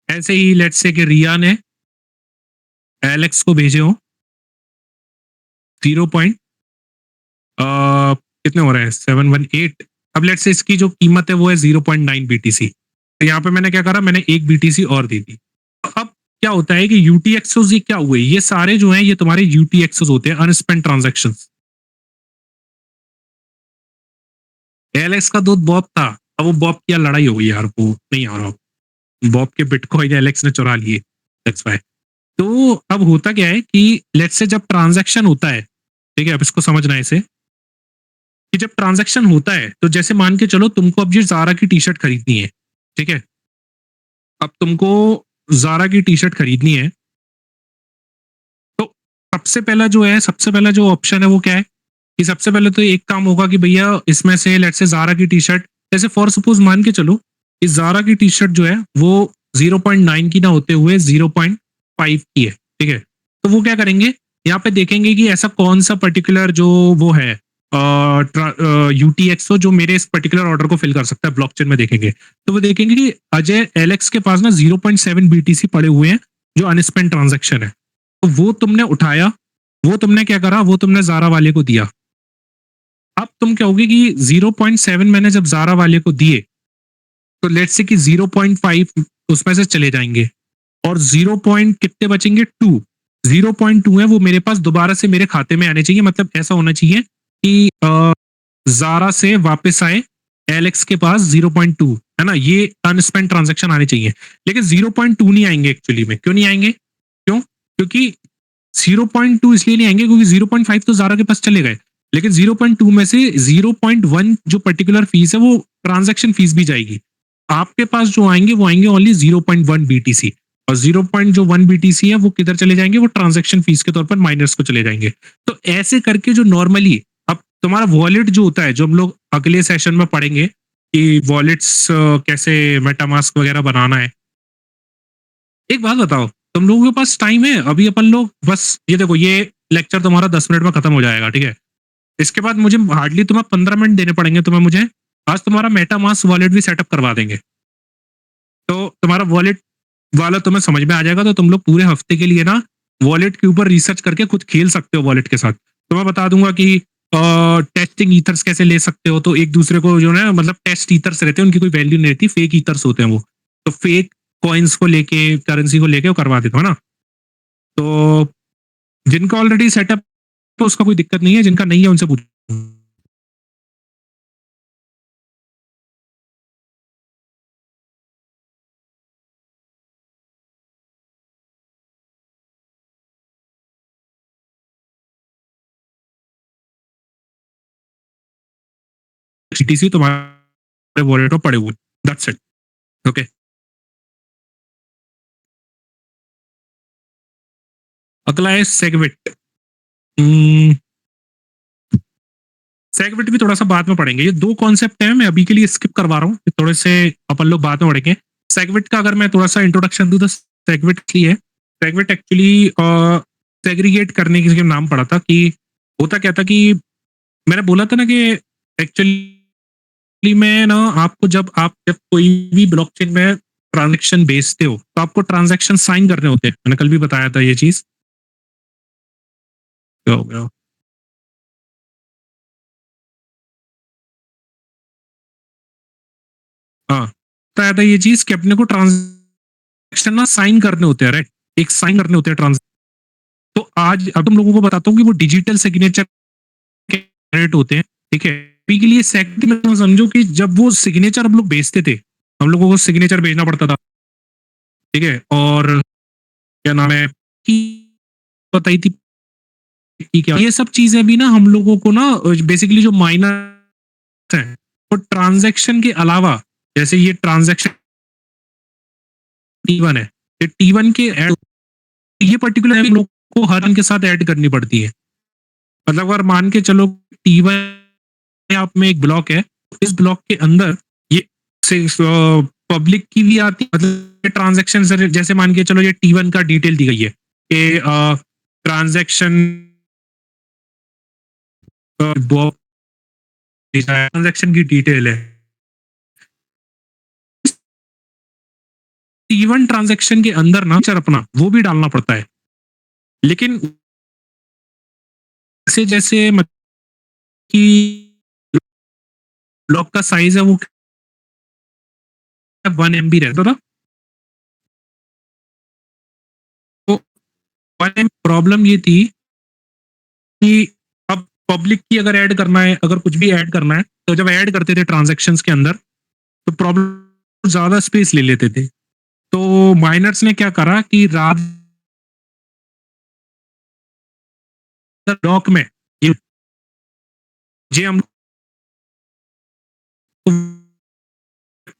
ऐसे ही लेट्स से कि रिया ने एलेक्स को भेजे हो 0. कितने हो रहे हैं? 718। अब लेट्स से इसकी जो कीमत है वो है 0.9 BTC। तो यहाँ पे मैंने क्या करा, मैंने 1 BTC और दे दी। अब क्या होता है कि यूटीएक्सओज ये क्या हुए, ये सारे जो हैं ये तुम्हारे यूटीएक्सओज होते हैं, अनस्पेंड ट्रांजेक्शन। एलेक्स का दोस्त बॉब था, अब वो बॉब की लड़ाई हो गई यार, वो नहीं आ रहा। बॉब के बिटकॉइन एलेक्स ने चुरा लिए, दैट्स व्हाई। तो अब होता क्या है कि लेट्स से जब ट्रांजैक्शन होता है, ठीक है, अब इसको समझना है इसे, कि जब ट्रांजैक्शन होता है तो जैसे मान के चलो तुमको अब ये जारा की टी शर्ट खरीदनी है, ठीक है? अब तुमको जारा की टी शर्ट खरीदनी है, तो सबसे पहला जो ऑप्शन है वो क्या है कि सबसे पहले तो एक काम होगा कि भैया इसमें से लेट्स से जारा की टी शर्ट, जैसे फॉर सपोज मान के चलो इस जारा की टी शर्ट जो है वो 0.9 की ना होते हुए 0.5 की है, ठीक है? तो वो क्या करेंगे, यहाँ पे देखेंगे कि ऐसा कौन सा पर्टिकुलर जो वो है यूटीएक्सओ जो मेरे इस पर्टिकुलर ऑर्डर को फिल कर सकता है, ब्लॉकचेन में देखेंगे। तो वो देखेंगे कि अजय एलेक्स के पास ना 0.7 BTC पड़े हुए हैं जो अनस्पेंड ट्रांजेक्शन है। तो वो तुमने उठाया, वो तुमने क्या करा, वो तुमने जारा वाले को दिया। अब तुम कहोगे कि 0.7 मैंने जब जारा वाले को दिए, तो लेट्स से कि 0.5 उसमें से चले जाएंगे, और 0 पॉइंट कितने बचेंगे? 2। 0.2 है वो मेरे पास दोबारा से मेरे खाते में आने चाहिए, मतलब ऐसा होना चाहिए कि जारा से वापस आए एलेक्स के पास 0.2, है ना? ये अनस्पेंड ट्रांजेक्शन आने चाहिए। लेकिन 0.2 नहीं आएंगे एक्चुअली में। क्यों नहीं आएंगे? क्यों? क्योंकि 0.2 इसलिए नहीं आएंगे क्योंकि 0.5 तो जारा के पास चले गए, लेकिन 0.2 में से 0.1 जो पर्टिकुलर फीस है वो ट्रांजैक्शन फीस भी जाएगी। आपके पास जो आएंगे वो आएंगे ओनली 0.1 बीटीसी, और 0.1 बीटीसी है वो किधर चले जाएंगे? वो ट्रांजैक्शन फीस के तौर पर माइनर्स को चले जाएंगे। तो ऐसे करके जो नॉर्मली अब तुम्हारा वॉलेट जो होता है, जो हम लोग अगले सेशन में पढ़ेंगे कि वॉलेट्स कैसे मेटामास्क वगैरह बनाना है। एक बात बताओ, तुम लोगों के पास टाइम है? अभी अपन लोग बस ये देखो, ये लेक्चर तुम्हारा 10 मिनट में खत्म हो जाएगा, ठीक है? इसके बाद मुझे हार्डली तुम्हें 15 मिनट देने पड़ेंगे तुम्हें मुझे। आज तुम्हारा मेटामास्क वॉलेट भी सेटअप करवा देंगे, तो तुम्हारा वॉलेट वाला तुम्हें समझ में आ जाएगा, तो तुम लोग पूरे हफ्ते के लिए ना वॉलेट के ऊपर रिसर्च करके खुद खेल सकते हो वॉलेट के साथ। तो मैं बता दूंगा कि टेस्टिंग ईथर्स कैसे ले सकते हो, तो एक दूसरे को जो ना, मतलब टेस्ट ईथर्स रहते हैं, उनकी कोई वैल्यू नहीं रहती, फेक ईथर्स होते हैं वो। तो फेक कॉइन्स को लेके, करेंसी को लेके वो करवा देता हूँ ना। तो जिनका ऑलरेडी सेटअप है उसका कोई दिक्कत नहीं है, जिनका नहीं है उनसे पूछ टीसी तुम्हारे वॉलेट में पड़े हुए। That's it. ओके। अगला है सेगविट। हम्म, सेगविट भी थोड़ा सा बाद में पढ़ेंगे। ये दो कॉन्सेप्ट है, मैं अभी के लिए स्किप करवा रहा हूँ, थोड़े से अपन लोग बाद में पढ़ेंगे। सेगविट का अगर मैं थोड़ा सा इंट्रोडक्शन दूं तो सेगविट की है, सेगविट एक्चुअली सेग्रीगेट करने के नाम पड़ा था कि होता क्या था कि मैंने बोला था ना कि एक्चुअली में ना आपको जब कोई भी ब्लॉकचेन में ट्रांजेक्शन भेजते हो तो आपको ट्रांजेक्शन साइन करने होते हैं। मैंने कल भी बताया था ये चीज। क्या हो गया? हाँ, बताया था ये चीज कि अपने को ट्रांजेक्शन ना साइन करने होते हैं, राइट? एक साइन करने होते हैं ट्रांस। तो आज अब तुम लोगों को बताता हूँ कि वो डिजिटल सिग्नेचर जनरेट होते हैं, ठीक है? अभी के लिए सेकंड में समझो कि जब वो सिग्नेचर हम लोग भेजते थे, हम लोगों को सिग्नेचर भेजना पड़ता था, ठीक है? और क्या नाम है कि बताई थी कि क्या ये सब चीजें भी ना हम लोगों को ना बेसिकली जो माइनर है वो ट्रांजैक्शन के अलावा, जैसे ये ट्रांजैक्शन T1 है, ये T1 के ऐड, ये पर्टिकुलर हम लोग को हर रन के साथ ऐड करनी पड़ती है। मतलब अगर मान के चलो T1 आप में एक ब्लॉक है, इस ब्लॉक के अंदर ये पब्लिक की भी आती है, मतलब ट्रांजेक्शन जैसे मान के चलो ये T1 का डिटेल दी गई है कि ट्रांजेक्शन ट्रांजेक्शन की डिटेल है, T1 ट्रांजेक्शन के अंदर ना फीचर अपना वो भी डालना पड़ता है। लेकिन जैसे जैसे कि ब्लॉक का साइज है वो 1 MB रहता था, तो 1 MB प्रॉब्लम ये थी कि अब पब्लिक की अगर ऐड करना है, अगर कुछ भी ऐड करना है, तो जब ऐड करते थे ट्रांजेक्शन के अंदर तो प्रॉब्लम ज्यादा स्पेस ले लेते थे। तो माइनर्स ने क्या करा कि रात ब्लॉक में ये हम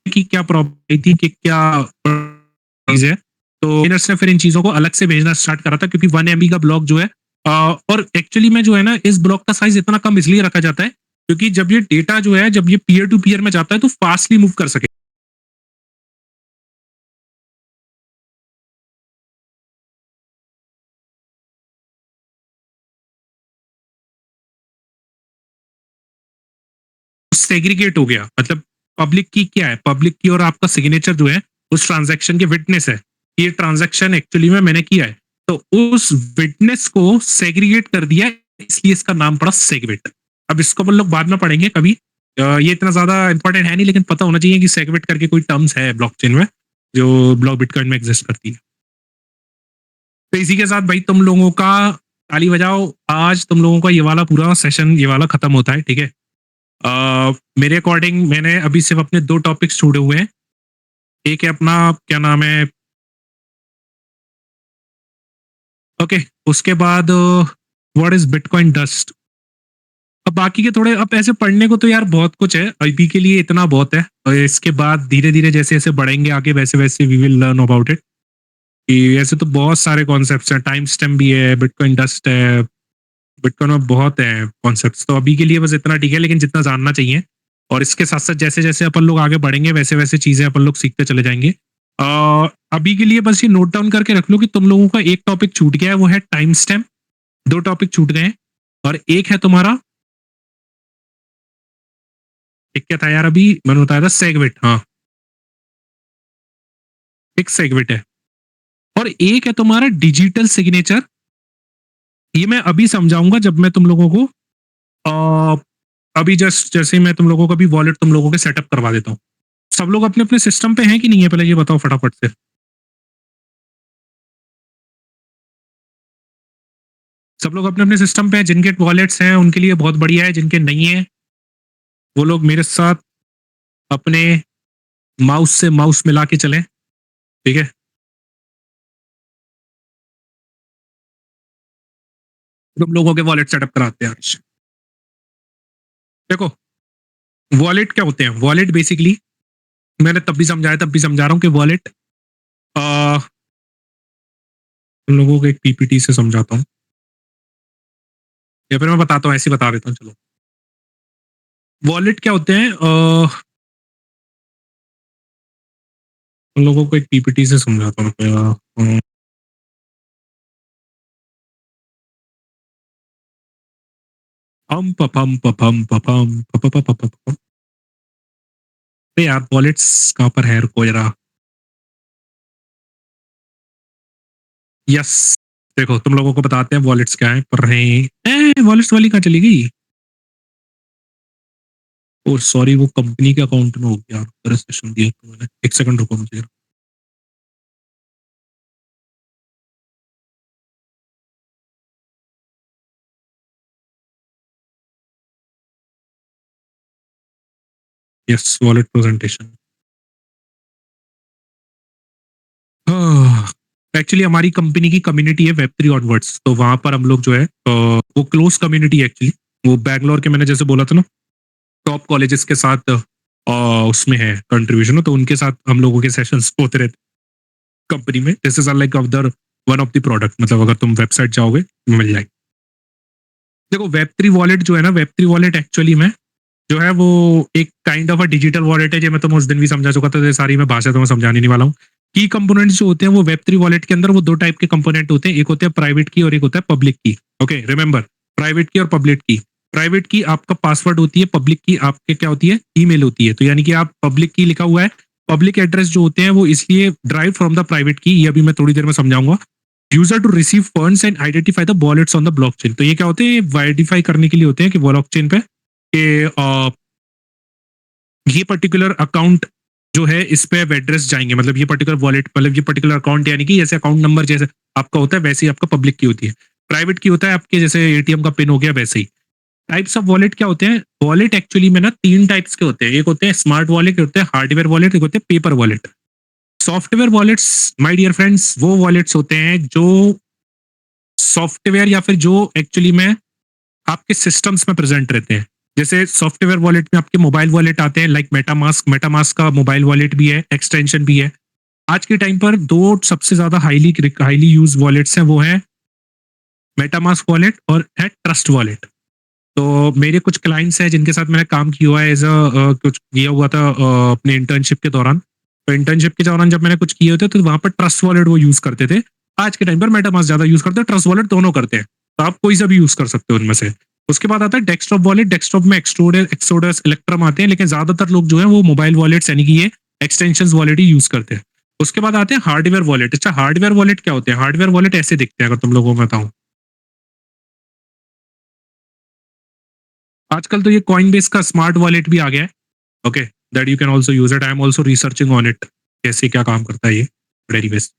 की क्या प्रॉब्लम थी कि क्या चीज है, तो माइनर्स ने फिर इन चीजों को अलग से भेजना स्टार्ट करा था, क्योंकि 1 MB का ब्लॉक जो है और एक्चुअली में जो है ना इस ब्लॉक का साइज इतना कम इसलिए रखा जाता है क्योंकि जब ये डेटा जो है जब ये पीयर टू पीयर में जाता है तो फास्टली मूव कर सके। सेग्रीगेट हो गया, मतलब पब्लिक की क्या है, पब्लिक की और आपका सिग्नेचर जो है उस ट्रांजैक्शन के विटनेस है, ये ट्रांजैक्शन एक्चुअली में मैंने किया है, तो उस विटनेस को सेग्रीगेट कर दिया, इसलिए इसका नाम पड़ा सेगवेट। अब इसको हम लोग बाद में पढ़ेंगे कभी, ये इतना ज्यादा इंपॉर्टेंट है नहीं, लेकिन पता होना चाहिए कि सेगवेट करके कोई टर्म्स है ब्लॉकचेन में जो ब्लॉक बिटकॉइन में एग्जिस्ट करती है। तो इसी के साथ भाई तुम लोगों का ताली बजाओ, आज तुम लोगों का ये वाला पूरा सेशन ये वाला खत्म होता है, ठीक है? मेरे अकॉर्डिंग मैंने अभी सिर्फ अपने दो टॉपिक्स छोड़े हुए हैं। एक है अपना क्या नाम है, ओके, उसके बाद व्हाट इज बिटकॉइन डस्ट। अब बाकी के थोड़े अब ऐसे पढ़ने को तो यार बहुत कुछ है, अभी के लिए इतना बहुत है, और इसके बाद धीरे धीरे जैसे जैसे बढ़ेंगे आगे वैसे वैसे we will learn about it. कि ऐसे तो बहुत सारे कॉन्सेप्ट्स हैं, टाइम स्टैम्प भी है, बिटकॉइन डस्ट है, बिटकॉइन में बहुत है कॉन्सेप्ट्स, तो अभी के लिए बस इतना ठीक है, लेकिन जितना जानना चाहिए। और इसके साथ साथ जैसे जैसे अपन लोग आगे बढ़ेंगे वैसे वैसे चीजें अपन लोग सीखते चले जाएंगे। अभी के लिए बस ये नोट डाउन करके रख लो कि तुम लोगों का एक टॉपिक छूट गया है, वो है टाइम स्टैम्प। दो टॉपिक छूट गए हैं, और एक है तुम्हारा, एक क्या था यार अभी मैंने बताया था, सेगविट, हाँ, एक सेगविट है, और एक है तुम्हारा डिजिटल सिग्नेचर। ये मैं अभी समझाऊंगा जब मैं तुम लोगों को अ, अभी जस्ट जैसे मैं तुम लोगों का भी वॉलेट तुम लोगों के सेटअप करवा देता हूँ। सब लोग अपने अपने सिस्टम पे हैं कि नहीं है, पहले ये बताओ फटाफट से। सब लोग अपने अपने सिस्टम पे हैं, जिनके वॉलेट्स हैं उनके लिए बहुत बढ़िया है, जिनके नहीं है वो लोग मेरे साथ अपने माउस से माउस मिला के चलें, ठीक है? तुम लोगों के वॉलेट सेटअप कराते हैं आज। देखो, वॉलेट क्या होते हैं, वॉलेट बेसिकली मैंने तब भी समझाया तब भी समझा रहा हूँ कि वॉलेट तुम लोगों को एक पीपीटी से समझाता हूँ, या फिर मैं बताता हूँ, ऐसे ही बता देता हूँ, चलो। वॉलेट क्या होते हैं? तुम लोगों को एक पीपीटी से समझाता हूँ। पम पम पम पम पम। अरे यार, वॉलेट्स कहाँ पर है, रुको जरा। यस, देखो तुम लोगों को बताते हैं वॉलेट्स क्या है, पर रहे वॉलेट्स वाली कहाँ चली गई? ओ सॉरी, वो कंपनी के अकाउंट में हो गया, रजिस्ट्रेशन दिया तो मैंने। एक सेकंड रुको मुझे। Yes, wallet presentation. एक्चुअली हमारी कंपनी की कम्युनिटी है वेब 3 ऑनवर्ड्स, तो वहां पर हम लोग जो है वो क्लोज कम्युनिटी एक्चुअली। वो बैंगलोर के, मैंने जैसे बोला था ना, टॉप कॉलेजेस के साथ उसमें है कंट्रीब्यूशन, तो उनके साथ हम लोगों के सेशंस होते रहते कंपनी में। This is like other one of the product, मतलब अगर तुम वेबसाइट जाओगे मिल जाएगी। देखो, वेब 3 वॉलेट जो है ना, वेब 3 वॉलेट एक्चुअली में जो है वो एक kind of a digital wallet है, जो मैं तुम्हें उस दिन भी समझा चुका था, तो ये सारी मैं भाषा तो मैं समझाने नहीं वाला हूँ। की कंपोनेंट्स जो होते हैं वो वेब 3 वॉलेट के अंदर, वो दो टाइप के कंपोनेंट होते हैं, एक होते हैं प्राइवेट की और एक होता है पब्लिक की। ओके, रिमेंबर, प्राइवेट की और पब्लिक की। प्राइवेट की आपका पासवर्ड होती है, पब्लिक की आपके क्या होती है, ईमेल होती है। तो यानी कि आप पब्लिक की लिखा हुआ है, पब्लिक एड्रेस जो होते हैं वो इसलिए ड्राइव फ्रॉम द प्राइवेट की, ये अभी मैं थोड़ी देर में समझाऊंगा। User to receive funds and identify the wallets on the blockchain. तो ये क्या होते हैं, वेरीफाई करने के लिए होते हैं कि ब्लॉकचेन पे कि ये पर्टिकुलर अकाउंट जो है इस पे एड्रेस जाएंगे, मतलब ये पर्टिकुलर वॉलेट, मतलब ये पर्टिकुलर अकाउंट, यानी कि जैसे अकाउंट नंबर जैसे आपका होता है वैसे ही आपका पब्लिक की होती है। प्राइवेट की होता है आपके जैसे एटीएम का पिन हो गया वैसे ही। टाइप्स ऑफ वॉलेट क्या होते हैं? वॉलेट एक्चुअली में ना तीन टाइप्स के होते हैं, एक होते हैं स्मार्ट वॉलेट, एक होते हैं हार्डवेयर वॉलेट, एक होते हैं paper wallet. Software wallets, my dear friends, वो वॉलेट्स होते हैं जो सॉफ्टवेयर या फिर जो एक्चुअली में आपके सिस्टम्स में प्रेजेंट रहते हैं। जैसे सॉफ्टवेयर वॉलेट में आपके मोबाइल वॉलेट आते हैं, लाइक मेटामास्क। मेटामास्क का मोबाइल वॉलेट भी है, एक्सटेंशन भी है। आज के टाइम पर दो सबसे ज्यादा हाईली हाईली यूज वॉलेट्स हैं, वो है मेटामास्क वॉलेट और है ट्रस्ट वॉलेट। तो मेरे कुछ क्लाइंट्स हैं जिनके साथ मैंने काम किया हुआ है, एज अ कुछ किया हुआ था अपने इंटर्नशिप के दौरान। तो इंटर्नशिप के दौरान जब मैंने कुछ किए होते तो वहां पर ट्रस्ट वॉलेट वो यूज करते थे। आज के टाइम पर मेटामास्क ज्यादा यूज करते हैं, ट्रस्ट वॉलेट दोनों करते हैं। तो आप कोई सा भी यूज कर सकते हो उनमें से। उसके बाद आता है डेस्कटॉप वॉलेट। डेस्कटॉप में एक्सोडस, इलेक्ट्रम आते हैं, लेकिन ज्यादातर लोग जो है वो मोबाइल वॉलेट्स यानी कि ये एक्सटेंशन वॉलेट ही यूज करते हैं। उसके बाद आते हैं हार्डवेयर वॉलेट। अच्छा, हार्डवेयर वॉलेट क्या होते हैं? हार्डवेयर वॉलेट ऐसे दिखते हैं, अगर तुम लोगों को बताऊं। आजकल तो ये कॉइन बेस का स्मार्ट वॉलेट भी आ गया है। Okay, that you can also use it. I am also researching on it, कैसे क्या काम करता है ये। Very best.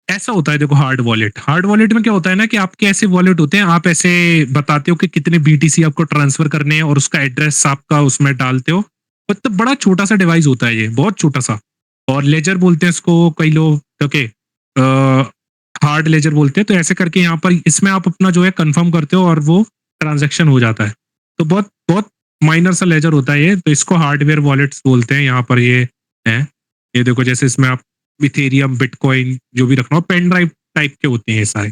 ऐसा होता है, देखो, हार्ड वॉलेट। हार्ड वॉलेट में क्या होता है ना कि आपके ऐसे वॉलेट होते हैं, आप ऐसे बताते हो कि कितने बीटीसी आपको ट्रांसफर करने हैं और उसका एड्रेस आपका उसमें डालते हो। मतलब बड़ा छोटा सा डिवाइस होता है ये, बहुत छोटा सा। और लेजर बोलते हैं इसको कई लोग। ओके, हार्ड लेजर बोलते हैं। तो ऐसे करके यहाँ पर इसमें आप अपना जो है कंफर्म करते हो और वो ट्रांजेक्शन हो जाता है। तो बहुत बहुत माइनर सा लेजर होता है ये, तो इसको हार्डवेयर वॉलेट्स बोलते हैं। यहाँ पर ये है, ये देखो, जैसे इसमें आप इथेरियम, बिटकॉइन जो भी रखना हो, पेन ड्राइव टाइप के होते हैं ये सारे।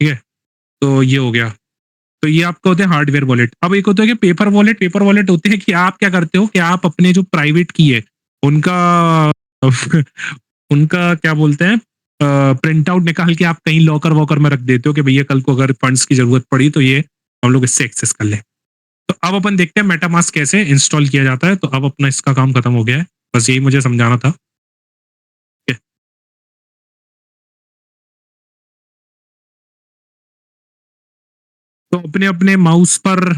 ठीक है, तो ये हो गया। तो ये आपका होते हैं हार्डवेयर वॉलेट। अब एक होता है कि पेपर वॉलेट। पेपर वॉलेट होते हैं कि आप क्या करते हो कि आप अपने जो प्राइवेट की है उनका उनका क्या बोलते हैं, प्रिंट आउट निकाल के आप कहीं लॉकर वॉकर में रख देते हो कि भैया कल को अगर फंड्स की जरूरत पड़ी तो ये हम लोग इससे एक्सेस कर लें। तो अब अपन देखते हैं मेटामास्क कैसे इंस्टॉल किया जाता है। तो अब अपना इसका काम खत्म हो गया है, बस यही मुझे समझाना था। ठीक है? तो अपने अपने माउस पर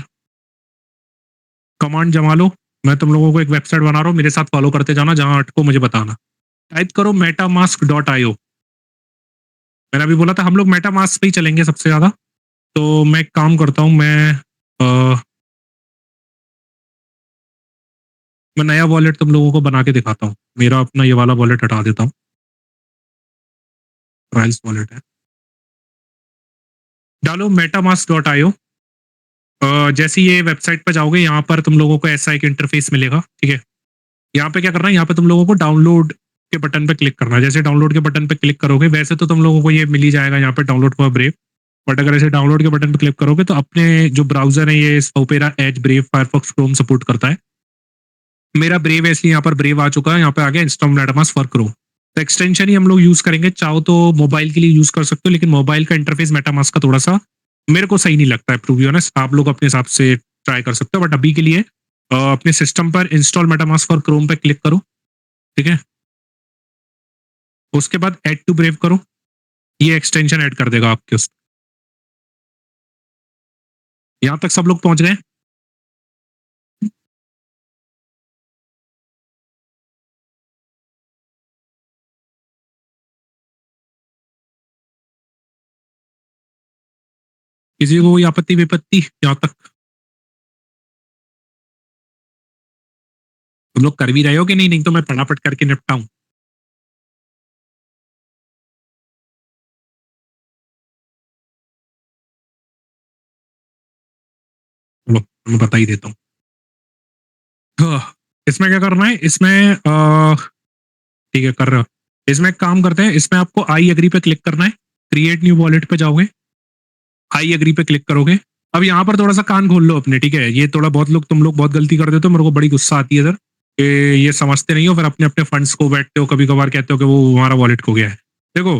कमांड जमा लो। मैं तुम लोगों को एक वेबसाइट बना रहा हूँ, मेरे साथ फॉलो करते जाना, जहां अटको मुझे बताना। टाइप करो metamask.io। मैंने अभी बोला था हम लोग मेटामास्क पे ही चलेंगे सबसे ज्यादा। तो मैं एक काम करता हूँ, मैं नया वॉलेट तुम लोगों को बना के दिखाता हूँ। मेरा अपना ये वाला वॉलेट हटा देता हूँ, ट्रायल्स वॉलेट है। डालो metamask.io। जैसे ही ये वेबसाइट पर जाओगे, यहाँ पर तुम लोगों को ऐसा एक इंटरफेस मिलेगा। ठीक है, यहाँ पे क्या करना है, यहाँ पे तुम लोगों को डाउनलोड के बटन पे क्लिक करना है। जैसे डाउनलोड के बटन पे क्लिक करोगे वैसे तो तुम लोगों को ये मिल ही जाएगा यहाँ पे डाउनलोड फॉर ब्रेव। बट अगर ऐसे डाउनलोड के बटन पे क्लिक करोगे तो अपने जो ब्राउजर है ये Opera, Edge, Brave, Firefox, Chrome support करता है। मेरा ब्रेव है इसलिए यहाँ पर ब्रेव आ चुका है। यहाँ पे आ गया इंस्टॉल मेटामास्क फॉर क्रोम। तो एक्सटेंशन ही हम लोग यूज करेंगे। चाहो तो मोबाइल के लिए यूज कर सकते हो, लेकिन मोबाइल का इंटरफेस मेटामास्क का थोड़ा सा मेरे को सही नहीं लगता है, टू बी ऑनेस्ट। आप लोग अपने हिसाब से ट्राई कर सकते हो, बट अभी के लिए अपने सिस्टम पर इंस्टॉल मेटामास्क फॉर क्रोम पे क्लिक करो, ठीक है। उसके बाद ऐड टू ब्रेव करो, ये एक्सटेंशन ऐड कर देगा आपके उस। यहां तक सब लोग पहुंच गए? किसी को कोई आपत्ति विपत्ति यहां तक? तुम लोग कर भी रहे हो कि नहीं? नहीं तो मैं फटाफट करके निपटाऊं। चलो मैं बता ही देता हूँ। इसमें क्या करना है, इसमें ठीक है कर रहे हो। इसमें एक काम करते हैं, इसमें आपको आई एग्री पे क्लिक करना है। क्रिएट न्यू वॉलेट पे जाओगे, आई एग्री पे क्लिक करोगे। अब यहाँ पर थोड़ा सा कान खोल लो अपने, ठीक है। ये थोड़ा बहुत लोग, तुम लोग बहुत गलती कर देते हो, मेरे को बड़ी गुस्सा आती है इधर कि ये समझते नहीं हो, फिर अपने अपने फंड्स को बैठते हो, कभी कभार कहते हो कि वो हमारा वॉलेट खो गया है। देखो,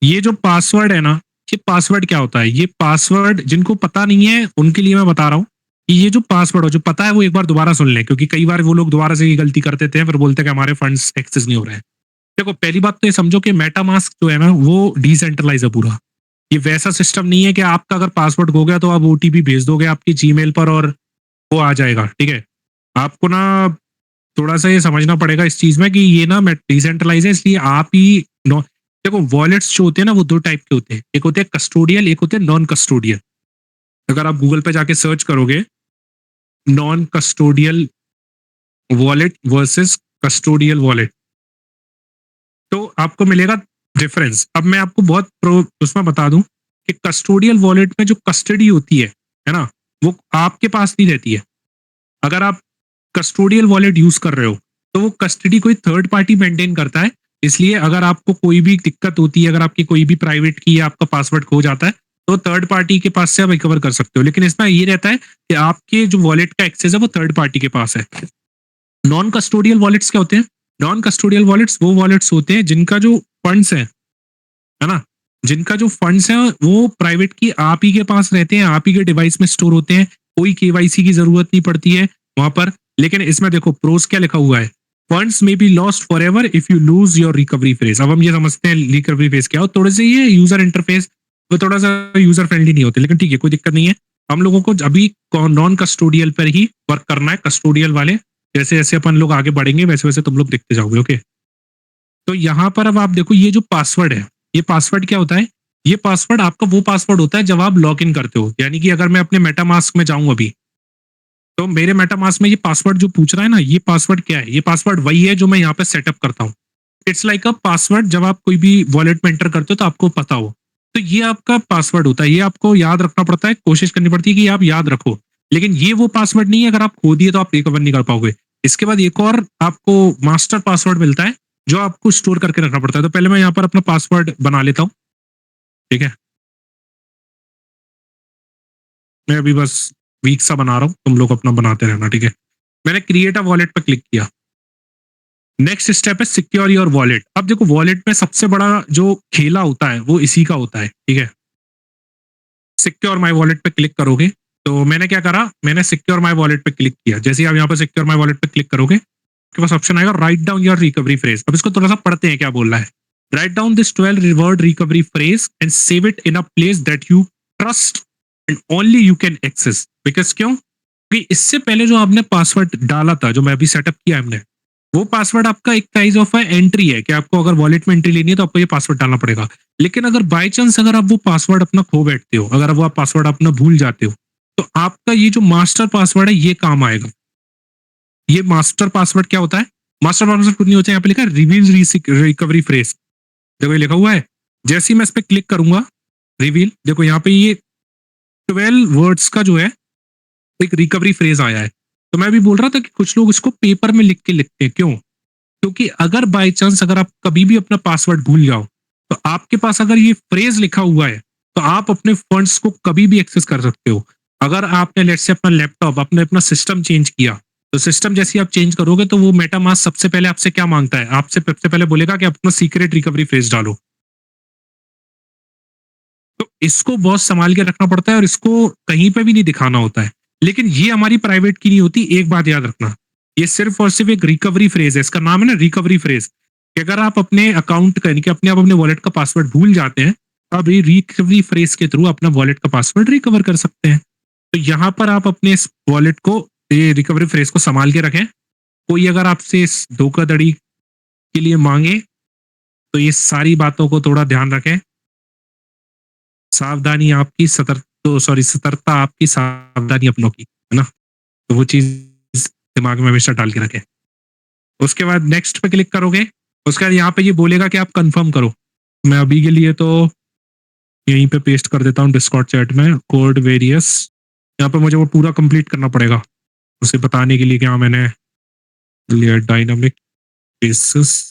ये जो पासवर्ड है ना, ये पासवर्ड क्या होता है? ये पासवर्ड जिनको पता नहीं है उनके लिए मैं बता रहा हूँ कि ये जो पासवर्ड हो, जो पता है वो एक बार दोबारा सुन लें, क्योंकि कई बार वो लोग दोबारा से ये गलती कर देते हैं, फिर बोलते हैं कि हमारे फंड्स एक्सेस नहीं हो रहे हैं। देखो, पहली बात तो ये समझो कि मेटामास्क जो है ना वो डिसेंट्रलाइज है पूरा। ये वैसा सिस्टम नहीं है कि आपका अगर पासवर्ड खो गया तो आप ओटीपी भेज दोगे आपकी जीमेल पर और वो आ जाएगा, ठीक है। आपको ना थोड़ा सा ये समझना पड़ेगा इस चीज में कि ये ना डिसेंट्रलाइज है, इसलिए आप ही देखो, वॉलेट्स जो होते हैं ना वो दो टाइप के होते हैं, एक होते हैं कस्टोडियल, एक होते हैं नॉन कस्टोडियल। अगर आप गूगल पे जाके सर्च करोगे non custodial wallet versus custodial wallet, तो आपको मिलेगा डिफरेंस। अब मैं आपको बहुत उसमें बता दूं कि कस्टोडियल वॉलेट में जो कस्टडी होती है ना, वो आपके पास नहीं रहती है। अगर आप कस्टोडियल वॉलेट यूज कर रहे हो तो वो कस्टडी कोई थर्ड पार्टी मेंटेन करता है। इसलिए अगर आपको कोई भी दिक्कत होती है, अगर आपकी कोई भी प्राइवेट की या आपका पासवर्ड खो जाता है, तो थर्ड पार्टी के पास से आप रिकवर कर सकते हो। लेकिन इसमें ये रहता है कि आपके जो वॉलेट का एक्सेस है वो थर्ड पार्टी के पास है। नॉन कस्टोडियल वॉलेट्स क्या होते हैं? नॉन कस्टोडियल वॉलेट्स वो वॉलेट्स होते हैं जिनका जो फंड्स है ना, जिनका जो फंड्स है वो प्राइवेट की आप ही के पास रहते हैं, आप ही के डिवाइस में स्टोर होते हैं, कोई केवाईसी की जरूरत नहीं पड़ती है वहां पर। लेकिन इसमें देखो प्रोस क्या लिखा हुआ है, फंड्स में be lost for ever if you lose your recovery phase. अब हम ये समझते हैं रिकवरी फेज क्या हो, थोड़े से ये यूजर इंटरफेस वो थोड़ा सा यूजर फ्रेंडली नहीं होते, लेकिन ठीक है कोई दिक्कत नहीं है। हम लोगों को अभी नॉन कस्टोडियल पर ही वर्क करना है। कस्टोडियल वाले जैसे जैसे अपन लोग आगे बढ़ेंगे वैसे वैसे तुम लोग देखते जाओगे, ओके। तो यहाँ पर अब आप देखो, ये जो पासवर्ड है, ये पासवर्ड क्या होता है? ये पासवर्ड आपका वो पासवर्ड होता है जब आप लॉग इन करते हो। यानी कि अगर मैं अपने मेटामास्क में जाऊं अभी, तो मेरे मेटामास्क में ये पासवर्ड जो पूछ रहा है ना, ये पासवर्ड क्या है? ये पासवर्ड वही है जो मैं यहाँ पे सेटअप करता हूँ। इट्स लाइक अ पासवर्ड, जब आप कोई भी वॉलेट में एंटर करते हो तो आपको पता हो, तो ये आपका पासवर्ड होता है। ये आपको याद रखना पड़ता है, कोशिश करनी पड़ती है कि आप याद रखो। लेकिन ये वो पासवर्ड नहीं है, अगर आप खो दिए तो आप रिकवर नहीं कर पाओगे। इसके बाद एक और आपको मास्टर पासवर्ड मिलता है जो आपको स्टोर करके रखना पड़ता है। तो पहले मैं यहाँ पर अपना पासवर्ड बना लेता हूँ, ठीक है। मैं अभी बस वीक सा बना रहा हूँ, तुम लोग अपना बनाते रहना, ठीक है। मैंने क्रिएट अ वॉलेट पर क्लिक किया। नेक्स्ट स्टेप है सिक्योर योर वॉलेट। अब देखो, वॉलेट में सबसे बड़ा जो खेला होता है वो इसी का होता है, ठीक है। सिक्योर माई वॉलेट पे क्लिक करोगे तो मैंने क्या करा, मैंने सिक्योर माई वॉलेट पे क्लिक किया। जैसे ही आप यहाँ पर सिक्योर माई वॉलेट पे क्लिक करोगे, आपके पास ऑप्शन आएगा write down your recovery phrase. अब इसको थोड़ा सा पढ़ते हैं क्या बोल रहा है। Write down this 12 word recovery phrase and save it in a place that you trust and only you can access. Because क्यों? क्योंकि इससे पहले जो आपने पासवर्ड डाला था, जो मैं अभी सेटअप किया हमने, वो पासवर्ड आपका एक टाइप ऑफ एंट्री है कि आपको अगर वॉलेट में एंट्री लेनी है तो आपको ये पासवर्ड डालना पड़ेगा। लेकिन अगर बाय चांस अगर आप वो पासवर्ड अपना खो बैठते हो, अगर वो आप पासवर्ड अपना भूल जाते हो, तो आपका ये जो मास्टर पासवर्ड है ये काम आएगा। ये मास्टर पासवर्ड क्या होता है? मास्टर पासवर्ड कुछ नहीं होता है, यहाँ पे लिखा है रिवील रिकवरी फ्रेज। देखो ये लिखा हुआ है। जैसे ही मैं इस पर क्लिक करूंगा, रिवील, देखो यहाँ पे ये 12 वर्ड्स का जो है एक रिकवरी फ्रेज आया है। तो मैं भी बोल रहा था कि कुछ लोग इसको पेपर में लिख के लिखते हैं, क्यों? क्योंकि अगर बाय चांस अगर आप कभी भी अपना पासवर्ड भूल जाओ, तो आपके पास अगर ये फ्रेज लिखा हुआ है, तो आप अपने फंड्स को कभी भी एक्सेस कर सकते हो। अगर आपने लेट्स से अपना लैपटॉप, आपने अपना सिस्टम चेंज किया, तो सिस्टम जैसे ही आप चेंज करोगे तो वो मेटामास्क सबसे पहले आपसे क्या मांगता है? आपसे सबसे पहले बोलेगा कि आप अपना सीक्रेट रिकवरी फ्रेज डालो। तो इसको बहुत संभाल के रखना पड़ता है और इसको कहीं पे भी नहीं दिखाना होता है। लेकिन ये हमारी प्राइवेट की नहीं होती, एक बात याद रखना। ये सिर्फ और सिर्फ एक रिकवरी फ्रेज है, इसका नाम है ना रिकवरी फ्रेज। कि अगर आप अपने अकाउंट का यानी कि अपने आप अपने वॉलेट का पासवर्ड भूल जाते हैं, तो आप ये रिकवरी फ्रेज के थ्रू अपना वॉलेट का पासवर्ड रिकवर कर सकते हैं। तो यहाँ पर आप अपने इस वॉलेट को, ये रिकवरी फ्रेज को संभाल के रखें। कोई अगर आपसे इस धोखाधड़ी के लिए मांगे, तो ये सारी बातों को थोड़ा ध्यान रखें। सावधानी आपकी, सतर्कता आपकी, सावधानी अपनों की, है ना? तो वो चीज दिमाग में हमेशा डाल के रखें। उसके बाद नेक्स्ट पे क्लिक करोगे, उसके बाद यहाँ पे ये बोलेगा कि आप कंफर्म करो। मैं अभी के लिए तो यहीं पे पेस्ट कर देता हूँ डिस्कॉर्ड चैट में कोड वेरियस। यहाँ पे मुझे वो पूरा कंप्लीट करना पड़ेगा उसे बताने के लिए कि हाँ मैंने लिया डायनामिक बेसिस।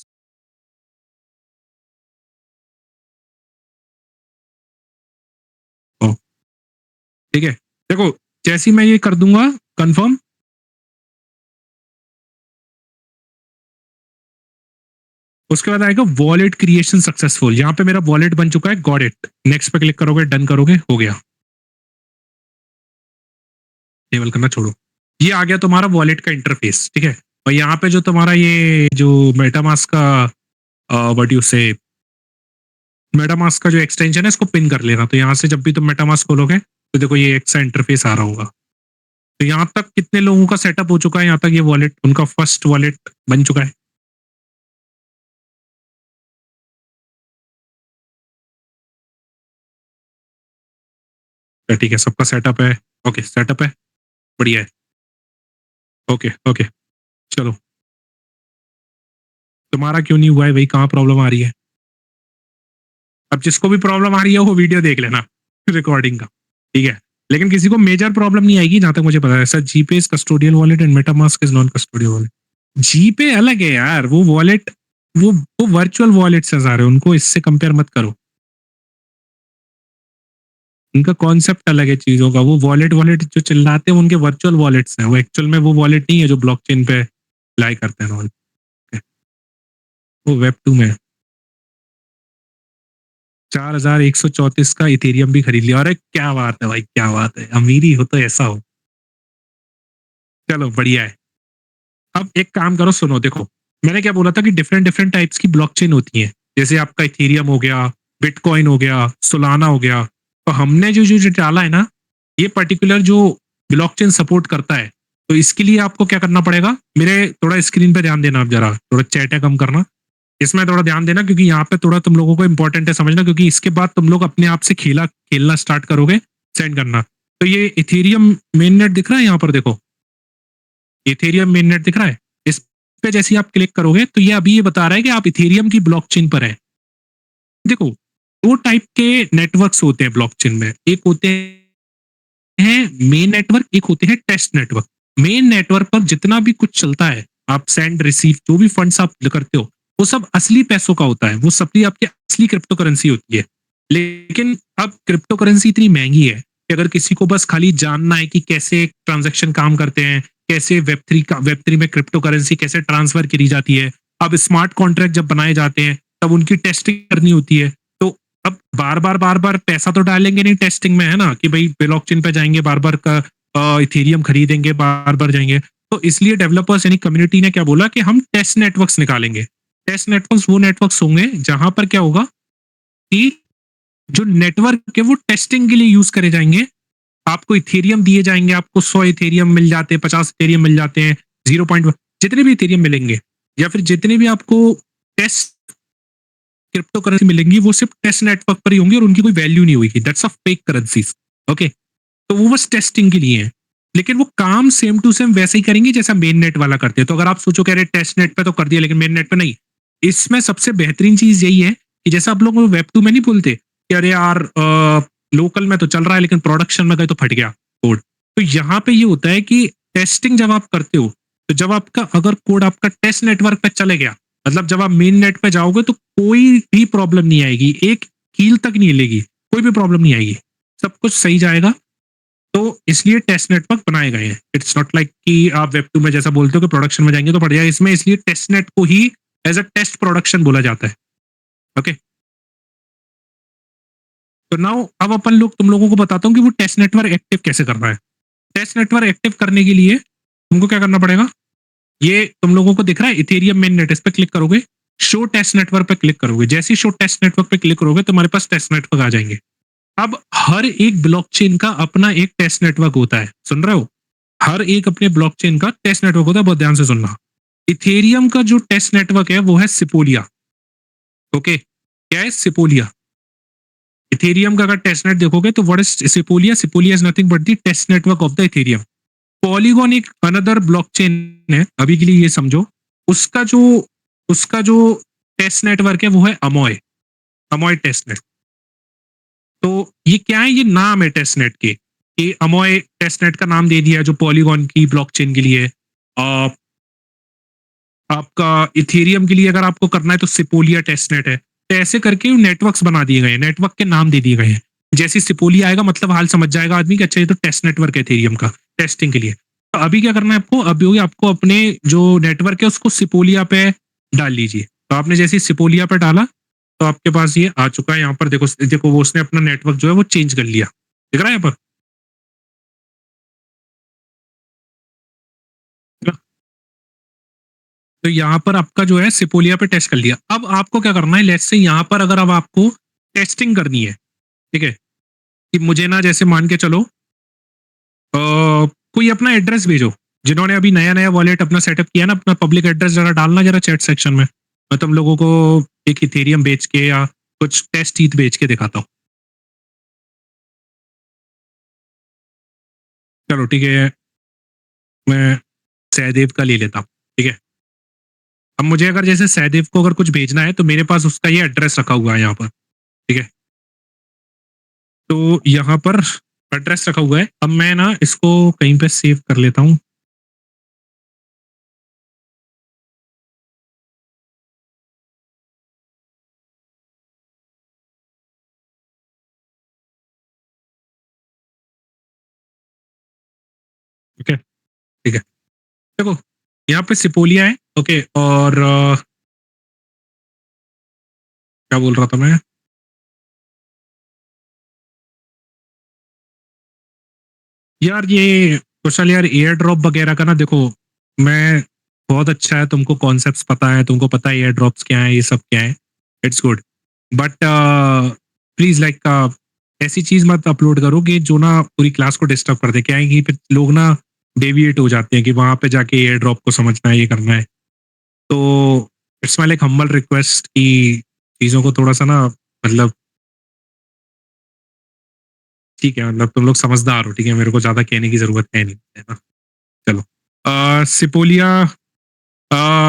ठीक है, देखो जैसे ही मैं ये कर दूंगा कंफर्म, उसके बाद आएगा वॉलेट क्रिएशन सक्सेसफुल। यहाँ पे मेरा वॉलेट बन चुका है, गॉट इट। नेक्स्ट पे क्लिक करोगे, डन करोगे, हो गया। टेबल करना छोड़ो, ये आ गया तुम्हारा वॉलेट का इंटरफेस। ठीक है, और यहाँ पे जो तुम्हारा ये जो मेटामास्क का व्हाट यू से मेटामास्क का जो एक्सटेंशन है इसको पिन कर लेना। तो यहाँ से जब भी तुम मेटामास्क खोलोगे तो देखो ये एक सा इंटरफेस आ रहा होगा। तो यहाँ तक कितने लोगों का सेटअप हो चुका है? यहाँ तक ये वॉलेट उनका फर्स्ट वॉलेट बन चुका है। तो ठीक है, सबका सेटअप है। ओके, सेटअप है, बढ़िया है। ओके ओके, चलो। तुम्हारा क्यों नहीं हुआ है भाई? कहाँ प्रॉब्लम आ रही है? अब जिसको भी प्रॉब्लम आ रही है वो वीडियो देख लेना रिकॉर्डिंग का, ठीक है? लेकिन किसी को मेजर प्रॉब्लम नहीं आएगी जहां तक मुझे पता है। Sir GPay is custodial wallet and MetaMask is non custodial wallet. GPay अलग है यार, वो वॉलेट, वो वर्चुअल वॉलेट से आ रहे हैं, उनको इससे कंपेयर मत करो। उनका कॉन्सेप्ट अलग है चीजों का। वो वॉलेट वॉलेट जो चिल्लाते हैं उनके वर्चुअल वॉलेट्स हैं, वो एक्चुअल में वो वॉलेट नहीं है जो ब्लॉकचेन पे लाई करते हैं। वो वेब टू में 4134 का इथेरियम भी खरीद लिया। अरे क्या बात है भाई, क्या बात है, अमीरी हो तो ऐसा हो। चलो बढ़िया है। अब एक काम करो, सुनो देखो, मैंने क्या बोला था कि डिफरेंट डिफरेंट टाइप्स की ब्लॉकचेन होती हैं। जैसे आपका इथेरियम हो गया, बिटकॉइन हो गया, सोलाना हो गया। तो हमने जो जो जो डाला है ना, ये पर्टिकुलर जो ब्लॉकचेन सपोर्ट करता है। तो इसके लिए आपको क्या करना पड़ेगा, मेरे थोड़ा स्क्रीन पे ध्यान देना, आप जरा थोड़ा चैट है कम करना, इसमें थोड़ा ध्यान देना, क्योंकि यहाँ पे थोड़ा तुम लोगों को इंपॉर्टेंट है समझना, क्योंकि इसके बाद तुम लोग अपने आप से खेलना स्टार्ट करोगे, सेंड करना। तो ये इथेरियम मेन नेट दिख रहा है यहाँ पर, देखो इथेरियम मेन नेट दिख रहा है। इस पे जैसे ही आप क्लिक करोगे तो ये अभी ये बता रहा है कि आप इथेरियम की ब्लॉकचेन पर है। देखो दो टाइप के नेटवर्क्स होते हैं ब्लॉकचेन में, एक होते हैं मेन नेटवर्क, एक होते हैं टेस्ट नेटवर्क। मेन नेटवर्क पर जितना भी कुछ चलता है, आप सेंड रिसीव जो भी फंड्स आप करते हो, वो सब असली पैसों का होता है, वो सभी आपकी असली क्रिप्टो करेंसी होती है। लेकिन अब क्रिप्टो करेंसी इतनी महंगी है कि अगर किसी को बस खाली जानना है कि कैसे ट्रांजैक्शन काम करते हैं, कैसे वेब थ्री में क्रिप्टो करेंसी कैसे ट्रांसफर करी जाती है, अब स्मार्ट कॉन्ट्रैक्ट जब बनाए जाते हैं तब उनकी टेस्टिंग करनी होती है। तो अब बार बार पैसा तो डालेंगे नहीं टेस्टिंग में, है ना, कि भाई ब्लॉकचेन पे जाएंगे बार बार का इथेरियम खरीदेंगे, बार बार जाएंगे। तो इसलिए डेवलपर्स यानी कम्युनिटी ने क्या बोला कि हम टेस्ट नेटवर्क्स निकालेंगे। टेस्ट नेटवर्क्स वो नेटवर्क्स होंगे जहां पर क्या होगा कि जो नेटवर्क है वो टेस्टिंग के लिए यूज करे जाएंगे। आपको इथेरियम दिए जाएंगे, आपको 100 इथेरियम मिल जाते हैं, 50 इथेरियम मिल जाते हैं, 0. जितने भी इथेरियम मिलेंगे या फिर जितने भी आपको टेस्ट क्रिप्टो करेंसी मिलेंगी, वो सिर्फ टेस्ट नेटवर्क पर ही होंगी और उनकी कोई वैल्यू नहीं होगी। That's a fake currencies. Okay, तो वो बस टेस्टिंग के लिए है, लेकिन वो काम सेम टू सेम वैसे ही करेंगे जैसा मेन नेट वाला करते हैं। तो अगर आप सोचो कह रहे टेस्ट नेट पे तो कर दिया लेकिन मेन नेट पे नहीं, इसमें सबसे बेहतरीन चीज यही है कि जैसा आप लोग वेब टू में नहीं बोलते कि अरे यार लोकल में तो चल रहा है लेकिन प्रोडक्शन में गए तो फट गया कोड। तो यहाँ पे ये होता है कि टेस्टिंग जब आप करते हो, तो जब आपका अगर कोड आपका टेस्ट नेटवर्क पे चले गया, मतलब जब आप मेन नेट पे जाओगे तो कोई भी प्रॉब्लम नहीं आएगी, एक कील तक नहीं हिलेगी, कोई भी प्रॉब्लम नहीं आएगी, सब कुछ सही जाएगा। तो इसलिए टेस्ट नेटवर्क बनाए गए हैं। इट्स नॉट लाइक कि आप वेब 2 में जैसा बोलते हो कि प्रोडक्शन में जाएंगे तो पड़ जाएगा, इसमें इसलिए टेस्ट नेट को ही एज अ टेस्ट प्रोडक्शन बोला जाता है। ओके, तो नाउ अब अपन लोग तुम लोगों को बताता हूँ कि वो टेस्ट नेटवर्क एक्टिव कैसे करना है। टेस्ट नेटवर्क एक्टिव करने के लिए तुमको क्या करना पड़ेगा, ये तुम लोगों को दिख रहा है इथेरियम मेन नेट, इस पे क्लिक करोगे, शो टेस्ट नेटवर्क पे क्लिक करोगे, जैसे ही शो टेस्ट नेटवर्क पे क्लिक करोगे तुम्हारे पास टेस्ट नेटवर्क आ जाएंगे। अब हर एक ब्लॉकचेन का अपना एक टेस्ट नेटवर्क होता है, सुन रहे हो? हर एक अपने ब्लॉकचेन का टेस्ट नेटवर्क होता है, बहुत ध्यान से सुनना। इथेरियम का जो टेस्ट नेटवर्क है वो है सिपोलिया। ओके, क्या है सिपोलिया? इथेरियम का अगर टेस्ट नेट देखोगे तो what is Sepolia? Sepolia is nothing but the test network of the Ethereum. Polygon एक अनदर ब्लॉकचेन है, अभी के लिए ये समझो। उसका जो टेस्ट नेटवर्क है वो है अमोय, अमोय टेस्ट नेट। तो ये क्या है, ये नाम है टेस्ट नेट के, ये अमोय टेस्ट नेट का नाम दे दिया है जो पॉलीगॉन की ब्लॉकचेन के लिए। आ, आपका इथेरियम के लिए अगर आपको करना है तो सिपोलिया टेस्ट नेट है। तो ऐसे करके नेटवर्क्स बना दिए गए हैं, नेटवर्क के नाम दे दिए गए हैं। जैसे सिपोलिया आएगा मतलब हाल समझ जाएगा आदमी कि अच्छा ये तो टेस्ट नेटवर्क है इथेरियम का, टेस्टिंग के लिए। तो अभी क्या करना है आपको, अभी आपको अपने जो नेटवर्क है उसको सिपोलिया पे डाल लीजिए। तो आपने जैसे सिपोलिया पे डाला तो आपके पास ये आ चुका है। यहाँ पर देखो देखो वो उसने अपना नेटवर्क जो है वो चेंज कर लिया, दिख रहा है यहाँ पर? तो यहाँ पर आपका जो है सिपोलिया पे टेस्ट कर लिया। अब आपको क्या करना है, लेट्स से यहाँ पर अगर अब आपको टेस्टिंग करनी है, ठीक है, कि मुझे ना जैसे मान के चलो कोई अपना एड्रेस भेजो, जिन्होंने अभी नया नया वॉलेट अपना सेटअप किया ना, अपना पब्लिक एड्रेस जरा डालना जरा चैट सेक्शन में। मैं तुम लोगों को एक इथेरियम बेच के या कुछ टेस्ट ईथ बेच के दिखाता हूँ। चलो ठीक है, मैं सहदेव का ले लेता हूँ, ठीक है। अब मुझे अगर जैसे सहदेव को अगर कुछ भेजना है तो मेरे पास उसका ये एड्रेस रखा हुआ है यहाँ पर, ठीक है। तो यहाँ पर एड्रेस रखा हुआ है, अब मैं ना इसको कहीं पे सेव कर लेता हूँ। ठीक है, ठीक है। देखो यहाँ पे सिपोलिया है, ओके, और क्या बोल रहा था मैं? यार ये कुशल यार, एयर ड्रॉप वगैरह का ना देखो, मैं बहुत अच्छा है, तुमको कॉन्सेप्ट्स पता है, तुमको पता है एयर ड्रॉप्स क्या है, ये सब क्या है, it's good. But please like ऐसी चीज मत अपलोड करो कि जो ना पूरी क्लास को डिस्टर्ब कर दे। क्या है कि फिर लोग ना डेविएट हो जाते हैं कि वहां पे जाके एयर ड्रॉप को समझना है, ये करना है। तो it's my like humble request कि चीजों को थोड़ा सा ना, मतलब ठीक है, मतलब तुम लोग समझदार हो, ठीक है, मेरे को ज्यादा कहने की जरूरत है नहीं, है ना? चलो, सिपोलिया,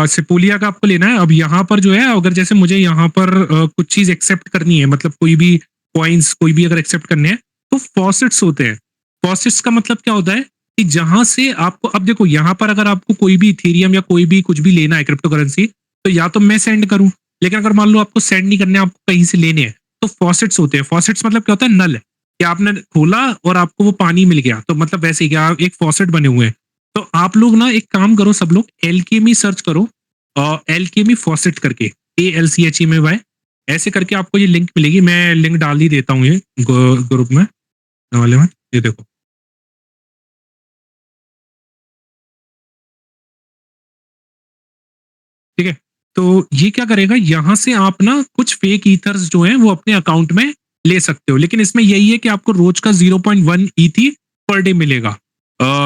सिपोलिया का आपको लेना है। अब यहाँ पर जो है अगर जैसे मुझे यहाँ पर कुछ चीज एक्सेप्ट करनी है, मतलब कोई भी कॉइन्स कोई भी अगर एक्सेप्ट करने हैं तो फॉसेट्स होते हैं। फॉसेट्स का मतलब क्या होता है कि जहां से आपको, अब देखो यहाँ पर अगर आपको कोई भी इथेरियम या कोई भी कुछ भी लेना है क्रिप्टो करेंसी, तो या तो मैं सेंड करूं, लेकिन अगर मान लो आपको सेंड नहीं करने, आपको कहीं से लेने हैं, तो फॉसेट्स होते हैं। फॉसेट्स मतलब क्या होता है, नल, कि आपने खोला और आपको वो पानी मिल गया, तो मतलब वैसे ही क्या एक फॉसेट बने हुए हैं। तो आप लोग ना एक काम करो, सब लोग एल्केमी सर्च करो, एल्केमी फॉसेट करके, ALCHEMY, ऐसे करके आपको ये लिंक मिलेगी। मैं लिंक डाल ही देता हूँ ये ग्रुप में वाले में, ये देखो, ठीक है। तो ये क्या करेगा, यहाँ से आप ना कुछ फेक ईथर्स जो हैं वो अपने अकाउंट में ले सकते हो, लेकिन इसमें यही है कि आपको रोज का 0.1 ईथी पर डे मिलेगा।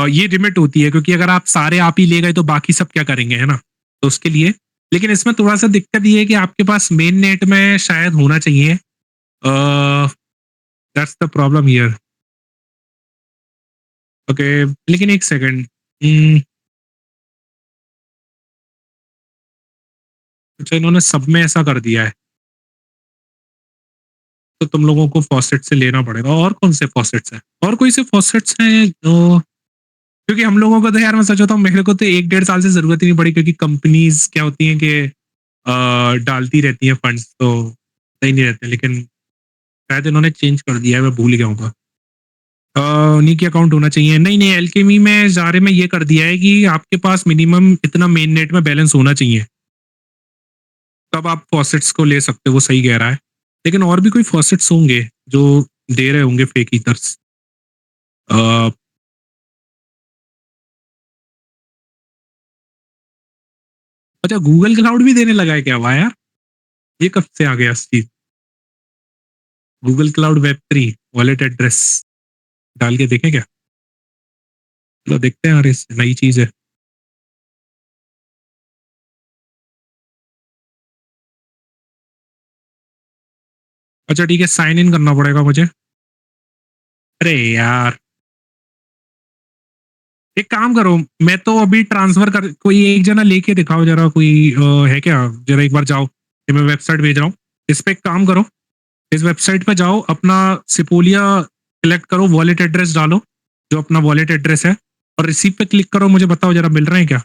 ये लिमिट होती है, क्योंकि अगर आप सारे आप ही ले गए तो बाकी सब क्या करेंगे, है ना? तो उसके लिए, लेकिन इसमें थोड़ा सा दिक्कत ये है कि आपके पास मेन नेट में शायद होना चाहिए। That's the problem here. Okay, लेकिन एक सेकंड, अच्छा इन्होंने सब में ऐसा कर दिया है, तो तुम लोगों को फॉसेट से लेना पड़ेगा। और कौन से फॉसेट्स हैं, और कोई से फॉसेट्स हैं जो क्योंकि हम लोगों को तो यार मैं सच बताऊँ मेरे को तो 1 डेढ़ साल से ज़रूरत ही नहीं पड़ी क्योंकि कंपनीज़ क्या होती हैं कि डालती रहती हैं फंड्स तो सही नहीं रहते लेकिन शायद इन्होंने चेंज कर दिया है मैं भूल गया हूँ। उन्हीं के अकाउंट होना चाहिए। नहीं, नहीं एल्केमी में ज़ारे में ये कर दिया है कि आपके पास मिनिमम इतना मेन नेट में बैलेंस होना चाहिए। तब आप फॉसेट्स को ले सकते हो, वो सही कह रहा है। लेकिन और भी कोई फॉसेट्स होंगे जो दे रहे होंगे फेक ईथर्स। अ, अच्छा गूगल क्लाउड भी देने लगा है क्या? वाह यार! ये कब से आ गया चीज़? Google cloud web 3 wallet address डाल के देखें क्या? चलो देखते हैं यार इस नई चीज़ है। अच्छा ठीक है साइन इन करना पड़ेगा मुझे। अरे यार! एक काम करो मैं तो अभी ट्रांसफर कर कोई एक जना लेके दिखाओ जरा कोई है क्या? जरा एक बार जाओ। ये मैं वेबसाइट भेज रहा हूँ। इस पे एक काम करो, इस वेबसाइट पे जाओ अपना सिपोलिया सिलेक्ट करो, वॉलेट एड्रेस डालो, जो अपना वॉलेट एड्रेस है और रिसीव पे क्लिक करो मुझे बताओ जरा मिल रहे हैं क्या?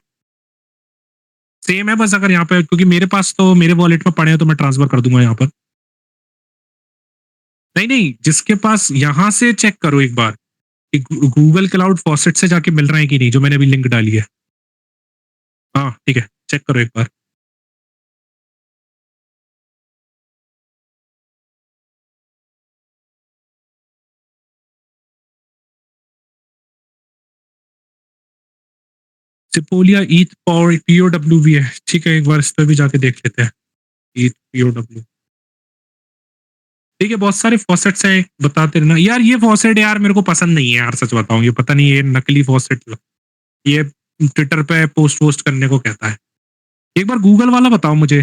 सेम है बस अगर यहाँ पे क्योंकि मेरे पास तो मेरे वॉलेट में पड़े हैं तो मैं ट्रांसफर कर दूंगा यहाँ पर। नहीं, नहीं जिसके पास यहाँ से चेक करो एक बार कि गूगल क्लाउड फॉसेट से जाके मिल रहे हैं कि नहीं जो मैंने अभी लिंक डाली है। हाँ, ठीक है, चेक करो एक बार। सिपोलिया ईथ और पीओडब्ल्यू भी है। ठीक है, एक बार इस पे भी जाके देख लेते हैं। ईथ पीओडब्ल्यू। ठीक है, बहुत सारे फॉसेट्स हैं, बताते रहना। यार ये फॉसेट यार मेरे को पसंद नहीं है यार सच बताऊँ। ये पता नहीं ये नकली फॉसेट ये ट्विटर पे पोस्ट वोस्ट करने को कहता है। एक बार गूगल वाला बताओ मुझे।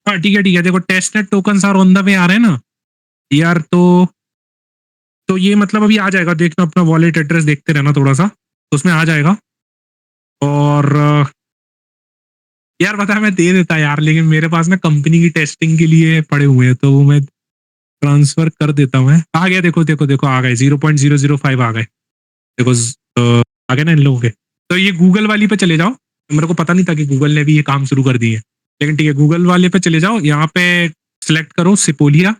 हाँ, ठीक है, देखो testnet tokens are on the way आ रहे हैं ना? यार तो ये मतलब अभी आ जाएगा देखना अपना वॉलेट एड्रेस देखते रहना थोड़ा-सा, तो उसमें आ जाएगा और यार पता है मैं दे देता यार लेकिन मेरे पास ना कंपनी की टेस्टिंग के लिए पड़े हुए हैं तो वो मैं ट्रांसफर कर देता हूँ मैं। आ गया देखो आ गए 0.005 आ गए। देखो आ गए ना इन लोगों के। तो ये गूगल वाली पे चले जाओ। मेरे को पता नहीं था कि गूगल ने भी ये काम शुरू कर दिए हैं। लेकिन ठीक है गूगल वाले पे चले जाओ, यहाँ पे सिलेक्ट करो सिपोलिया,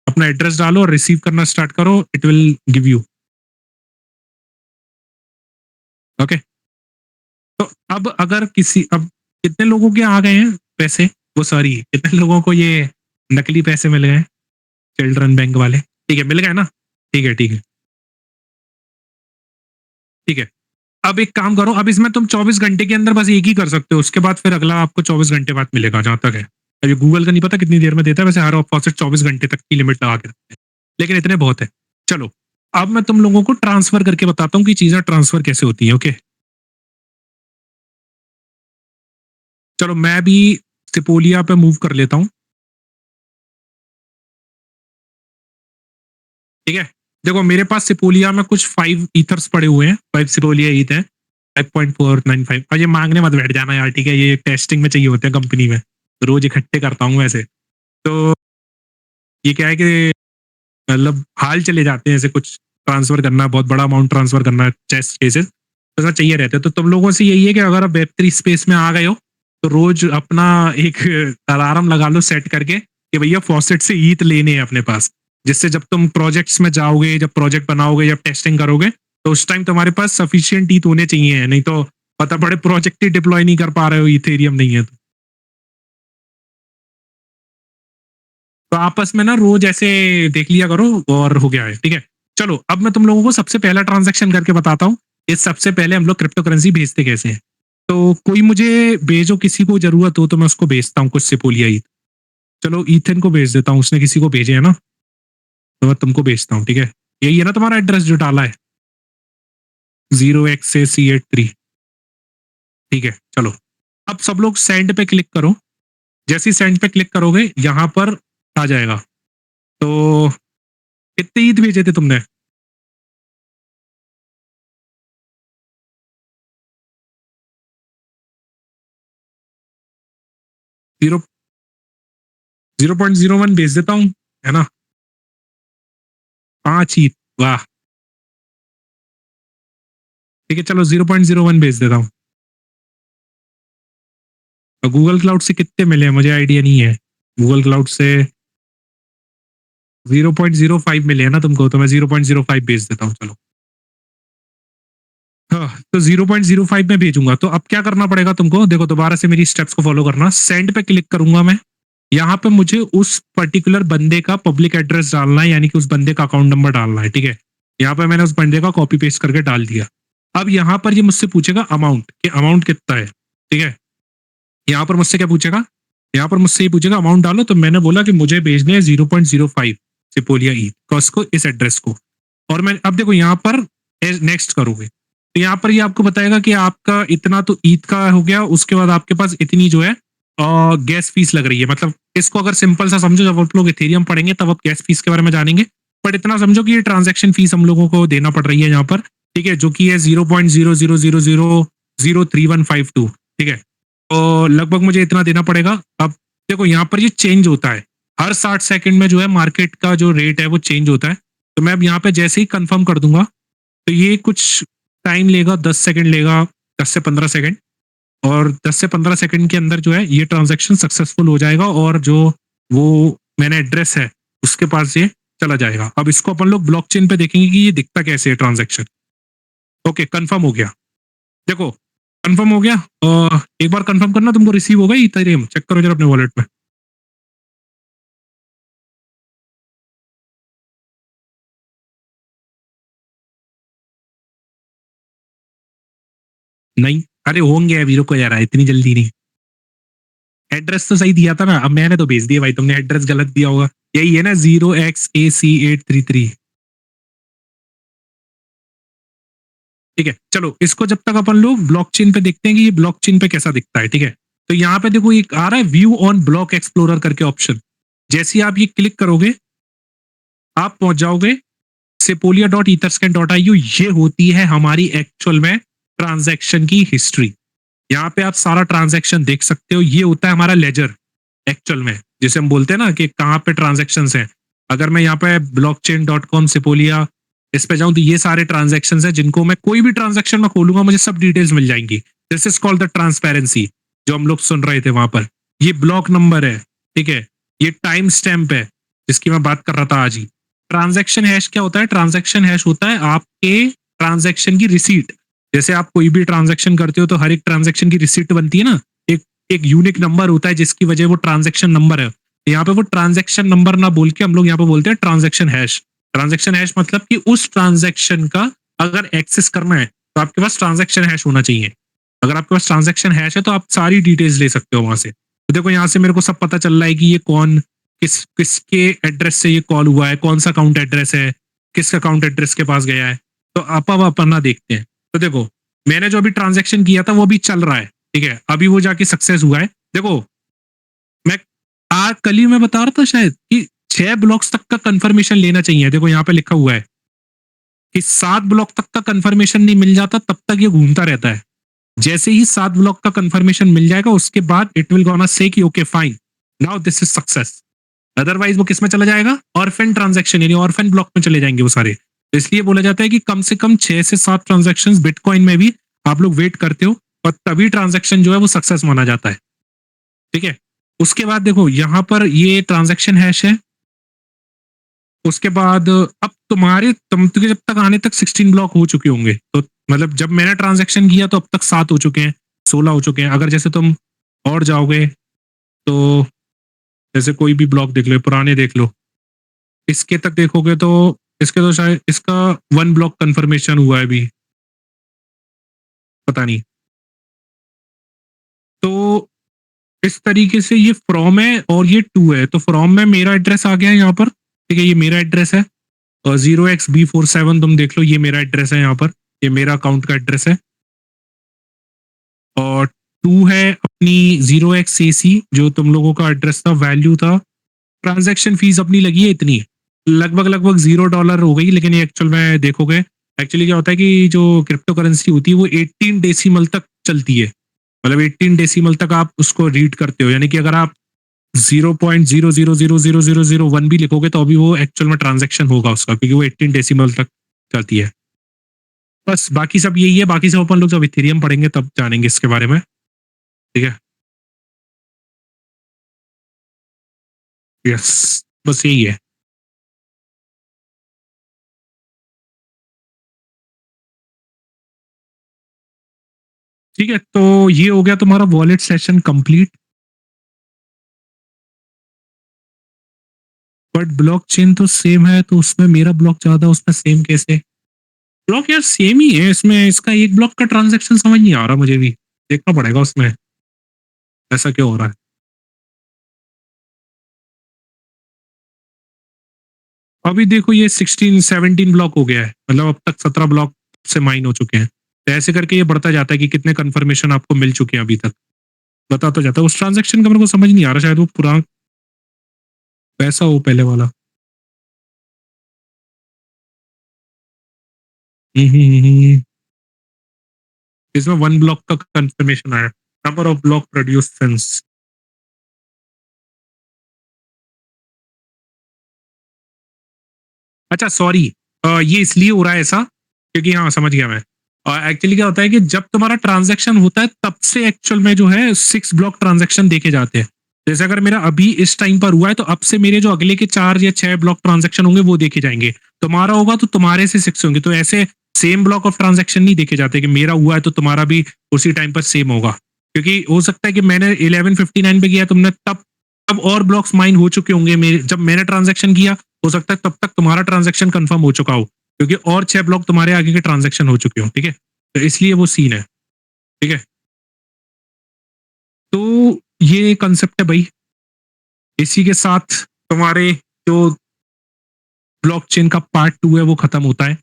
अपना एड्रेस डालो और रिसीव करना स्टार्ट करो, it will give you. Okay. तो अब अगर किसी अब कितने लोगों के आ गए हैं पैसे? वो सॉरी कितने लोगों को ये नकली पैसे मिल गए? चिल्ड्रन बैंक वाले। ठीक है, मिल गए ना? ठीक है, ठीक है। अब एक काम करो, अब इसमें तुम 24 घंटे के अंदर बस एक ही कर सकते हो, उसके बाद फिर अगला आपको 24 घंटे बाद मिलेगा जहाँ तक है। अब ये गूगल का नहीं पता कितनी देर में देता है, वैसे हर फॉसेट 24 घंटे तक की लिमिट लगा के रखते हैं। लेकिन इतने बहुत है। चलो, अब मैं तुम लोगों को ट्रांसफर करके बताता हूँ कि चीजें ट्रांसफर कैसे होती हैं, ओके? चलो मैं भी सिपोलिया पे मूव कर लेता हूँ, ठीक है? देखो मेरे पास सिपोलिया में कुछ 5 ईथर्स पड़े हुए हैं, 5 सिपोलिया ईथ है, 5.495 और ये मांगने मत बैठ जाना यार, ठीक है? ये टेस्टिंग में चाहिए होते हैं कंपनी में, रोज इकट्ठे करता हूँ वैसे। तो ये क्या है कि मतलब हाल चले जाते हैं ऐसे कुछ ट्रांसफर करना बहुत बड़ा अमाउंट ट्रांसफर करना चेस्ट केसेस तो ऐसा चाहिए रहते हैं तो तुम लोगों से यही है कि अगर आप वेब 3 स्पेस में आ गए हो तो रोज अपना एक अलार्म लगा लो सेट करके कि भैया फॉसेट से ईथ लेने हैं अपने पास जिससे जब तुम प्रोजेक्ट्स में जाओगे जब प्रोजेक्ट बनाओगे जब टेस्टिंग करोगे तो उस टाइम तुम्हारे पास सफिशियंट ईथ होने चाहिए नहीं तो पता पड़े प्रोजेक्ट ही डिप्लॉय नहीं कर पा रहे हो इथेरियम नहीं है तो आपस में ना रोज ऐसे देख लिया करो और हो गया है ठीक है चलो अब मैं तुम लोगों को सबसे पहला ट्रांजैक्शन करके बताता हूँ इस सबसे पहले हम लोग क्रिप्टो करेंसी भेजते कैसे हैं तो कोई मुझे भेजो किसी को जरूरत हो तो मैं उसको भेजता हूँ कुछ सिपोलिया ईथ चलो ईथन को भेज देता हूँ उसने किसी को भेजे है ना तो मैं तुमको भेजता हूँ ठीक है यही है ना तुम्हारा एड्रेस जो डाला है 0xAC83 ठीक है चलो अब सब लोग सेंड पे क्लिक करो जैसे ही सेंड पे क्लिक करोगे यहाँ पर आ जाएगा तो कितने ईद भेजे थे तुमने 0.01 भेज देता हूँ है ना 5 ईद वाह ठीक है, चलो 0.01 भेज देता हूँ। और गूगल क्लाउड से कितने मिले हैं मुझे आइडिया नहीं है। गूगल क्लाउड से 0.05 मिले हैं ना तुमको, तो मैं 0.05 भेज देता हूँ, चलो। हाँ, तो 0.05 में भेजूंगा। तो अब क्या करना पड़ेगा तुमको, देखो दोबारा से मेरी स्टेप्स को फॉलो करना। सेंड पे क्लिक करूंगा मैं। यहाँ पे मुझे उस पर्टिकुलर बंदे का पब्लिक एड्रेस डालना है, यानी कि उस बंदे का अकाउंट नंबर डालना है, ठीक है। यहाँ पे मैंने उस बंदे का कॉपी पेस्ट करके डाल दिया। अब यहाँ पर ये मुझसे पूछेगा अमाउंट, कि अमाउंट कितना है, ठीक है। यहाँ पर मुझसे क्या पूछेगा, यहाँ पर मुझसे ये पूछेगा अमाउंट डालो, तो मैंने बोला कि मुझे भेजने हैं 0.05 सिपोलिया ई को, इस एड्रेस को। और मैं अब देखो यहाँ पर नेक्स्ट करोगे, तो यहाँ पर ये आपको बताएगा कि आपका इतना तो ईद का हो गया, उसके बाद आपके पास इतनी जो है गैस फीस लग रही है। मतलब इसको अगर सिंपल सा समझो, जब आप लोग इथेरियम पढ़ेंगे तब आप गैस फीस के बारे में जानेंगे, बट इतना समझो कि ये ट्रांजेक्शन फीस हम लोगों को देना पड़ रही है यहाँ पर, ठीक है, जो कि है 0.00000315 ठीक है। तो लगभग मुझे इतना देना पड़ेगा। अब देखो यहाँ पर ये चेंज होता है हर 60 सेकंड में, जो है मार्केट का जो रेट है वो चेंज होता है। तो मैं अब यहाँ पे जैसे ही कंफर्म कर दूंगा, तो ये कुछ टाइम लेगा, 10 सेकंड लेगा, 10 से 15 सेकंड। और 10 से 15 सेकंड के अंदर जो है ये ट्रांजेक्शन सक्सेसफुल हो जाएगा, और जो वो मैंने एड्रेस है उसके पास ये चला जाएगा। अब इसको अपन लोग ब्लॉकचेन पे देखेंगे कि ये दिखता कैसे है ट्रांजेक्शन। ओके, कंफर्म हो गया। देखो कंफर्म हो गया। एक बार कंफर्म करना तुमको रिसीव होगा इथेरियम, चेक करो जरा अपने वॉलेट में। नहीं, अरे होंगे अभी, रुको यार, इतनी जल्दी नहीं। एड्रेस तो सही दिया था ना, अब मैंने तो भेज दिया भाई, तुमने एड्रेस गलत दिया होगा। यही है ना, 0xAC833। ठीक है, चलो इसको जब तक अपन लोग ब्लॉकचेन पे देखते हैं कि ये ब्लॉकचेन पे कैसा दिखता है, ठीक है। तो यहाँ पे देखो एक आ रहा है व्यू ऑन ब्लॉक एक्सप्लोरर करके ऑप्शन। जैसे ही आप ये क्लिक करोगे, आप पहुंच जाओगे sepolia.etherscan.io। ये होती है हमारी एक्चुअल में ट्रांजैक्शन की हिस्ट्री। यहाँ पे आप सारा ट्रांजैक्शन देख सकते हो। ये होता है हमारा लेजर एक्चुअल में, जिसे हम बोलते हैं ना कि कहाँ पे ट्रांजैक्शन हैं। अगर मैं यहाँ पे blockchain.com सिपोलिया इस पे जाऊं, तो ये सारे ट्रांजैक्शन हैं, जिनको मैं कोई भी ट्रांजैक्शन में खोलूंगा मुझे सब डिटेल्स मिल जाएंगी। This is called the transparency, जो हम लोग सुन रहे थे वहां पर। ये ब्लॉक नंबर है, ठीक है। ये टाइम स्टैम्प है जिसकी मैं बात कर रहा था आज ही। ट्रांजैक्शन हैश क्या होता है, ट्रांजैक्शन हैश होता है आपके ट्रांजैक्शन की रिसीट। जैसे आप कोई भी ट्रांजैक्शन करते हो तो हर एक ट्रांजैक्शन की रिसीट बनती है ना, एक एक यूनिक नंबर होता है जिसकी वजह वो ट्रांजैक्शन नंबर है। यहाँ पे वो ट्रांजैक्शन नंबर ना बोल के हम लोग यहाँ पे बोलते हैं ट्रांजैक्शन हैश। ट्रांजैक्शन हैश मतलब कि उस ट्रांजैक्शन का अगर एक्सेस करना है तो आपके पास ट्रांजैक्शन हैश होना चाहिए। अगर आपके पास ट्रांजैक्शन हैश है तो आप सारी डिटेल्स ले सकते हो वहां से। तो देखो यहाँ से मेरे को सब पता चल रहा है कि ये कौन किसके एड्रेस से ये कॉल हुआ है, कौन सा अकाउंट एड्रेस है, किस अकाउंट एड्रेस के पास गया है। तो आप अब अपना देखते हैं। तो देखो मैंने जो अभी ट्रांजैक्शन किया था वो अभी चल रहा है, ठीक है। अभी वो जाके सक्सेस हुआ है। देखो मैं आज कल ही मैं बता रहा था शायद कि 6 ब्लॉक्स तक का कंफर्मेशन लेना चाहिए। देखो यहाँ पे लिखा हुआ है कि 7 ब्लॉक तक का कंफर्मेशन नहीं मिल जाता तब तक ये घूमता रहता है। जैसे ही 7 ब्लॉक का कंफर्मेशन मिल जाएगा उसके बाद इट विल गोना से कि okay fine, now this is success. Otherwise वो किस में चला जाएगा, ऑर्फन ट्रांजैक्शन, यानी ऑर्फन ब्लॉक में चले जाएंगे वो सारे। तो इसलिए बोला जाता है कि कम से कम 6 से 7 ट्रांजैक्शन बिटकॉइन में भी आप लोग वेट करते हो, और तभी ट्रांजैक्शन जो है वो सक्सेस माना जाता है, ठीक है। उसके बाद देखो यहाँ पर ये ट्रांजैक्शन हैश है। उसके बाद अब तुम जब तक आने तक 16 ब्लॉक हो चुके होंगे, तो मतलब जब मैंने ट्रांजैक्शन किया तो अब तक 7 हो चुके हैं, 16 हो चुके हैं। अगर जैसे तुम और जाओगे तो जैसे कोई भी ब्लॉक देख लो, पुराने देख लो, इसके तक देखोगे तो इसके तो शायद इसका 1 ब्लॉक कंफर्मेशन हुआ है अभी, पता नहीं। तो इस तरीके से ये फ्रॉम है और ये टू है। तो फ्रॉम में मेरा एड्रेस आ गया है यहाँ पर, ठीक है, ये मेरा एड्रेस है। और 0xB47 तुम देख लो, ये मेरा एड्रेस है यहाँ पर, ये मेरा अकाउंट का एड्रेस है। और टू है अपनी 0xAC, जो तुम लोगों का एड्रेस था, वैल्यू था। ट्रांजैक्शन फीस अपनी लगी है इतनी, लगभग लगभग $0 हो गई। लेकिन ये एक्चुअल में देखोगे, एक्चुअली क्या होता है कि जो क्रिप्टो करेंसी होती है वो 18 डेसिमल तक चलती है। मतलब 18 डेसिमल तक आप उसको रीड करते हो, यानी कि अगर आप 0.00000001 भी लिखोगे तो अभी वो एक्चुअल में ट्रांजैक्शन होगा उसका, क्योंकि वो 18 डेसिमल तक चलती है। बस बाकी सब यही है, बाकी सब अपन लोग जब इथेरियम पढ़ेंगे तब जानेंगे इसके बारे में। ठीक है। यस, बस यही है। ठीक है, तो ये हो गया तुम्हारा wallet session complete. But block chain तो सेम है, तो उसमें मेरा ब्लॉक ज्यादा, उसमें सेम कैसे? ब्लॉक यार सेम ही है, इसमें इसका एक ब्लॉक का ट्रांजैक्शन समझ नहीं आ रहा मुझे भी। देखना पड़ेगा उसमें ऐसा क्यों हो रहा है। अभी देखो ये 16 17 ब्लॉक हो गया है, मतलब अब तक 17 ब्लॉक से माइन हो चुके हैं। तो ऐसे करके ये बढ़ता जाता है कि कितने कंफर्मेशन आपको मिल चुके हैं अभी तक, बताता जाता है। उस ट्रांजैक्शन का मेरे को समझ नहीं आ रहा, शायद वो पुराना पैसा हो पहले वाला। इसमें 1 ब्लॉक का कंफर्मेशन आया। Number of block produce sense. अच्छा सॉरी, ये इसलिए हो रहा है ऐसा क्योंकि, हाँ समझ गया मैं। एक्चुअली क्या होता है कि जब तुम्हारा ट्रांजैक्शन होता है तब से एक्चुअल में जो है 6 ब्लॉक ट्रांजैक्शन देखे जाते हैं। जैसे अगर मेरा अभी इस टाइम पर हुआ है तो अब से मेरे जो अगले के 4 या 6 ब्लॉक ट्रांजैक्शन होंगे वो देखे जाएंगे। तुम्हारा होगा तो तुम्हारे से 6 होंगे, तो ऐसे सेम ब्लॉक ऑफ ट्रांजैक्शन नहीं देखे जाते कि मेरा हुआ है तो तुम्हारा भी उसी टाइम पर सेम होगा। क्योंकि हो सकता है कि मैंने 11:59 पे किया, तुमने तब तब और ब्लॉक्स माइन हो चुके होंगे मेरे, जब मैंने ट्रांजैक्शन किया हो सकता है तब तक तुम्हारा ट्रांजैक्शन कंफर्म हो चुका हो, क्योंकि और 6 ब्लॉक तुम्हारे आगे के ट्रांजैक्शन हो चुके हो। ठीक है, तो इसलिए वो सीन है। ठीक है, तो ये कंसेप्ट है भाई। इसी के साथ तुम्हारे जो ब्लॉकचेन का पार्ट 2 है वो खत्म होता है।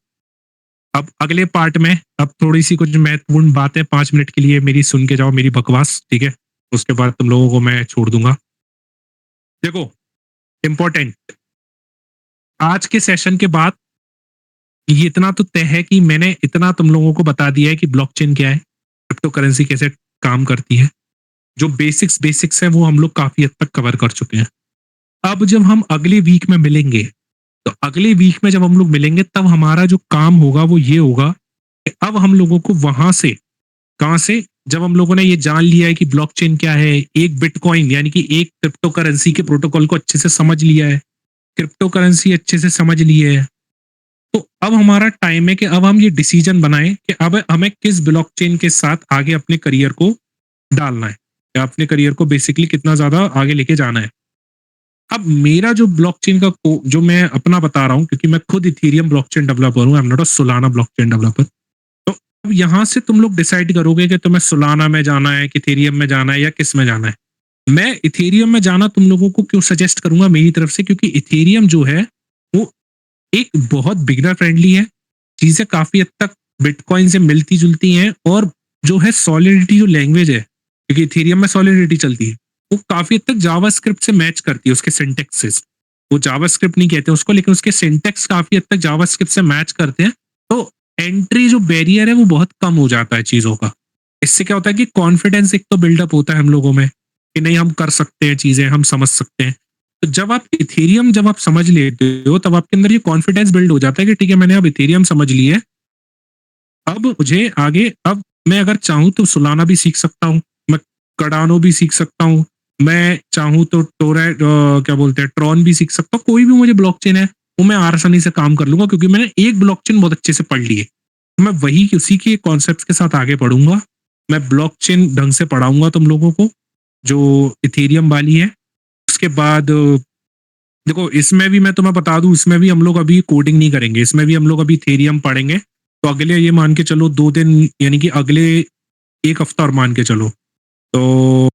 अब अगले पार्ट में अब थोड़ी सी कुछ महत्वपूर्ण बातें 5 मिनट के लिए मेरी सुन के जाओ, मेरी बकवास। ठीक है, उसके बाद तुम लोगों को मैं छोड़ दूंगा। देखो, इंपॉर्टेंट, आज के सेशन के बाद ये इतना तो तय है कि मैंने इतना तुम लोगों को बता दिया है कि ब्लॉकचेन क्या है, क्रिप्टो करेंसी कैसे काम करती है। जो बेसिक्स बेसिक्स है वो हम लोग काफी हद तक कवर कर चुके हैं। अब जब हम अगले वीक में मिलेंगे, तो अगले वीक में जब हम लोग मिलेंगे तब हमारा जो काम होगा वो ये होगा कि अब हम लोगों को वहां से, कहां से, जब हम लोगों ने ये जान लिया है कि ब्लॉकचेन क्या है, एक बिटकॉइन यानी कि एक क्रिप्टो करेंसी के प्रोटोकॉल को अच्छे से समझ लिया है, क्रिप्टो करेंसी अच्छे से समझ ली है, तो अब हमारा टाइम है कि अब हम ये डिसीजन बनाएं कि अब हमें किस ब्लॉकचेन के साथ आगे अपने करियर को डालना है, या अपने करियर को बेसिकली कितना ज्यादा आगे लेके जाना है। अब मेरा जो ब्लॉकचेन का जो मैं अपना बता रहा हूँ, क्योंकि मैं खुद इथेरियम ब्लॉकचेन डेवलपर हूँ, I am not a Solana blockchain developer. तो अब यहाँ से तुम लोग डिसाइड करोगे कि तुम्हें सोलाना में जाना है, कि इथेरियम में जाना है, या किस में जाना है। मैं इथेरियम में जाना तुम लोगों को क्यों सजेस्ट करूंगा मेरी तरफ से, क्योंकि इथेरियम जो है वो एक बहुत बिगनर फ्रेंडली है। चीजें काफी हद तक बिटकॉइन से मिलती जुलती हैं, और जो है सॉलिडिटी जो लैंग्वेज है, क्योंकि इथेरियम में सॉलिडिटी चलती है, वो काफी हद तक जावास्क्रिप्ट से मैच करती है, उसके सिंटेक्स से। वो जावास्क्रिप्ट नहीं कहते उसको, लेकिन उसके सिंटेक्स काफी हद तक जावास्क्रिप्ट से मैच करते हैं। तो एंट्री जो बैरियर है वो बहुत कम हो जाता है चीजों का। इससे क्या होता है कि कॉन्फिडेंस एक तो बिल्डअप होता है हम लोगों में कि नहीं हम कर सकते हैं चीजें, हम समझ सकते हैं। तो जब आप इथेरियम जब आप समझ लेते हो तब आपके अंदर ये कॉन्फिडेंस बिल्ड हो जाता है कि ठीक है मैंने अब इथेरियम समझ ली है, अब मुझे आगे, अब मैं अगर चाहूं तो सुलाना भी सीख सकता हूँ, मैं कडानो भी सीख सकता हूँ, मैं चाहूँ तो क्या बोलते हैं, ट्रॉन भी सीख सकता हूँ। कोई भी मुझे ब्लॉकचेन है वो मैं आसानी से काम कर लूंगा, क्योंकि मैंने एक ब्लॉकचेन बहुत अच्छे से पढ़ ली है। तो मैं वही उसी के कॉन्सेप्ट के साथ आगे बढ़ूंगा। मैं ब्लॉकचेन ढंग से पढ़ाऊंगा तुम लोगों को, जो इथेरियम वाली है। उसके बाद देखो, इसमें भी मैं तुम्हें बता दूं, इसमें भी हम लोग अभी कोडिंग नहीं करेंगे, इसमें भी हम लोग अभी थेरियम पढ़ेंगे। तो अगले ये मान के चलो 2 दिन, यानी कि अगले एक हफ्ता और मान के चलो। तो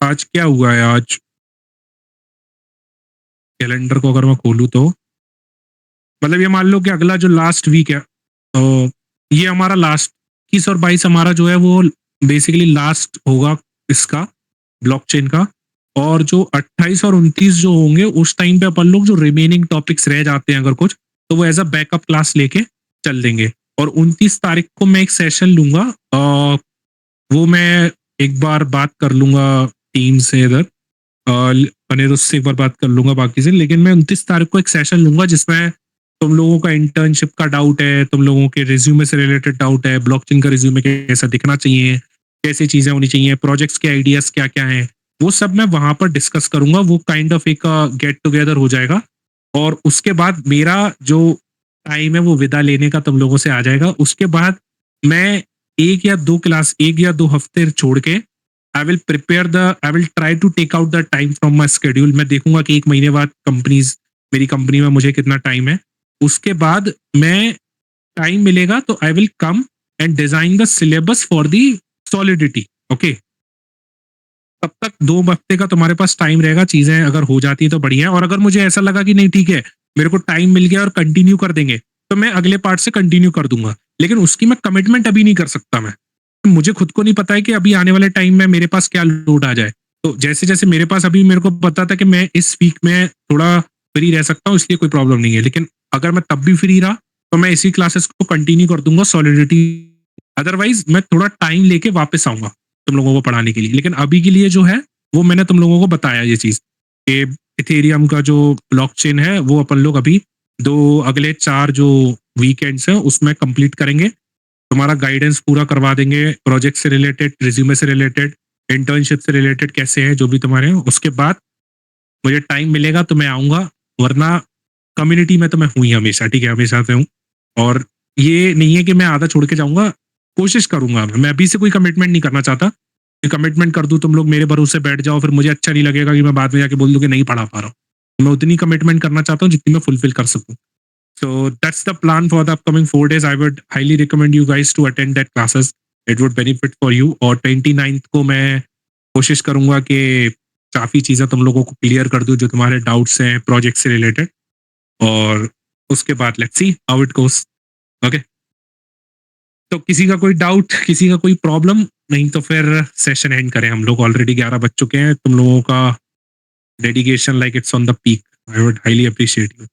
आज क्या हुआ है, आज कैलेंडर को अगर मैं खोलूँ तो मतलब ये मान लो कि अगला जो लास्ट वीक है, तो ये हमारा लास्ट 21 और 22 हमारा जो है वो बेसिकली लास्ट होगा इसका, ब्लॉकचेन का। और जो 28 और 29 जो होंगे उस टाइम पे अपन लोग जो रिमेनिंग टॉपिक्स रह जाते हैं अगर कुछ, तो वो एज अ बैकअप क्लास लेके चल देंगे। और 29 तारीख को मैं एक सेशन लूंगा, वो मैं एक बार बात कर लूंगा टीम से इधर, अनिरुद्ध से एक बार बात कर लूंगा बाकी से। लेकिन मैं 29 तारीख को एक सेशन लूंगा जिसमें तुम लोगों का इंटर्नशिप का डाउट है, तुम लोगों के रिज्यूमे से रिलेटेड डाउट है, ब्लॉकचेन का रिज्यूमे कैसा दिखना चाहिए, कैसी चीजें होनी चाहिए, प्रोजेक्ट्स के आइडियाज क्या क्या हैं, वो सब मैं वहां पर डिस्कस करूंगा। वो काइंड ऑफ एक गेट टुगेदर हो जाएगा। और उसके बाद मेरा जो टाइम है वो विदा लेने का तुम लोगों से आ जाएगा। उसके बाद मैं एक या दो हफ्ते छोड़ के I will try to take out the time from my schedule. मैं देखूंगा कि एक महीने बाद मेरी कंपनी में मुझे कितना टाइम है। उसके बाद मैं टाइम मिलेगा तो I will come and design the syllabus for the solidity. Okay, तब तक 2 हफ्ते का तुम्हारे पास टाइम रहेगा। चीजें अगर हो जाती है तो बढ़िया है, और अगर मुझे ऐसा लगा कि नहीं ठीक है, मेरे को टाइम मिल गया और कंटिन्यू कर देंगे, तो मैं अगले पार्ट से कंटिन्यू कर दूंगा। लेकिन उसकी मैं कमिटमेंट अभी नहीं कर सकता। मैं मुझे खुद को नहीं पता है कि अभी आने वाले टाइम में मेरे पास क्या लोड आ जाए। तो जैसे जैसे मेरे पास अभी मेरे को पता था कि मैं इस वीक में थोड़ा फ्री रह सकता हूँ, इसलिए कोई प्रॉब्लम नहीं है। लेकिन अगर मैं तब भी फ्री रहा तो मैं इसी क्लासेस को कंटिन्यू कर दूंगा सॉलिडिटी। अदरवाइज मैं थोड़ा टाइम लेके वापस आऊंगा तुम लोगों को पढ़ाने के लिए। लेकिन अभी के लिए जो है वो मैंने तुम लोगों को बताया ये चीज कि इथेरियम का जो ब्लॉकचेन है वो अपन लोग अभी अगले 4 जो वीकेंड्स हैं उसमें कंप्लीट करेंगे। तुम्हारा गाइडेंस पूरा करवा देंगे, प्रोजेक्ट से रिलेटेड, रिज्यूमे से रिलेटेड, इंटर्नशिप से रिलेटेड कैसे है जो भी तुम्हारे हैं। उसके बाद मुझे टाइम मिलेगा तो मैं आऊंगा, वरना कम्युनिटी में तो मैं हूँ ही हमेशा। ठीक है, हमेशा से हूँ। और ये नहीं है कि मैं आधा छोड़ के जाऊंगा, कोशिश करूंगा। मैं अभी से कोई कमिटमेंट नहीं करना चाहता कि कमिटमेंट कर दूं तुम लोग मेरे भरोसे बैठ जाओ, फिर मुझे अच्छा नहीं लगेगा कि मैं बाद में जाके बोल दूं कि नहीं पढ़ा पा रहा हूँ। मैं उतनी कमिटमेंट करना चाहता हूँ जितनी मैं फुलफिल कर सकूं। So that's the plan for the upcoming 4 days. I would highly recommend you guys to attend that classes. It would benefit for you. और 29th को मैं कोशिश करूंगा कि काफी चीजें तुम लोगों को क्लियर कर दूं जो तुम्हारे डाउट्स हैं प्रोजेक्ट से रिलेटेड। और उसके बाद let's see how it goes. Okay, तो किसी का कोई डाउट, किसी का कोई प्रॉब्लम? नहीं तो फिर सेशन एंड करें हम लोग। ऑलरेडी 11 बज चुके हैं। तुम लोगों का dedication like it's on the peak. I would highly appreciate you.